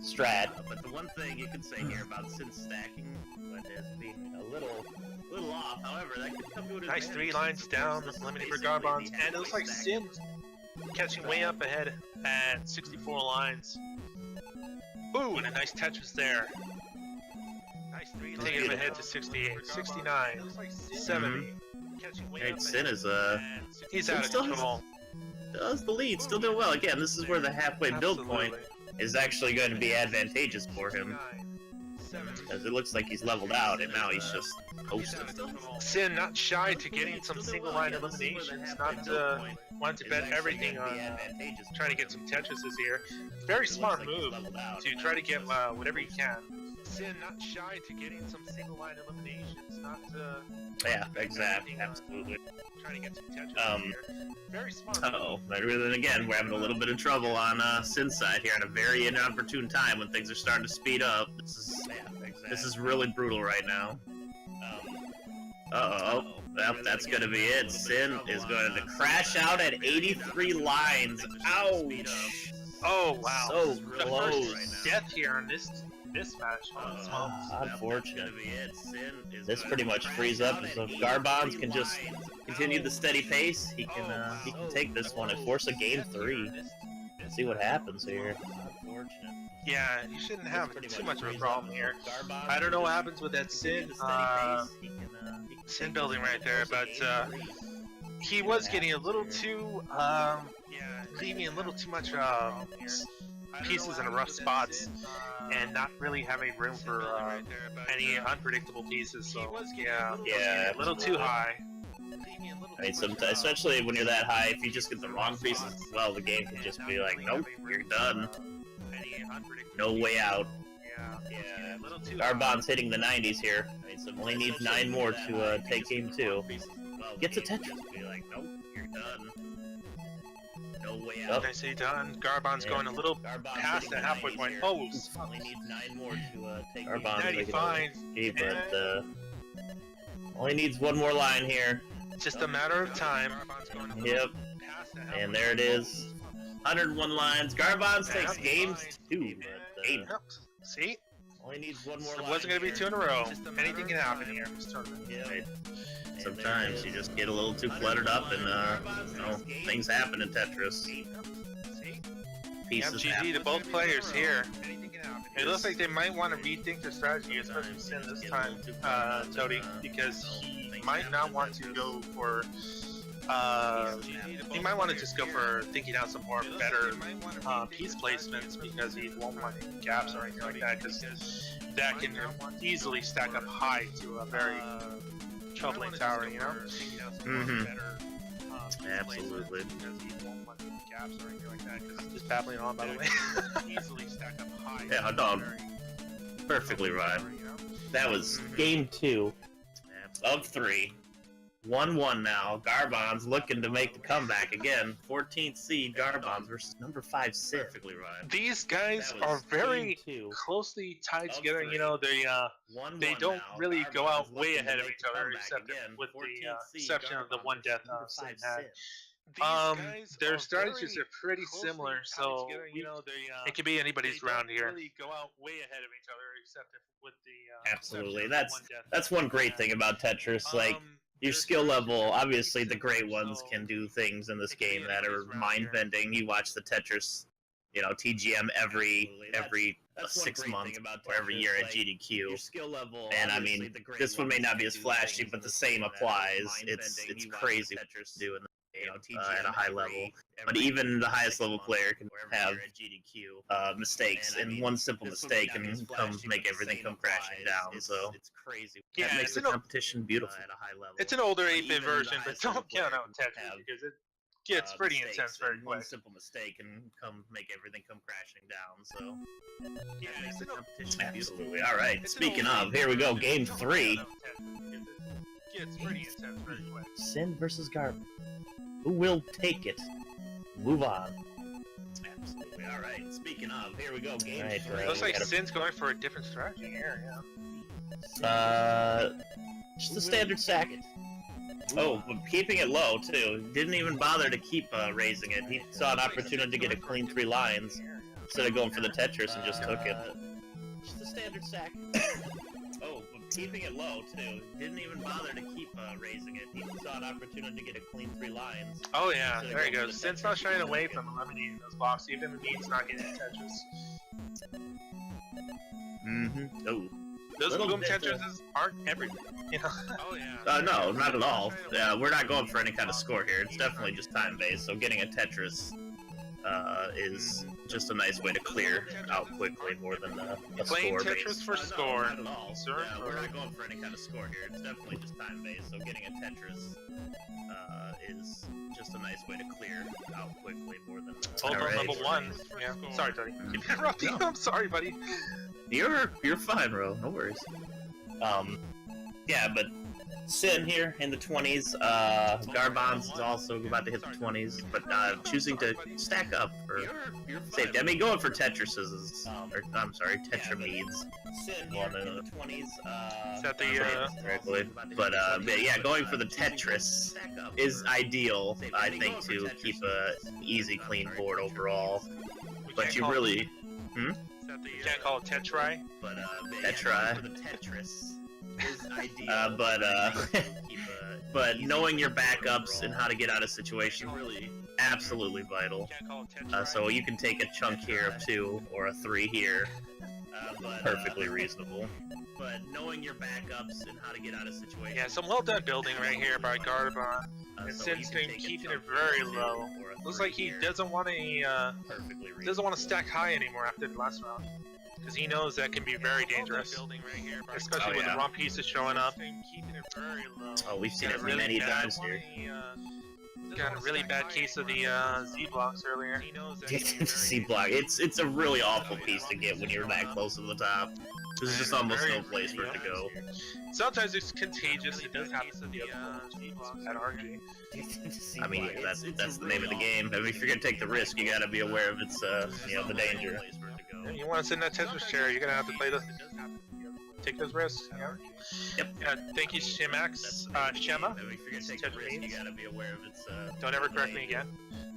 strat. But the one thing you could say here about Sin stacking, but as being a little off, however, that could come to an advantage. Nice 3 lines down, eliminating for Garbons, and it looks like Sin catching way up ahead at 64 lines. Ooh, and a nice Tetris there. Taking him ahead to 68, 69, 70. Right, Sin is He's Sin out of still has- control. does the lead, still doing well. Again, this is where the halfway build point is actually going to be advantageous for him. Because it looks like he's leveled out, and now he's just coasting. Sin not shy to getting some single line eliminations, not want to bet everything on trying to get some Tetrises here. Very smart move to try to get whatever you can. Sin not shy to getting some single line eliminations, not yeah, exactly, absolutely. Trying to get some Tetrises here. Very smart. Uh-oh, but then again, we're having a little bit of trouble on Sin's side here at a very inopportune time when things are starting to speed up. This is really brutal right now. Uh-oh. Well, that's gonna be it. Sin is going to crash out at 83 lines. Ouch! Oh wow! So The close. first death here on this match. Unfortunate. This pretty much frees up, so if Garbons can just continue the steady pace, he can take this one and force a game 3. See what happens here. Yeah, you shouldn't have too much of a problem here. I don't know what happens with that Sin building right there, but he was getting a little too leaving a little too much pieces in rough spots and not really having room for any unpredictable pieces. So yeah, a little too high. I mean, especially when you're that high, if you just get the wrong pieces as well, the game can just be like, nope, you're done. No way out. Yeah. Garbon's hitting the 90s here. Only needs 9 more to take game 2. Gets a Tetris. Be like, nope, you're done. No way out. I say done. Garbon's going a little past the halfway point. Oh, only needs 9 more to take Garbon's 95. But only needs 1 more line here. Just a matter of time. Yep. And there it is. 101 lines. Garbons takes game 2. Game. See? Only needs 1 more It line. wasn't going to be 2 in a row. Anything can happen here in this tournament. Right. Sometimes you just get a little too cluttered up and, you know, things happen in Tetris. Pieces GG happen. to both players here. It looks like they might want to rethink their strategy, especially Sin this time, Tody, because he might not want to go for he might want to just go for thinking out some more better piece placements, because he won't want any gaps or anything like that, because that can easily stack up high to a very troubling tower, you know? Absolutely. Just babbling on, by the way. Yeah, hot dog. Perfectly right. That was game 2 of 3. 1-1 now. Garbons looking to make the comeback again. 14th seed Garbons versus number 5 Sin. Perfectly right. These guys are very closely tied together. You know, they don't really go out way ahead of each other, except with the exception of the one death Sin had. Their strategies are pretty similar, so it could be anybody's round here. Go out way ahead of each other, except with the absolutely. That's one great thing about Tetris. Like, your skill level, obviously the great ones can do things in this game that are mind-bending. You watch the Tetris, you know, TGM every 6 months or every year at GDQ. And I mean, this one may not be as flashy, but the same applies. It's crazy what Tetris doing, you know, at a high level. But even the highest level player can have mistakes, and one simple mistake can make everything come crashing down. So yeah, that makes the competition beautiful at a high level. It's an older 8-bit version, but don't count out Tetris because it gets pretty intense very quick. One simple mistake can make everything come crashing down. So yeah, that makes the competition absolutely. All right. Speaking of, here we go. Game 3. Gets pretty intense very quick. Sin versus Garb. Who will take it? Move on. Absolutely. All right. Speaking of, here we go. Game 3. Looks like Sin's going for a different strategy here. Yeah. Just a standard sack. Oh, but keeping it low too. Didn't even bother to keep raising it. He saw an opportunity to get a clean 3 lines instead of going for the Tetris and just took it. Just a standard sack. Oh, but keeping it low too. Didn't even bother to keep raising it. He saw an opportunity to get a clean 3 lines. Oh yeah, there he goes. Sin's not shying away from eliminating those blocks, even if he's not getting Tetris. Oh. Those boom Tetrises aren't everything, you know? Oh yeah. No, not at all. We're not going for any kind of score here. It's definitely just time-based, so getting a Tetris is just a nice way to clear out quickly more than a Playing score Tetris for score, Not at all. sir. Yeah, we're not going for any kind of score here. It's definitely just time based. So getting a Tetris is just a nice way to clear out quickly more than. Hold on, Alright. level 1. Yeah. Sorry, Tony. Keep interrupting. I'm sorry, buddy. You're fine, Ro. No worries. Yeah, but Sin here in the 20s. Garbon's is also about to hit the 20s, but choosing to stack up for safety. I mean, going for Tetrises is, or I'm sorry, Tetramides. One in the 20s. Is that the correctly? But yeah, going for the Tetris is ideal. I think to keep a easy, clean board overall. But you really, You can't call it Tetri. but Tetri. Tetris is ideal. But knowing your backups and how to get out of situation really absolutely vital. So you can take a chunk here of 2 or a 3 here. Perfectly reasonable. But knowing your backups and how to get out of situation. Yeah, some well done building right here by Garbon. And so Sin's you can been take a keeping chunk it very here of 2 low. or a Looks 3 like he here. doesn't want any Perfectly reasonable. doesn't want to stack high anymore after the last round. Because he knows that can be very dangerous. Especially when the wrong piece is showing up. Oh, we've seen Got it a really many bad times here. Got a really bad case of the Z blocks earlier. C block. It's a really awful piece to get when you're that close to the top. There's just almost no place for it to go. Sometimes it's contagious. It does happen to the Z blocks at RG. I mean, yeah, that's the name of the game. I mean, if you're gonna take the risk, you gotta be aware of its, the danger. You want to sit in that Tetris chair, you're gonna have to play those. Take those risks. Yeah. Yep. Yeah. Thank you, Shimax. Shema. I mean, if you're gonna take the risk, you gotta be aware of its, Don't ever correct me again.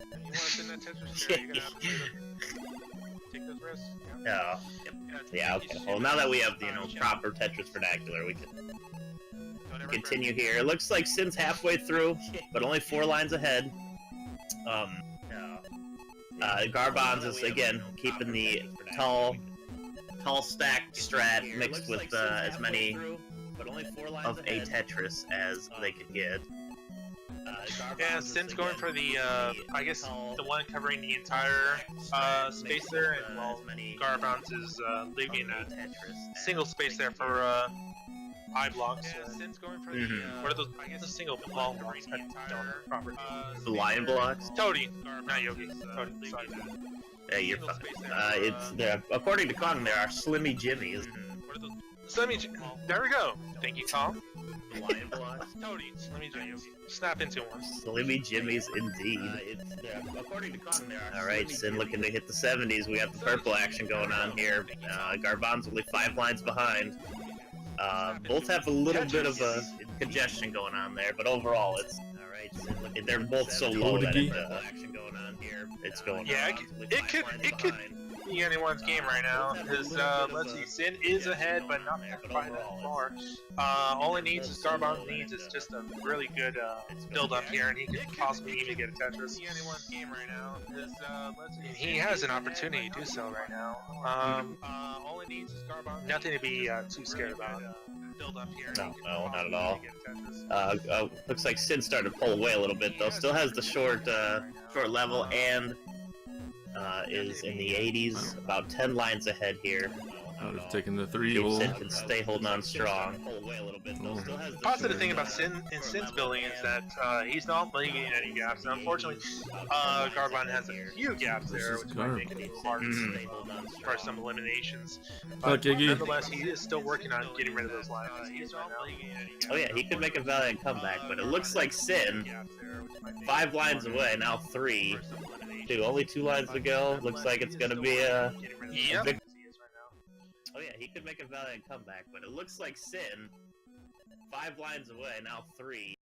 You want to sit in that Tetris chair, you're gonna have to play those. Take those risks. Yeah. Yeah, okay. Well, now that we have, proper Tetris vernacular, we can continue here. It looks like Sin's halfway through, but only 4 lines ahead. Garbon's is, again, keeping the tall stacked strat mixed with as many of a Tetris as they could get. Yeah, Sin's going for the, I guess, the one covering the entire space there, and while Garbon's is leaving a single space there for eye blocks. Sin's going for the, what are those? I guess the single wall blocks. I don't know proper. The lion blocks? Toady, not Yogi. Toady, sorry. Yeah, you're fine. According to Kong, there are Slimmy Jimmies. What are those? Slimmy, there we go. Thank you, Kong. The lion blocks? Toady, Slimmy Jimmy. Snap into one. Slimmy Jimmies, indeed. According to Kong, there are Alright, Sin looking to hit the 70s. We got the purple action going on here. Garbon's only 5 lines behind. Both have a little bit of a congestion going on there, but overall it's alright. They're both so low that action going on here. It's going yeah, on. it could be anyone's game right now. Because let's see, Sin is ahead, but not by that far. All it needs is Garbon needs is just a really good build up here, and he could possibly even get a Tetris. Anyone's game right now. And he has an opportunity to do so right now. All it needs is Garbon. Nothing to be too scared about. Build up here. No, not at all. Looks like Sin started to pull away a little bit though. Still has the short level and is in the 80s, about 10 lines ahead here. I would have taken the 3 hole. Sin can stay holding on strong. The positive thing about Sin's building is that he's not leaving any gaps. And unfortunately, Garbon has a few gaps there, which might make it a little hard for some eliminations. But nonetheless, he is still working on getting rid of those lines. Oh yeah, he could make a valiant comeback, but it looks like Sin, 5 lines away, now 3. Dude, only 2 lines to go. Looks like it's gonna be a big... Oh yeah, he could make a valiant comeback, but it looks like Sin, 5 lines away, now 3.